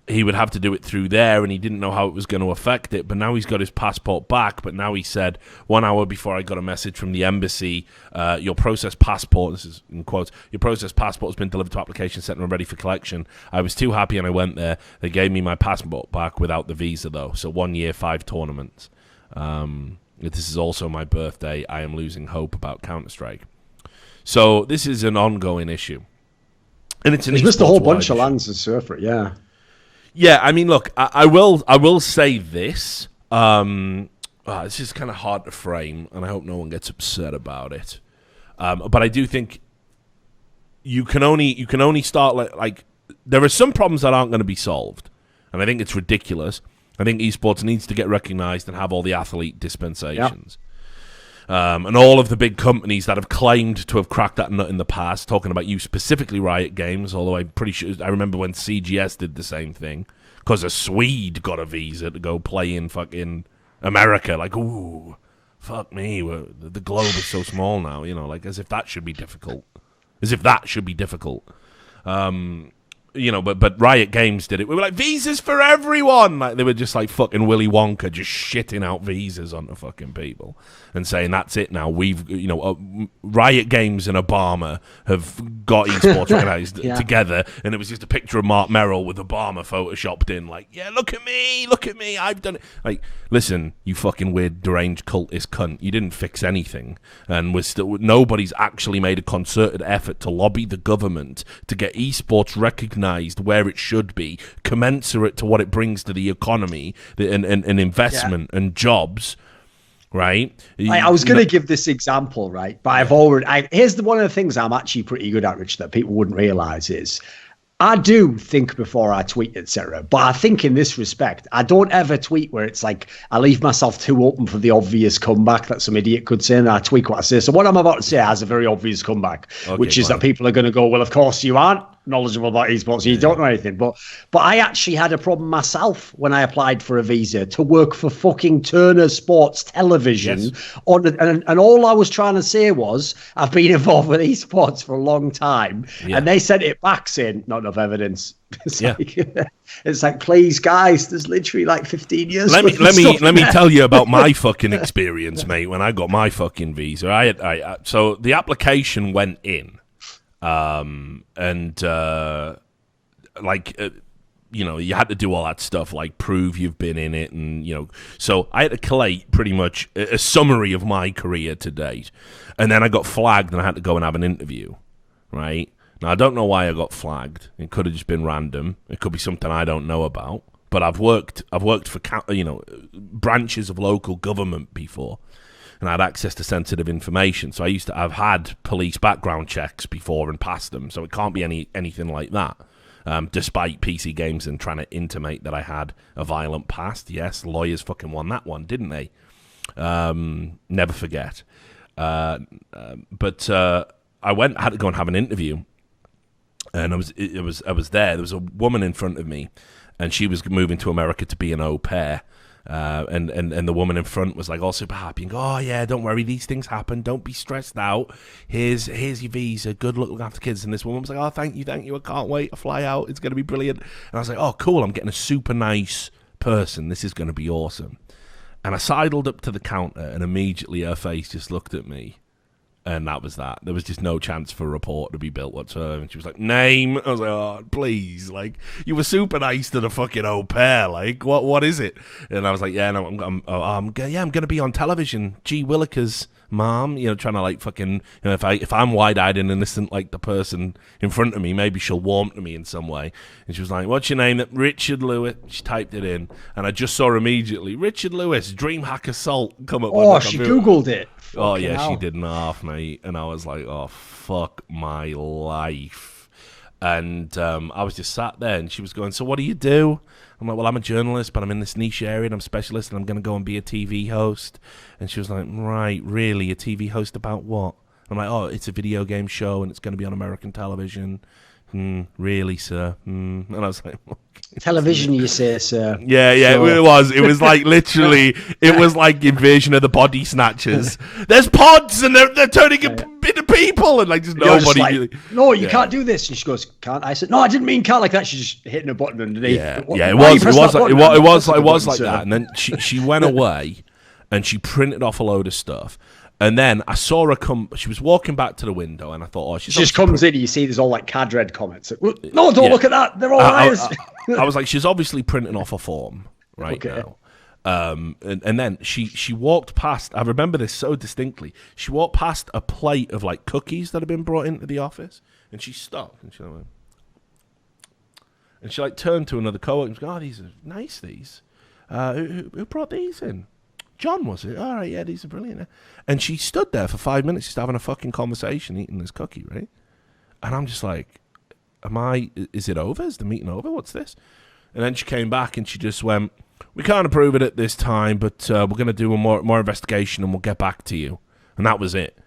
he would have to do it through there, and he didn't know how it was going to affect it. But now he's got his passport back. But now he said, 1 hour before I got a message from the embassy, your processed passport, this is in quotes, your processed passport has been delivered to application center and ready for collection. I was too happy and I went there. They gave me my passport back without the visa, though. So 1 year, 5 tournaments. This is also my birthday. I am losing hope about Counter-Strike. So this is an ongoing issue. And it's an He's missed a whole bunch of lands in Surfer, yeah. Yeah, I mean, look, I will say this. This is kind of hard to frame, and I hope no one gets upset about it. But I do think you can only start like there are some problems that aren't going to be solved, and I think it's ridiculous. I think esports needs to get recognized and have all the athlete dispensations. Yeah. And all of the big companies that have claimed to have cracked that nut in the past, talking about you specifically, Riot Games, although I'm pretty sure, I remember when CGS did the same thing, because a Swede got a visa to go play in fucking America, like, ooh, fuck me, the globe is so small now, you know, like as if that should be difficult. You know, but Riot Games did it. We were like, visas for everyone. Like they were just like fucking Willy Wonka, just shitting out visas onto fucking people and saying that's it now. We've, you know, Riot Games and Obama have got esports organized together, and it was just a picture of Mark Merrill with Obama photoshopped in. Like, yeah, look at me, I've done it. Like, listen, you fucking weird deranged cultist cunt, you didn't fix anything, and nobody's actually made a concerted effort to lobby the government to get esports recognized where it should be, commensurate to what it brings to the economy and investment and jobs, right? I was going to give this example, right? But here's one of the things I'm actually pretty good at, Rich, that people wouldn't realize is I do think before I tweet, etc. But I think in this respect, I don't ever tweet where it's like I leave myself too open for the obvious comeback that some idiot could say, and I tweak what I say. So what I'm about to say has a very obvious comeback, which is that people are going to go, well, of course you aren't knowledgeable about esports, you don't know anything. But I actually had a problem myself when I applied for a visa to work for fucking Turner Sports Television. And all I was trying to say was I've been involved with esports for a long time, and they sent it back saying not enough evidence. It's like, please, guys, there's literally like 15 years. Let me tell you about my fucking experience, mate. When I got my fucking visa, so the application went in. You know, you had to do all that stuff, like prove you've been in it, and you know, so I had to collate pretty much a summary of my career to date, and then I got flagged, and I had to go and have an interview, right? Now I don't know why I got flagged. It could have just been random. It could be something I don't know about. But I've worked for branches of local government before. And I had access to sensitive information. So I've had police background checks before and passed them. So it can't be anything like that. Despite PC Games and trying to intimate that I had a violent past. Yes, lawyers fucking won that one, didn't they? Never forget. I had to go and have an interview. And I was there. There was a woman in front of me, and she was moving to America to be an au pair. And the woman in front was like all super happy and go, oh yeah, don't worry, these things happen, don't be stressed out, here's your visa, good luck looking after kids. And this woman was like, oh, thank you, I can't wait to fly out, it's going to be brilliant. And I was like, oh cool, I'm getting a super nice person, this is going to be awesome. And I sidled up to the counter, and immediately her face just looked at me. And that was that. There was just no chance for a report to be built whatsoever. And she was like, name? I was like, oh, please. Like, you were super nice to the fucking au pair. Like, what is it? And I was like, yeah, no, I'm going to be on television. G. Willikers, mom. You know, trying to like fucking, you know, if I'm wide-eyed and innocent like the person in front of me, maybe she'll warm to me in some way. And she was like, what's your name? Richard Lewis. She typed it in. And I just saw immediately, Richard Lewis, DreamHack Assault come up. Oh, she Googled it. Oh, yeah, she did an half, mate. And I was like, oh, fuck my life. And I was just sat there, and she was going, so what do you do? I'm like, well, I'm a journalist, but I'm in this niche area, and I'm a specialist, and I'm going to go and be a TV host. And she was like, right, really? A TV host about what? I'm like, oh, it's a video game show, and it's going to be on American television. Really, sir? And I was like, okay. Television, you say, sir? Yeah, sure. It was. It was like literally. It was like Invasion of the Body Snatchers. There's pods, and they're turning into people, and like just nobody. Like, really. No, you can't do this. And she goes, "Can't?" I said, "No, I didn't mean can't like that." She's just hitting a button underneath. It was like that. And then she went away, and she printed off a load of stuff. And then I saw her come. She was walking back to the window, and I thought, "Oh, she just comes in." You see, there's all like CAD comments. No, don't look at that. They're all liars. I was like, she's obviously printing off a form right now. And then she walked past. I remember this so distinctly. She walked past a plate of like cookies that had been brought into the office, and she stopped and she went, and she like turned to another coworker and was going, "Oh, these are nice. These. Who brought these in?" John, was it? All right, yeah, these are brilliant. And she stood there for 5 minutes just having a fucking conversation, eating this cookie, right? And I'm just like, is it over? Is the meeting over? What's this? And then she came back and she just went, we can't approve it at this time, but we're going to do a more investigation and we'll get back to you. And that was it,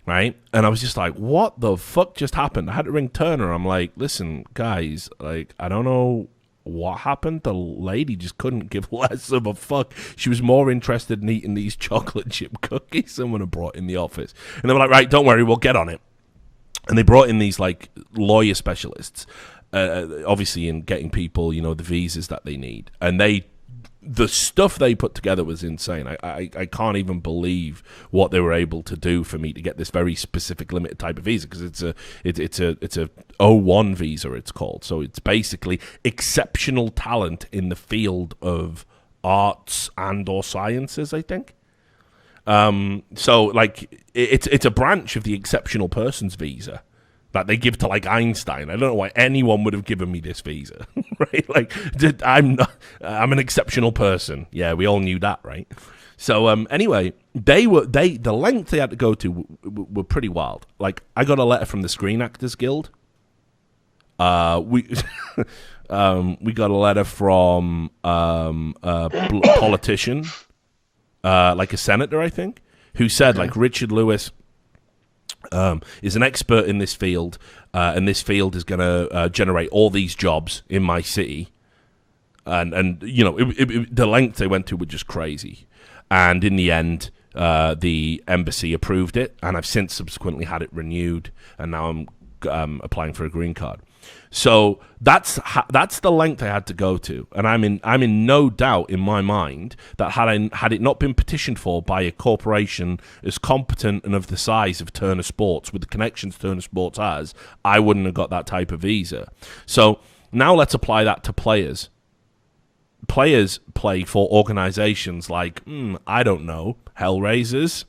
right? And I was just like, what the fuck just happened? I had to ring Turner. I'm like, listen, guys, like, I don't know what happened? The lady just couldn't give less of a fuck. She was more interested in eating these chocolate chip cookies someone had brought in the office. And they were like, right, don't worry, we'll get on it. And they brought in these, like, lawyer specialists, obviously in getting people, you know, the visas that they need. And the stuff they put together was insane. I can't even believe what they were able to do for me to get this very specific limited type of visa, because it's a O1 visa, it's called. So it's basically exceptional talent in the field of arts and or sciences, I think. So like it's a branch of the exceptional persons visa that they give to, like, Einstein. I don't know why anyone would have given me this visa, right? Like, I'm an exceptional person. Yeah, we all knew that, right? So anyway, the length they had to go to were pretty wild. Like, I got a letter from the Screen Actors Guild. We got a letter from a politician, like a senator, I think, who said, like, Richard Lewis is an expert in this field, and this field is going to generate all these jobs in my city. And you know, the length they went to were just crazy. And in the end, the embassy approved it, and I've since subsequently had it renewed, and now I'm applying for a green card. So that's the length I had to go to, and I'm in no doubt in my mind that had it not been petitioned for by a corporation as competent and of the size of Turner Sports, with the connections Turner Sports has, I wouldn't have got that type of visa. So now let's apply that to players. Players play for organizations like, I don't know, Hellraisers.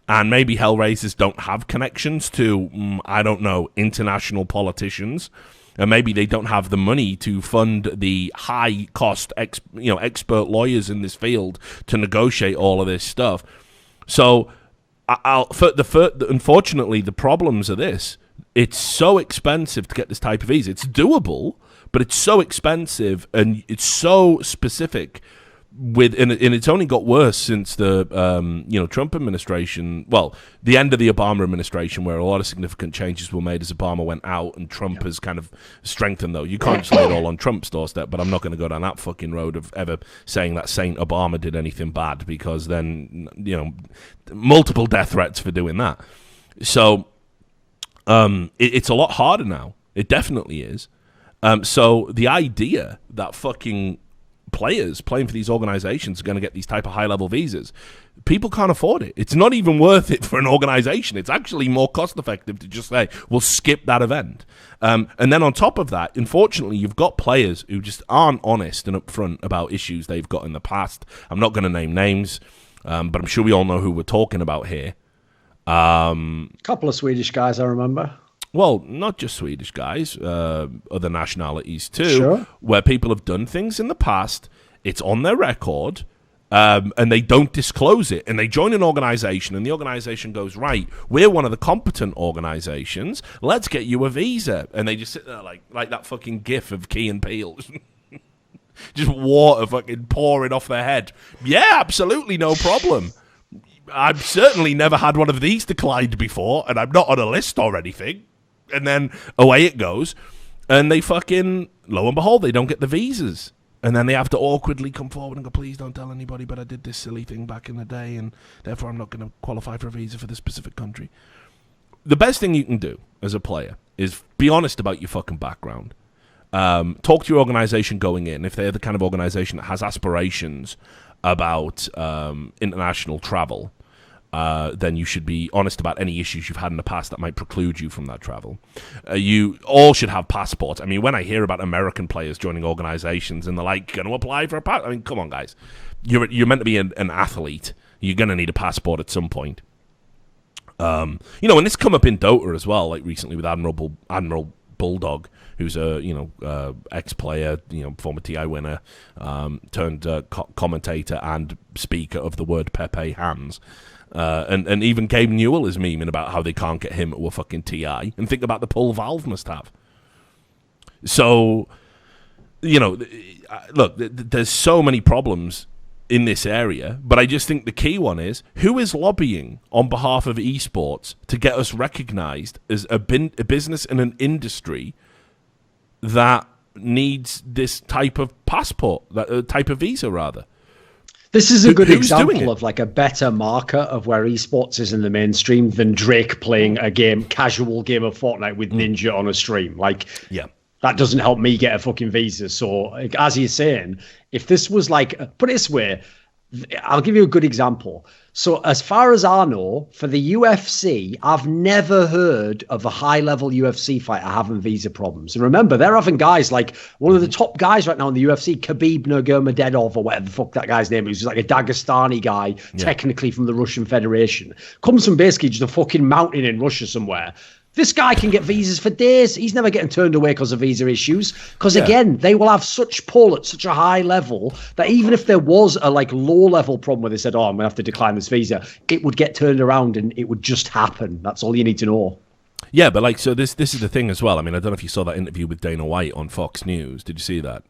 And maybe Hellraisers don't have connections to, I don't know, international politicians. And maybe they don't have the money to fund the high-cost, expert lawyers in this field to negotiate all of this stuff. So, unfortunately, the problems are this. It's so expensive to get this type of visa. It's doable, but it's so expensive and it's so specific. And it's only got worse since the Trump administration. Well, the end of the Obama administration, where a lot of significant changes were made as Obama went out, and Trump has kind of strengthened. Though you can't just lay it all on Trump's doorstep, but I'm not going to go down that fucking road of ever saying that Saint Obama did anything bad, because then multiple death threats for doing that. So it's a lot harder now. It definitely is. So the idea that fucking players playing for these organizations are going to get these type of high-level visas, people can't afford it. It's not even worth it for an organization. It's actually more cost-effective to just say, we'll skip that event. And then on top of that, unfortunately, you've got players who just aren't honest and upfront about issues they've got in the past. I'm not going to name names, but I'm sure we all know who we're talking about here. Couple of Swedish guys, I remember. Well, not just Swedish guys, other nationalities too, sure, where people have done things in the past, it's on their record, and they don't disclose it. And they join an organization, and the organization goes, right, we're one of the competent organizations, let's get you a visa. And they just sit there like that fucking gif of Key and Peele. Just water fucking pouring off their head. Yeah, absolutely, no problem. I've certainly never had one of these declined before, and I'm not on a list or anything. And then away it goes, and they fucking, lo and behold, they don't get the visas. And then they have to awkwardly come forward and go, please don't tell anybody, but I did this silly thing back in the day, and therefore I'm not going to qualify for a visa for this specific country. The best thing you can do as a player is be honest about your fucking background. Talk to your organization going in. If they're the kind of organization that has aspirations about international travel, then you should be honest about any issues you've had in the past that might preclude you from that travel. You all should have passports. I mean, when I hear about American players joining organizations and they're like, going to apply for a passport, I mean, come on, guys. You're meant to be an athlete. You're going to need a passport at some point. And this come up in Dota as well, like recently with Admiral Bulldog, who's a ex-player, former TI winner, turned commentator and speaker of the word Pepe Hands. And even Gabe Newell is memeing about how they can't get him to a fucking TI. And think about the pull Valve must have. So, look, there's so many problems in this area, but I just think the key one is, who is lobbying on behalf of eSports to get us recognized as a business and an industry that needs this type of passport, that type of visa, rather. This is a good example of like a better marker of where esports is in the mainstream than Drake playing a casual game of Fortnite with Ninja on a stream. Like, that doesn't help me get a fucking visa. So, like, as you're saying, if this was like, put it this way, I'll give you a good example. So as far as I know, for the UFC, I've never heard of a high-level UFC fighter having visa problems. And remember, they're having guys like one of the top guys right now in the UFC, Khabib Nurmagomedov, or whatever the fuck that guy's name is, who's like a Dagestani guy, technically from the Russian Federation. Comes from basically just a fucking mountain in Russia somewhere. This guy can get visas for days. He's never getting turned away because of visa issues. Because again, they will have such pull at such a high level that even if there was a like low level problem where they said, "Oh, I'm gonna have to decline this visa," it would get turned around and it would just happen. That's all you need to know. Yeah, but like, so this is the thing as well. I mean, I don't know if you saw that interview with Dana White on Fox News. Did you see that?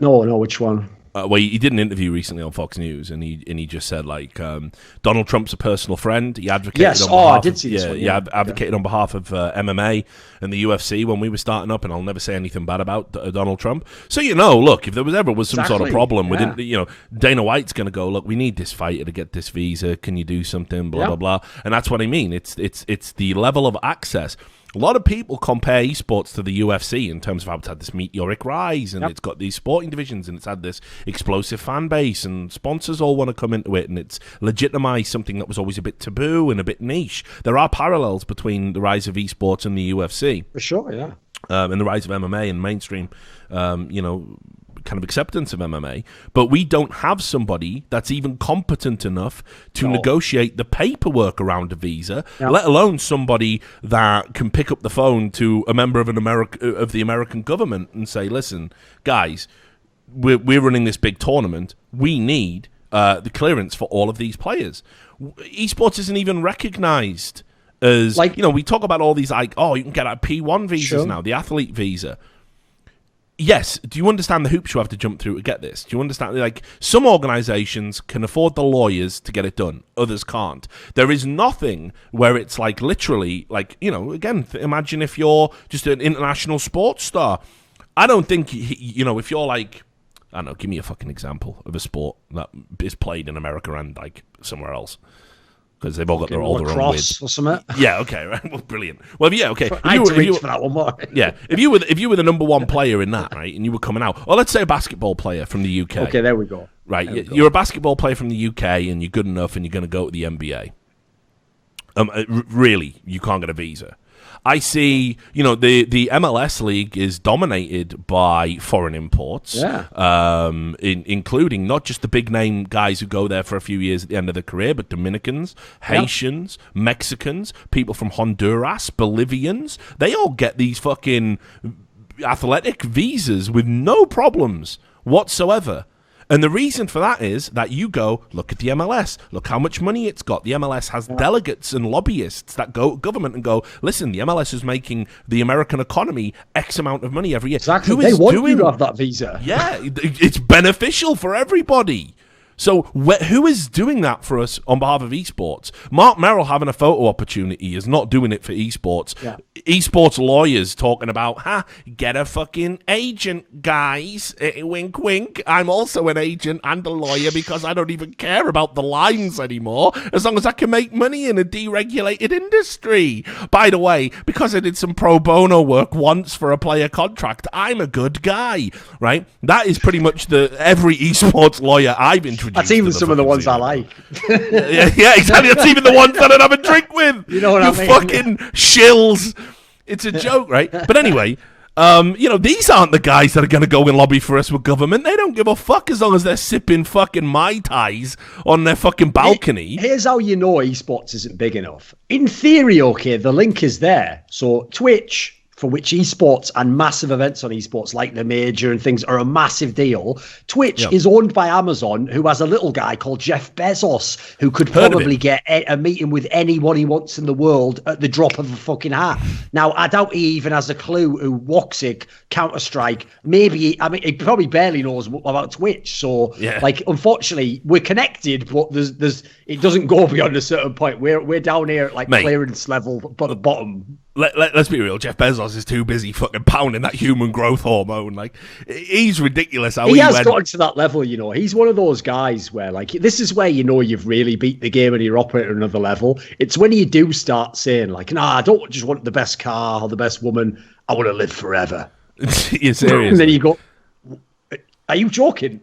No, which one? Well, he did an interview recently on Fox News, and he just said like Donald Trump's a personal friend. He advocated. I did see this one. He advocated on behalf of MMA and the UFC when we were starting up, and I'll never say anything bad about Donald Trump. So look, if there was some sort of problem within, Dana White's going to go, look, we need this fighter to get this visa. Can you do something? Blah blah blah. And that's what I mean. It's the level of access. A lot of people compare esports to the UFC in terms of how it's had this meteoric rise, and it's got these sporting divisions, and it's had this explosive fan base, and sponsors all want to come into it, and it's legitimized something that was always a bit taboo and a bit niche. There are parallels between the rise of esports and the UFC. For sure, yeah. And the rise of MMA and mainstream, kind of acceptance of MMA, but we don't have somebody that's even competent enough to negotiate the paperwork around a visa, let alone somebody that can pick up the phone to a member of the American government and say, listen, guys, we're running this big tournament. We need the clearance for all of these players. Esports isn't even recognized as, we talk about all these like, you can get a P1 visas now, the athlete visa. Yes. Do you understand the hoops you have to jump through to get this? Do you understand? Like, some organizations can afford the lawyers to get it done. Others can't. There is nothing where it's like literally like, again, imagine if you're just an international sports star. I don't think, if you're like, I don't know, give me a fucking example of a sport that is played in America and like somewhere else. Because they've all got their own weird or something. Yeah, okay, right. Well, brilliant. Well, yeah, okay. I had to reach for that one more. Yeah, if you were the number one player in that, right, and you were coming out, or let's say a basketball player from the UK. Okay, there we go. Right, you're a basketball player from the UK, and you're good enough, and you're going to go to the NBA. Really, you can't get a visa. I see, the MLS league is dominated by foreign imports, including not just the big name guys who go there for a few years at the end of their career, but Dominicans, Haitians, Mexicans, people from Honduras, Bolivians. They all get these fucking athletic visas with no problems whatsoever. And the reason for that is that you go, look at the MLS, look how much money it's got. The MLS has delegates and lobbyists that go government and go, listen, the MLS is making the American economy X amount of money every year. Exactly. They want you to have that visa. Yeah, it's beneficial for everybody. So who is doing that for us on behalf of esports? Mark Merrill having a photo opportunity is not doing it for esports. Yeah. Esports lawyers talking about, get a fucking agent, guys. Wink, wink. I'm also an agent and a lawyer because I don't even care about the lines anymore as long as I can make money in a deregulated industry. By the way, because I did some pro bono work once for a player contract, I'm a good guy, right? That is pretty much every esports lawyer I've introduced. That's even some of the ones I like. yeah, exactly. That's even the ones that I'd have a drink with. You know what I mean? Fucking shills. It's a joke, right? But anyway, these aren't the guys that are going to go and lobby for us with government. They don't give a fuck as long as they're sipping fucking Mai Tais on their fucking balcony. Here's how you know esports isn't big enough. In theory, okay, the link is there. So Twitch, for which esports and massive events on esports like the Major and things are a massive deal. Twitch is owned by Amazon, who has a little guy called Jeff Bezos, who could probably get a meeting with anyone he wants in the world at the drop of a fucking hat. Now, I doubt he even has a clue who Woxic, Counter-Strike, he probably barely knows about Twitch. So, unfortunately, we're connected, but there's it doesn't go beyond a certain point. We're down here at clearance level, but the bottom. let's be real. Jeff Bezos is too busy fucking pounding that human growth hormone. Like, he's ridiculous. He has gotten to that level, you know. He's one of those guys where, like, this is where you know you've really beat the game and you're operating at another level. It's when you do start saying, like, nah, I don't just want the best car or the best woman. I want to live forever. You're serious? And then you go, are you joking?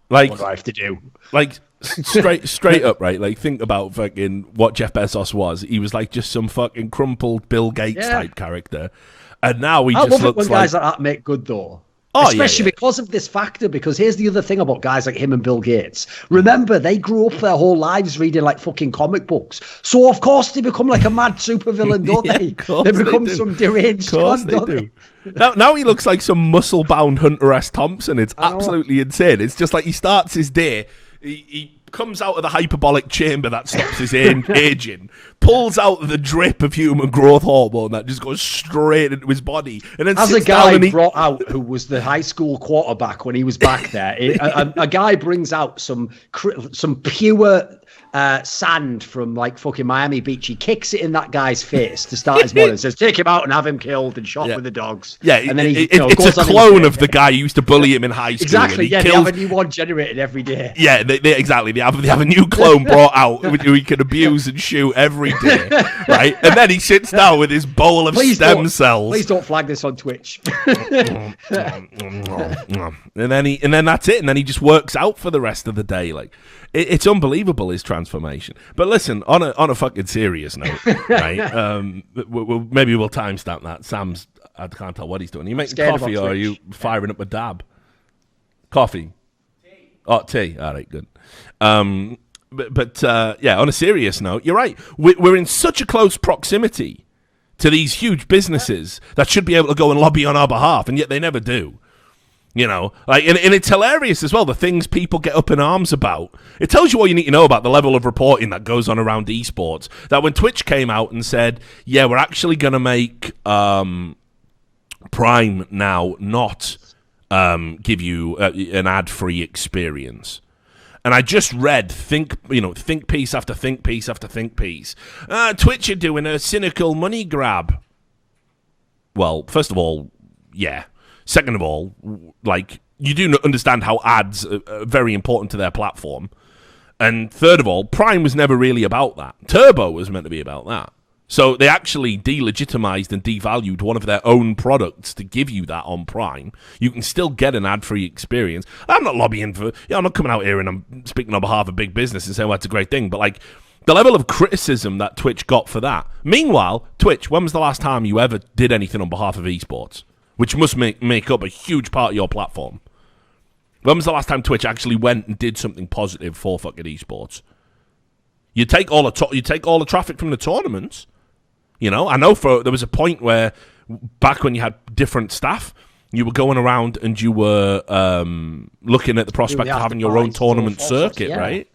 Like, what do I have to do? Like, straight up, right? Like, think about fucking what Jeff Bezos was. He was like just some fucking crumpled Bill Gates type character, and now he I just love it looks when guys like that make good though. Oh, especially because of this factor. Because here's the other thing about guys like him and Bill Gates. Remember, they grew up their whole lives reading like fucking comic books. So of course they become like a mad supervillain, don't they? They become some deranged. Of course they do. Now he looks like some muscle-bound Hunter S. Thompson. It's absolutely insane. It's just like he starts his day. He comes out of the hyperbolic chamber that stops his aging, pulls out the drip of human growth hormone that just goes straight into his body, and then as a guy brought out who was the high school quarterback when he was back there, a guy brings out some pure sand from like fucking Miami Beach. He kicks it in that guy's face to start his morning and says, take him out and have him killed and shot with the dogs. Yeah, and then it's a clone of the guy who used to bully him in high school. Exactly, yeah, they have a new one generated every day. Yeah, exactly. They have a new clone brought out who he can abuse and shoot every day, right? And then he sits down with his bowl of stem cells. Please don't flag this on Twitch. and then that's it. And then he just works out for the rest of the day. Like, it's unbelievable, his transformation. But listen, on a fucking serious note, right? Maybe we'll timestamp that. Sam's, I can't tell what he's doing. Are you making coffee or are you firing up a dab? Coffee. Tea. Oh, tea. All right, good. But on a serious note, you're right. We're in such a close proximity to these huge businesses that should be able to go and lobby on our behalf, and yet they never do. You know, like, and it's hilarious as well, the things people get up in arms about. It tells you all you need to know about the level of reporting that goes on around esports. That when Twitch came out and said, yeah, we're actually going to make Prime now not give you an ad-free experience. And I just read think piece after think piece after think piece. Twitch are doing a cynical money grab. Well, first of all, yeah. Second of all, like, you do understand how ads are very important to their platform. And third of all, Prime was never really about that. Turbo was meant to be about that. So they actually delegitimized and devalued one of their own products to give you that on Prime. You can still get an ad-free experience. I'm not lobbying for... I'm not coming out here and I'm speaking on behalf of big business and saying, well, that's a great thing. But, like, the level of criticism that Twitch got for that. Meanwhile, Twitch, when was the last time you ever did anything on behalf of esports? Which must make up a huge part of your platform. When was the last time Twitch actually went and did something positive for fucking esports? You take all the traffic from the tournaments. You know, I know there was a point where back when you had different staff, you were going around and you were looking at the prospect of having your own tournament circuit, right?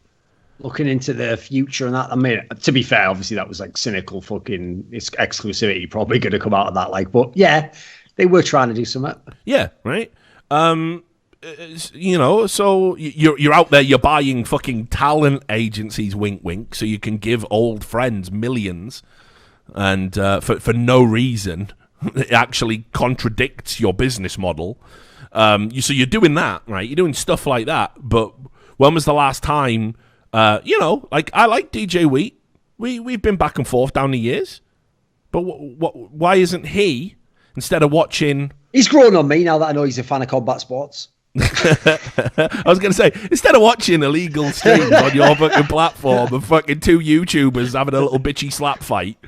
Looking into the future and that. I mean, to be fair, obviously that was like cynical fucking exclusivity probably going to come out of that. Like, but yeah. They were trying to do something. Yeah, right. You know, so you're out there, you're buying fucking talent agencies, wink, wink, so you can give old friends millions, and for no reason, it actually contradicts your business model. So you're doing that, right? You're doing stuff like that. But when was the last time? You know, like, I like DJ Wheat. We've been back and forth down the years, but why isn't he? Instead of watching... He's grown on me now that I know he's a fan of combat sports. I was going to say, instead of watching illegal streams on your fucking platform of fucking two YouTubers having a little bitchy slap fight,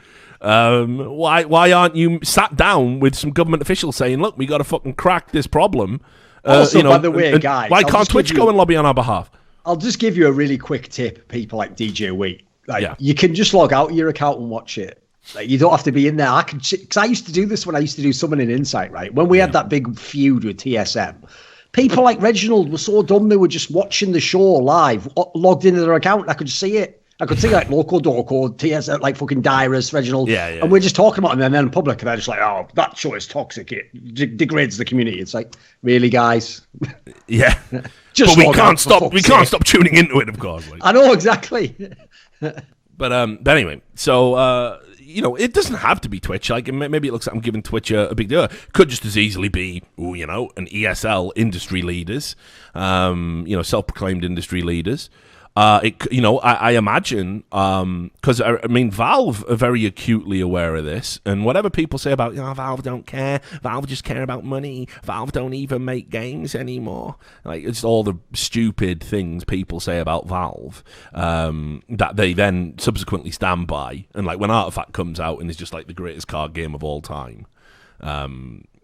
why aren't you sat down with some government officials saying, look, we got to fucking crack this problem? Also, you know, by the way, guys... Why can't Twitch go and lobby on our behalf? I'll just give you a really quick tip, people like DJ Wheat. Like, you can just log out your account and watch it. Like, you don't have to be in there. Because I used to do this when I used to do Summon in Insight, right? When we had that big feud with TSM, people like Reginald were so dumb they were just watching the show live, logged into their account, and I could just see it. I could see like Loco Doco, TSM, like fucking Dyrus, Reginald. And we're just talking about them, and then in public, and they're just like, oh, that show is toxic. It degrades the community. It's like, really, guys? Yeah. But we can't stop tuning into it, of course. Like. I know, exactly. But anyway, so... it doesn't have to be Twitch. Like, maybe it looks like I'm giving Twitch a big deal. It could just as easily be, an ESL industry leaders, self-proclaimed industry leaders. I imagine, because I mean, Valve are very acutely aware of this, and whatever people say about, Valve don't care, Valve just care about money, Valve don't even make games anymore. Like, it's all the stupid things people say about Valve, that they then subsequently stand by. And like, when Artifact comes out and is just like the greatest card game of all time,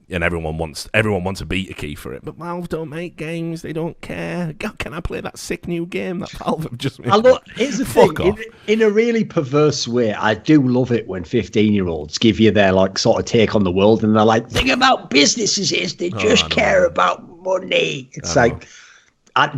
and everyone wants a beta key for it, but Valve don't make games. They don't care. God, can I play that sick new game that Valve have just made? Here's the thing. In a really perverse way, I do love it when 15-year-olds give you their like sort of take on the world, and they're like, "Thing about businesses is they just care about money." It's like.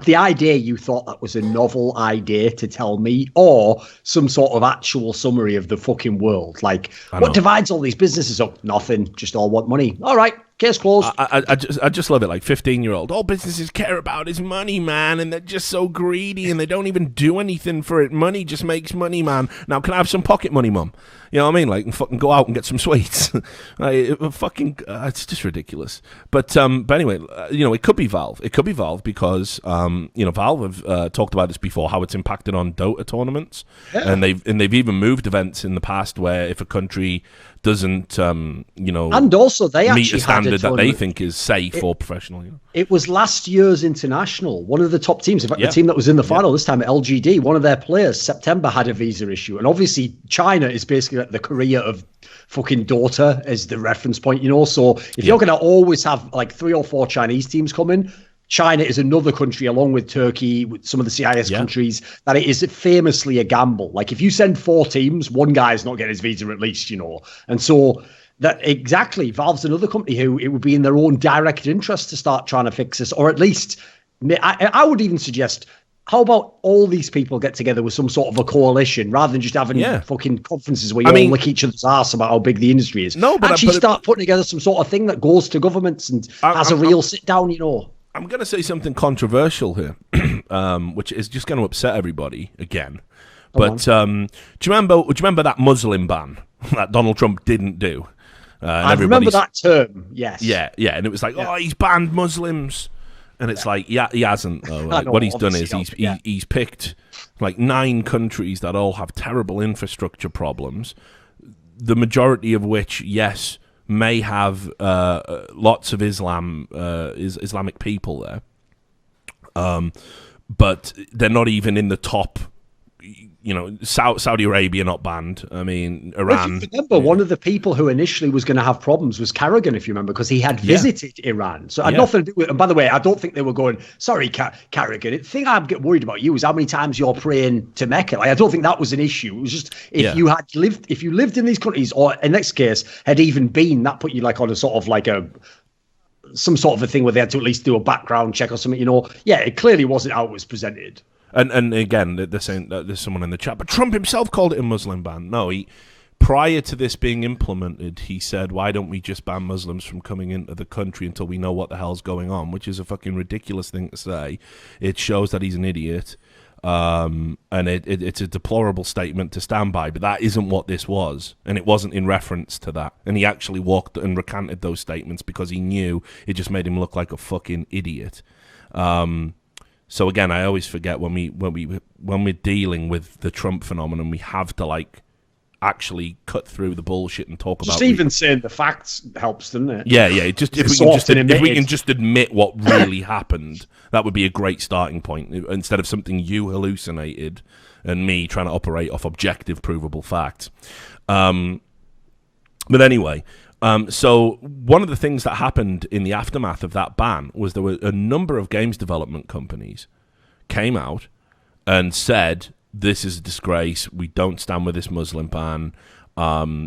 The idea you thought that was a novel idea to tell me, or some sort of actual summary of the fucking world. Like, what divides all these businesses up? Nothing. Just all want money. All right. Case closed. I just love it. Like, 15-year-old. All businesses care about is money, man. And they're just so greedy and they don't even do anything for it. Money just makes money, man. Now, can I have some pocket money, mum? You know what I mean? Like, fucking go out and get some sweets. It's just ridiculous. But anyway, it could be Valve. It could be Valve because, Valve have talked about this before, how it's impacted on Dota tournaments. Yeah. And they've even moved events in the past where if a country doesn't, and also they meet actually a standard that they think is safe or professional. It was last year's international. One of the top teams, in fact, the team that was in the final this time, LGD, one of their players, September, had a visa issue. And obviously, China is basically like the Korea of fucking Dota as the reference point, So if you're going to always have like 3 or 4 Chinese teams coming, China is another country, along with Turkey, with some of the CIS countries, that it is famously a gamble. Like, if you send 4 teams, one guy's not getting his visa at least, And so that exactly, Valve's another company who it would be in their own direct interest to start trying to fix this, or at least, I would even suggest, how about all these people get together with some sort of a coalition rather than just having fucking conferences where you all lick each other's ass about how big the industry is? No, but start putting together some sort of thing that goes to governments and has a real sit down, I'm going to say something controversial here, which is just going to upset everybody again. But do you remember that Muslim ban that Donald Trump didn't do? I remember that term. Yes. Yeah, and it was like, he's banned Muslims, and it's like, he hasn't. Though. Like, what he's done is he's picked like 9 countries that all have terrible infrastructure problems, the majority of which, yes, may have lots of Islamic people there, but they're not even in the top. Saudi Arabia not banned. I mean, Iran. If you remember, one of the people who initially was going to have problems was Carrigan, if you remember, because he had visited Iran. So it had nothing to do with. And by the way, I don't think they were going, sorry, Carrigan. The thing I'm getting worried about you is how many times you're praying to Mecca. Like, I don't think that was an issue. It was just if you lived in these countries, or in this case had even been, that put you like on a sort of like some sort of a thing where they had to at least do a background check or something. It clearly wasn't how it was presented. And again, they're saying that there's someone in the chat, but Trump himself called it a Muslim ban. No, prior to this being implemented, he said, why don't we just ban Muslims from coming into the country until we know what the hell's going on, which is a fucking ridiculous thing to say. It shows that he's an idiot, and it's a deplorable statement to stand by, but that isn't what this was, and it wasn't in reference to that. And he actually walked and recanted those statements because he knew it just made him look like a fucking idiot. So again, I always forget when we're dealing with the Trump phenomenon, we have to actually cut through the bullshit and talk about. Just even saying the facts helps, doesn't it? Yeah. If we can just admit what really happened, that would be a great starting point instead of something you hallucinated and me trying to operate off objective, provable facts. But anyway. So one of the things that happened in the aftermath of that ban was there were a number of games development companies came out and said, this is a disgrace. We don't stand with this Muslim ban.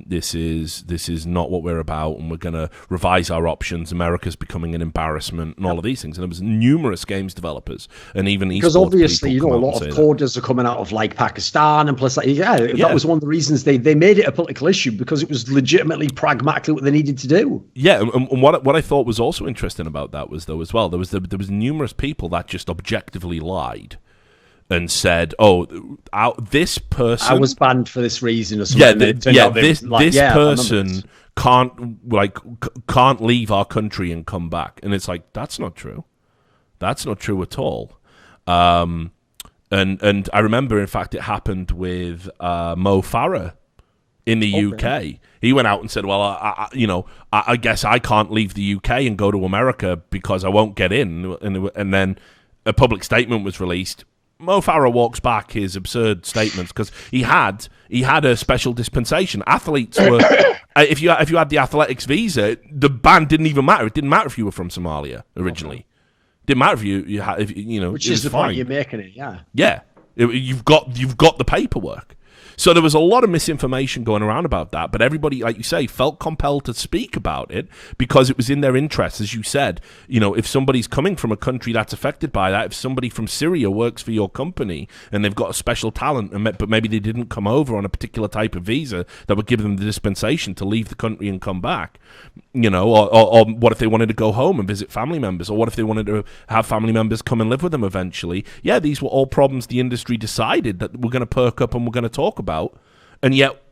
This is not what we're about, and we're going to revise our options. America's becoming an embarrassment, and all of these things. And there was numerous games developers, and even because obviously, a lot of coders are coming out of Pakistan and places like that was one of the reasons they made it a political issue, because it was legitimately pragmatically what they needed to do. Yeah, and what I thought was also interesting about that was there was numerous people that just objectively lied and said, this person... I was banned for this reason or something. This person can't leave our country and come back. And it's like, that's not true. That's not true at all. And I remember, in fact, it happened with Mo Farah in the UK. Really? He went out and said, well, I guess I can't leave the UK and go to America because I won't get in. And then a public statement was released. Mo Farah walks back his absurd statements because he had a special dispensation. Athletes were, if you had the athletics visa, the ban didn't even matter. It didn't matter if you were from Somalia originally. Okay. Didn't matter if you had, which is the point you're making it, yeah. Yeah, you've got the paperwork. So there was a lot of misinformation going around about that, but everybody, like you say, felt compelled to speak about it because it was in their interest, as you said. If somebody's coming from a country that's affected by that, if somebody from Syria works for your company and they've got a special talent, but maybe they didn't come over on a particular type of visa that would give them the dispensation to leave the country and come back, or what if they wanted to go home and visit family members, or what if they wanted to have family members come and live with them eventually? Yeah, these were all problems the industry decided that we're going to perk up and we're going to talk about. And yet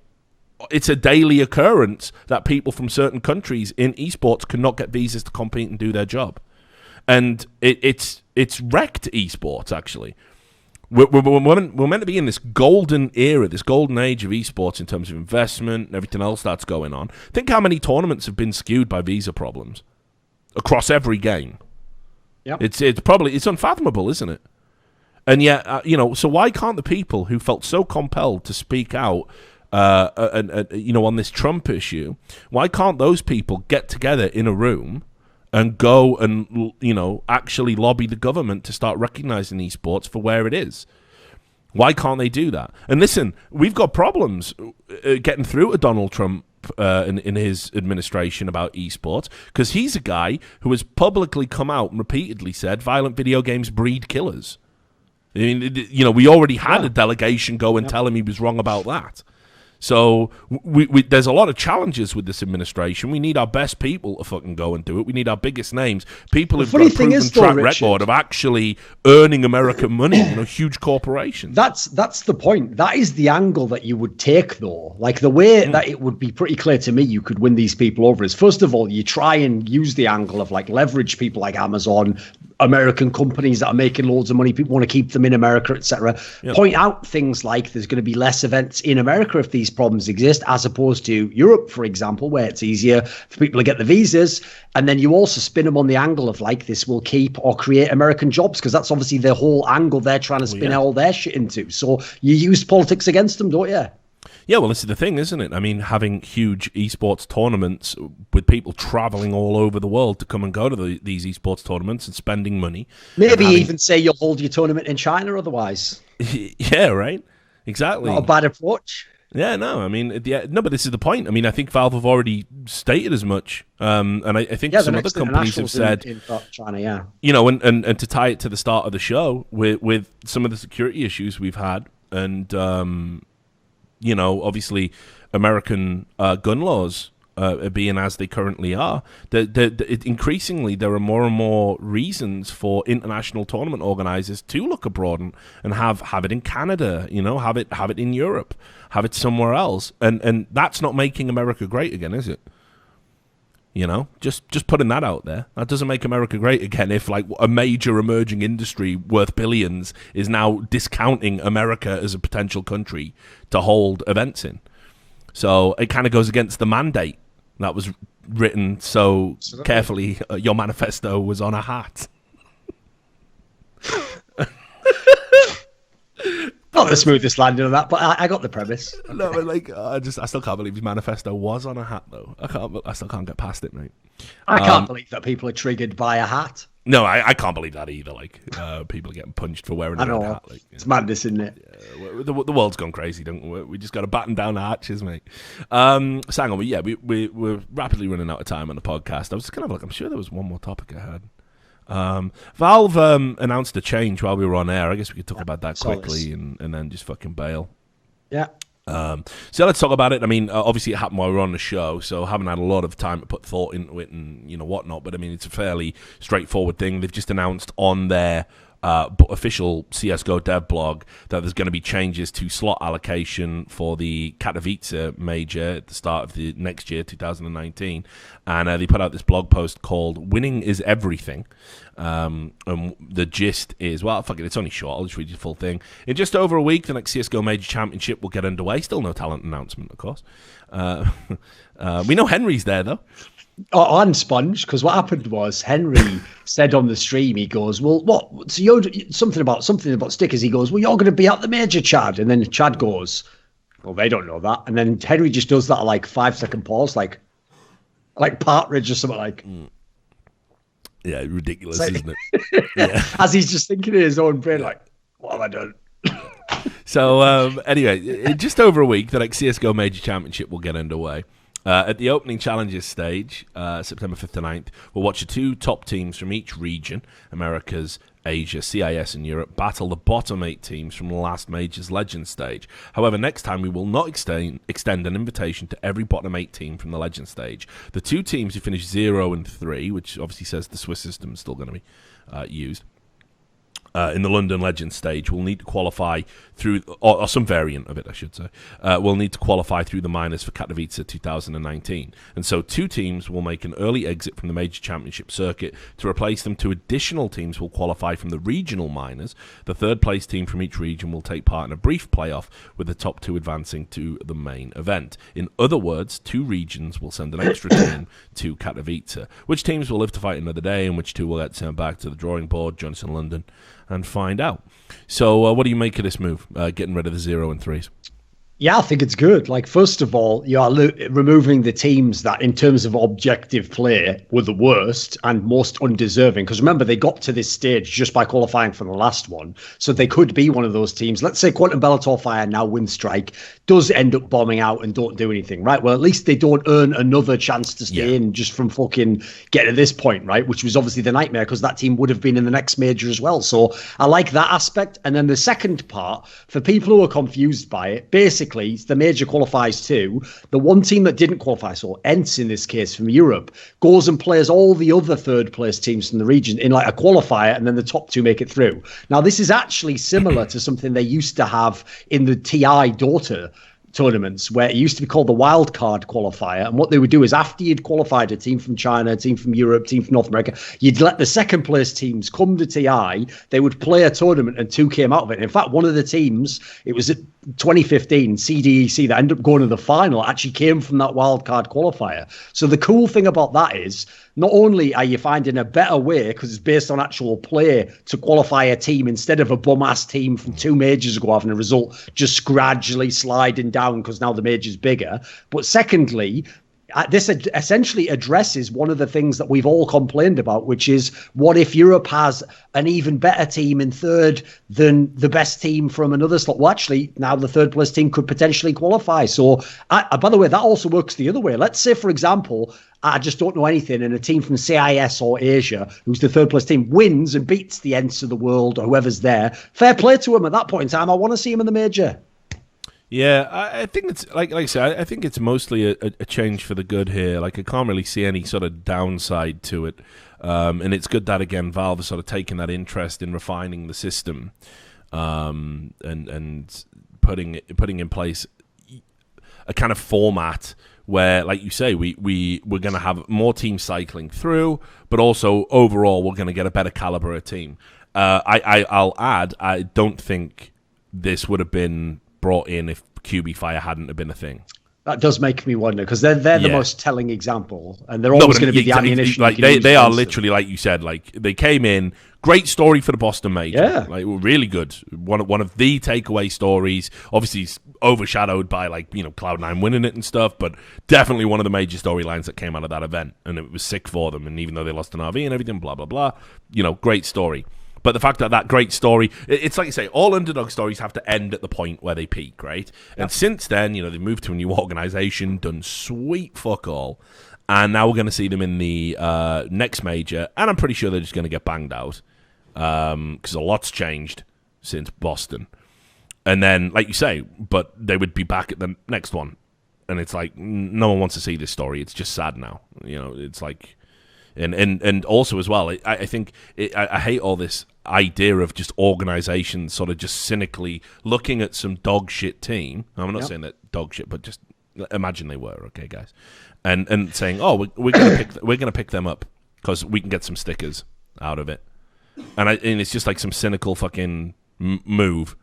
it's a daily occurrence that people from certain countries in esports cannot get visas to compete and do their job. And it's wrecked esports, actually. We're meant to be in this golden era, this golden age of esports in terms of investment and everything else that's going on. Think how many tournaments have been skewed by visa problems across every game. Yep. It's unfathomable, isn't it? And yet, so why can't the people who felt so compelled to speak out, on this Trump issue, why can't those people get together in a room and go and, actually lobby the government to start recognizing esports for where it is? Why can't they do that? And listen, we've got problems getting through to Donald Trump in his administration about esports, because he's a guy who has publicly come out and repeatedly said violent video games breed killers. I mean, we already had a delegation go and tell him he was wrong about that. So there's a lot of challenges with this administration. We need our best people to fucking go and do it. We need our biggest names, people who've got a proven track record of actually earning American money. Huge corporations. That's the point. That is the angle that you would take, though. Like the way that it would be pretty clear to me you could win these people over is, first of all, you try and use the angle of leverage people like Amazon, American companies that are making loads of money, people want to keep them in America, etc. Yep. Point out things like there's going to be less events in America if these problems exist, as opposed to Europe, for example, where it's easier for people to get the visas. And then you also spin them on the angle of this will keep or create American jobs, because that's obviously the whole angle they're trying to spin all their shit into. So you use politics against them, don't you? Yeah, well, this is the thing, isn't it? I mean, having huge esports tournaments with people traveling all over the world to come and go to these esports tournaments and spending money. Maybe even say you'll hold your tournament in China otherwise. Yeah, right? Exactly. Not a bad approach. Yeah, no, I mean, but this is the point. I mean, I think Valve have already stated as much, and I think some other companies have said, in China, and to tie it to the start of the show with some of the security issues we've had, and obviously American gun laws being as they currently are, increasingly there are more and more reasons for international tournament organizers to look abroad and have it in Canada, have it in Europe, have it somewhere else, and that's not making America great again, is it? Just putting that out there. That doesn't make America great again if a major emerging industry worth billions is now discounting America as a potential country to hold events in. So it kind of goes against the mandate that was written so carefully. Your manifesto was on a hat. Not the smoothest landing on that, but I got the premise. No, but I still can't believe his manifesto was on a hat, though. I still can't get past it, mate. I can't believe that people are triggered by a hat. No, I can't believe that either. People are getting punched for wearing a red hat. It's madness, isn't it? Yeah, the world's gone crazy, don't we? We just got to batten down the hatches, mate. So hang on, we're rapidly running out of time on the podcast. I was kind of I'm sure there was one more topic I had. Valve announced a change while we were on air. I guess we could talk about that quickly and then just fucking bail. Yeah. So let's talk about it. I mean, obviously it happened while we were on the show, so I haven't had a lot of time to put thought into it and whatnot. But I mean, it's a fairly straightforward thing. They've just announced on their official CSGO dev blog that there's going to be changes to slot allocation for the Katowice major at the start of the next year, 2019. And they put out this blog post called "Winning is Everything." And the gist is, well, fuck it, it's only short. I'll just read you the full thing. In just over a week, the next CSGO Major Championship will get underway. Still no talent announcement, of course. We know Henry's there, though. On Sponge, because what happened was Henry said on the stream, he goes, "Well, what? So you're something about stickers." He goes, "Well, you're going to be at the major, Chad." And then Chad goes, "Well, they don't know that." And then Henry just does that like 5-second pause, like Partridge or something like. Yeah, ridiculous, like, isn't it? Yeah. As he's just thinking in his own brain, like, "What have I done?" So anyway, in just over a week, the next CSGO Major Championship will get underway. At the opening challenges stage, September 5th to 9th, we'll watch the 2 top teams from each region, Americas, Asia, CIS, and Europe, battle the bottom 8 teams from the last Major's Legends stage. However, next time we will not extend an invitation to every bottom 8 team from the Legends stage. The 2 teams who finish 0 and 3, which obviously says the Swiss system is still going to be used, in the London Legends stage, will need to qualify through, or some variant of it, I should say, will need to qualify through the minors for Katowice 2019. And so 2 teams will make an early exit from the Major Championship circuit. To replace them, 2 additional teams will qualify from the regional minors. The third place team from each region will take part in a brief playoff, with the top 2 advancing to the main event. In other words, 2 regions will send an extra team to Katowice. Which teams will live to fight another day, and which 2 will get sent back to the drawing board, join us in London, and find out. So what do you make of this move, getting rid of the 0 and 3s? Yeah, I think it's good. Like, first of all, you are removing the teams that, in terms of objective play, were the worst and most undeserving. Because remember, they got to this stage just by qualifying for the last one. So they could be one of those teams. Let's say Quantum Bellator Fire, now Winstrike, does end up bombing out and don't do anything, right? Well, at least they don't earn another chance to stay in just from fucking getting to this point, right? Which was obviously the nightmare, because that team would have been in the next major as well. So I like that aspect. And then the second part, for people who are confused by it, basically, the major qualifies too. The one team that didn't qualify, so ENTS in this case from Europe, goes and plays all the other third place teams from the region in like a qualifier, and then the top 2 make it through. Now, this is actually similar to something they used to have in the TI Dota tournaments, where it used to be called the wild card qualifier. And what they would do is, after you'd qualified a team from China, a team from Europe, team from North America, you'd let the second place teams come to TI. They would play a tournament, and 2 came out of it. And in fact, one of the teams, it was at 2015 CDEC, that ended up going to the final, actually came from that wild card qualifier. So the cool thing about that is, not only are you finding a better way, because it's based on actual play, to qualify a team instead of a bum-ass team from 2 majors ago having a result just gradually sliding down because now the major's bigger, but secondly, this essentially addresses one of the things that we've all complained about, which is, what if Europe has an even better team in third than the best team from another slot? Well, actually, now the third place team could potentially qualify. So, by the way, that also works the other way. Let's say, for example, I just don't know anything, and a team from CIS or Asia, who's the third place team, wins and beats the ENTS of the world or whoever's there. Fair play to them at that point in time. I want to see them in the major. Yeah, I think it's like I said, I think it's mostly a change for the good here. Like, I can't really see any sort of downside to it, and it's good that, again, Valve is sort of taking that interest in refining the system, and putting in place a kind of format where, like you say, we're going to have more teams cycling through, but also overall we're going to get a better caliber of team. I'll add, I don't think this would have been brought in if QB Fire hadn't have been a thing. That does make me wonder, because they're the most telling example, and they're always going to be the ammunition. Like they are literally, like you said, like they came in. Great story for the Boston Major. Like, really good. One of the takeaway stories. Obviously overshadowed by, like, you know, Cloud9 winning it and stuff, but definitely one of the major storylines that came out of that event, and it was sick for them. And even though they lost an RV and everything, blah blah blah, you know, great story. But the fact that great story, it's like you say, all underdog stories have to end at the point where they peak, right? Yep. And since then, you know, they've moved to a new organization, done sweet fuck all, and now we're going to see them in the next major, and I'm pretty sure they're just going to get banged out, because a lot's changed since Boston. And then, like you say, but they would be back at the next one, and it's like, no one wants to see this story. It's just sad now, you know. It's like... And also as well, I think I hate all this idea of just organizations sort of just cynically looking at some dog shit team. I'm not saying that dog shit, but just imagine they were, okay, guys, and saying, oh, we're gonna pick them up because we can get some stickers out of it, and it's just like some cynical fucking move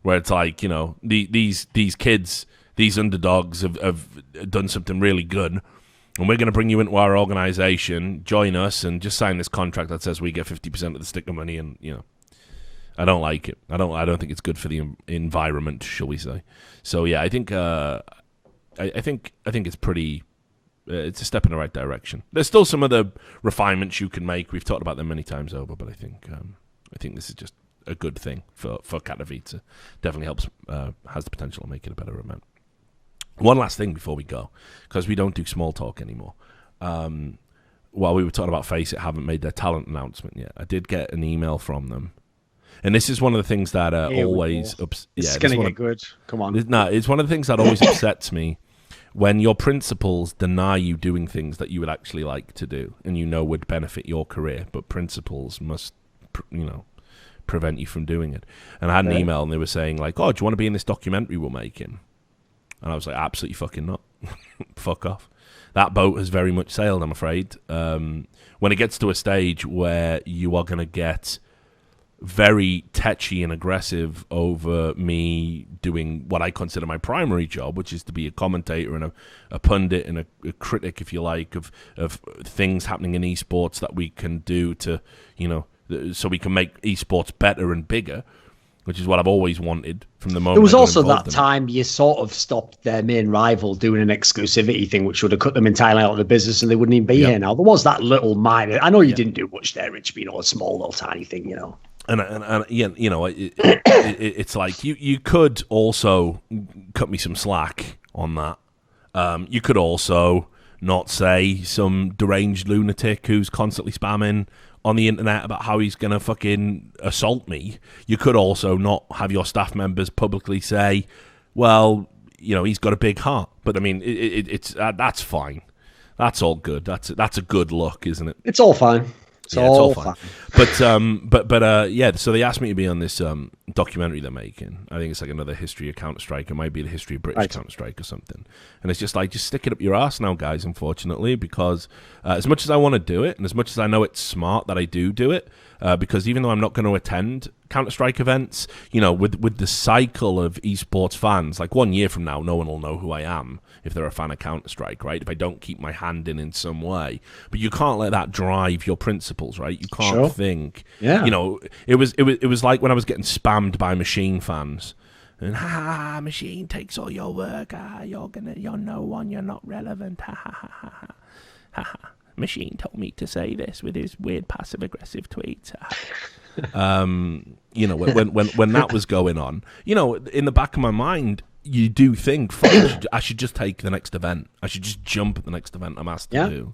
where it's like, you know, these kids, these underdogs have done something really good. And we're going to bring you into our organization, join us, and just sign this contract that says we get 50% of the sticker money. And, you know, I don't like it. I don't think it's good for the environment, shall we say? So yeah, I think it's pretty. It's a step in the right direction. There's still some other refinements you can make. We've talked about them many times over, but I think this is just a good thing for Katowice. Definitely helps. Has the potential to make it a better event. One last thing before we go, because we don't do small talk anymore. While we were talking about Face It, haven't made their talent announcement yet. I did get an email from them, and this is one of the things that always it's going to get good. Come on, it's one of the things that always upsets me when your principals deny you doing things that you would actually like to do and you know would benefit your career, but principals must, prevent you from doing it. And I had an email, and they were saying like, "Oh, do you want to be in this documentary we're making?" And I was like, absolutely fucking not. Fuck off. That boat has very much sailed, I'm afraid. When it gets to a stage where you are going to get very tetchy and aggressive over me doing what I consider my primary job, which is to be a commentator and a pundit and a critic, if you like, of things happening in esports that we can do to, so we can make esports better and bigger, which is what I've always wanted from the moment. There was also that time you sort of stopped their main rival doing an exclusivity thing, which would have cut them entirely out of the business, and they wouldn't even be here now. There was that little minor. I know you didn't do much there, Rich, but a small little tiny thing, And it's like you could also cut me some slack on that. You could also not say some deranged lunatic who's constantly spamming on the internet about how he's going to fucking assault me. You could also not have your staff members publicly say, well, he's got a big heart. But I mean, it's that's fine. That's all good. That's a good look, isn't it? It's all fine. It's all fine. But so they asked me to be on this documentary they're making. I think it's like another history of Counter-Strike. It might be the history of British Counter-Strike or something. And it's just like, just stick it up your ass now, guys, unfortunately, because as much as I want to do it, and as much as I know it's smart that I do it, because even though I'm not going to attend Counter-Strike events, with the cycle of esports fans, like 1 year from now, no one will know who I am if they're a fan of Counter-Strike, right? If I don't keep my hand in some way. But you can't let that drive your principles, right? You can't think. Yeah. It was like when I was getting spammed by Machine fans. And Machine takes all your work. You're no one. You're not relevant. Machine told me to say this with his weird passive aggressive tweets. When that was going on, in the back of my mind, you do think, I should just take the next event. I should just jump at the next event I'm asked to do.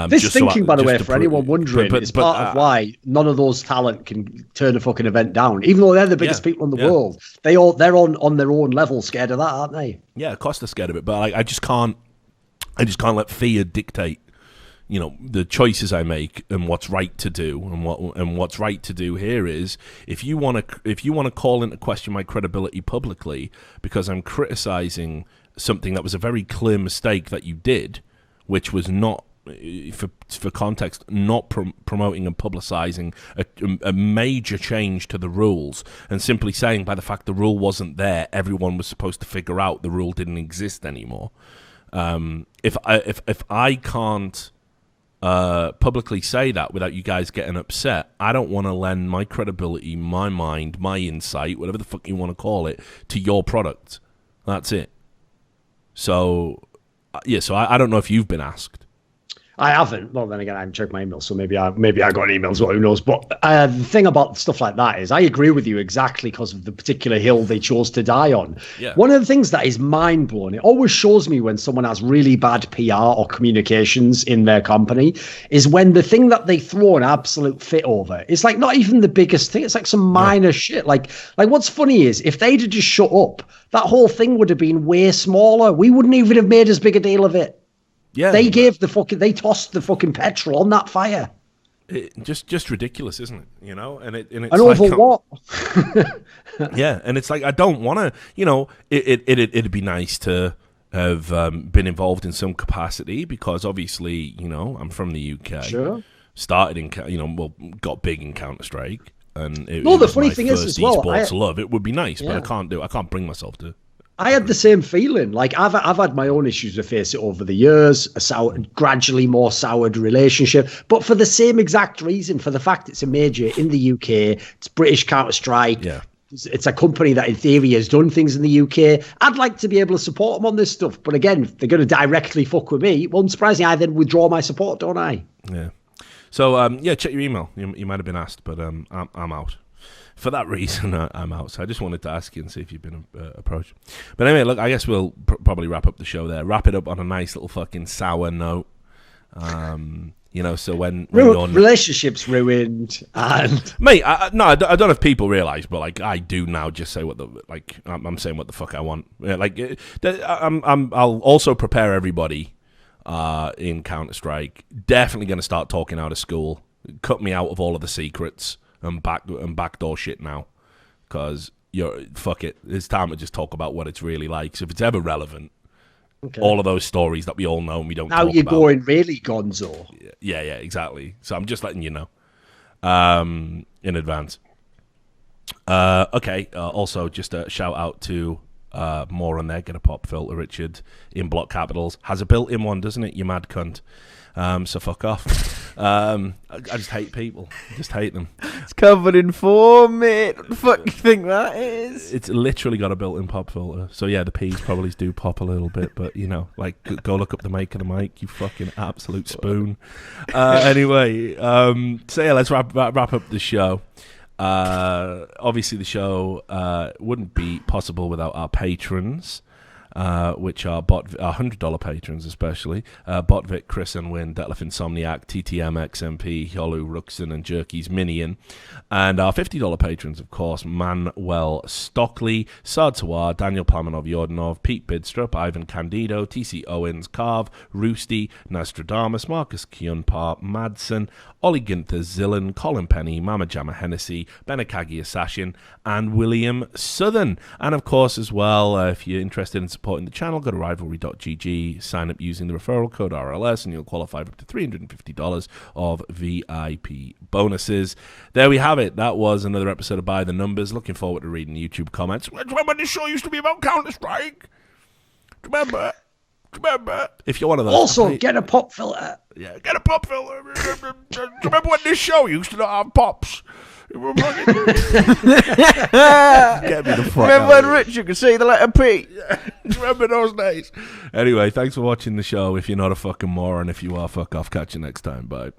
This thinking, by the way, for anyone wondering, is part of why none of those talent can turn a fucking event down. Even though they're the biggest people in the world, they're on their own level scared of that, aren't they? Yeah, of course they're scared of it, but I just can't let fear dictate the choices I make and what's right to do. And what's right to do here is, if you want to call into question my credibility publicly because I'm criticizing something that was a very clear mistake that you did, which was not, for context, not promoting and publicizing a major change to the rules, and simply saying by the fact the rule wasn't there, everyone was supposed to figure out the rule didn't exist anymore. If I can't publicly say that without you guys getting upset, I don't want to lend my credibility, my mind, my insight, whatever the fuck you want to call it, to your product. That's it. So I don't know if you've been asked. I haven't. Well, then again, I haven't checked my emails, so maybe I got an email as well. Who knows? But the thing about stuff like that is, I agree with you exactly because of the particular hill they chose to die on. Yeah. One of the things that is mind blowing, it always shows me when someone has really bad PR or communications in their company, is when the thing that they throw an absolute fit over, it's like not even the biggest thing. It's like some minor shit. Like what's funny is, if they'd have just shut up, that whole thing would have been way smaller. We wouldn't even have made as big a deal of it. Yeah, they tossed the fucking petrol on that fire. Just ridiculous, isn't it? You know, and it's And over like, what? yeah, and it's like I don't want to. You know, it'd be nice to have been involved in some capacity because obviously, you know, I'm from the UK. Sure. Started in, got big in Counter-Strike, and it The was funny my thing is first as well, esports love. It would be nice, Yeah. but I can't bring myself to. I had the same feeling. Like I've had my own issues with face it over the years, gradually more soured relationship, but for the same exact reason, for the fact it's a major in the UK, it's British Counter-Strike. Yeah. It's a company that in theory has done things in the UK. I'd like to be able to support them on this stuff. But again, if they're going to directly fuck with me, well, unsurprisingly, I then withdraw my support, don't I? Yeah. So, check your email. You might have been asked, but I'm out. For that reason, I'm out. So I just wanted to ask you and see if you've been approached. But anyway, look, I guess we'll probably wrap up the show there. Wrap it up on a nice little fucking sour note. So when your relationships ruined, and mate, I don't know if people realize, but like I do now just say I'm saying what the fuck I want. Yeah, I'll also prepare everybody in Counter-Strike. Definitely going to start talking out of school. Cut me out of all of the secrets and backdoor shit now, because fuck it. It's time to just talk about what it's really like. So if it's ever relevant. Okay. All of those stories that we all know and we don't talk about. Now you're going really gonzo. Yeah, exactly. So I'm just letting you know in advance. Okay, also just a shout out to more on there. Get a pop filter, Richard, in block capitals. Has a built-in one, doesn't it, you mad cunt? So fuck off. I just hate people. I just hate them. It's covered in foam, mate. What the fuck do you think that is? It's literally got a built-in pop filter. So yeah, the P's probably do pop a little bit, but go look up the make of the mic, you fucking absolute spoon. Anyway, so yeah, let's wrap up the show. Obviously the show wouldn't be possible without our patrons. Which are our $100 patrons, especially Botvic, Chris and Win, Detlef Insomniac, TTM, XMP, Yolu, Ruxin, and Jerky's Minion, and our $50 patrons, of course, Manuel Stockley, Sard Tawar, Daniel Plamanov Yordanov, Pete Bidstrup, Ivan Candido, TC Owens, Carve, Roosty, Nostradamus, Marcus Kyunpar, Madsen, Ollie Ginther, Zillan, Colin Penny, Mama Jamma Hennessy, Benakagi Assassin, and William Southern. And of course, as well, if you're interested in supporting the channel, go to rivalry.gg, sign up using the referral code RLS, and you'll qualify for up to $350 of VIP bonuses. There we have it. That was another episode of By the Numbers. Looking forward to reading YouTube comments. Do you remember this show used to be about Counter-Strike? Do you remember? If you're one of those. Also, get a pop filter. Yeah, get a pop filter. Do you remember when this show used to not have pops? Get me the fuck Remember when Richard could say the letter P? Yeah. Remember those days? Anyway, thanks for watching the show. If you're not a fucking moron, if you are, fuck off. Catch you next time. Bye.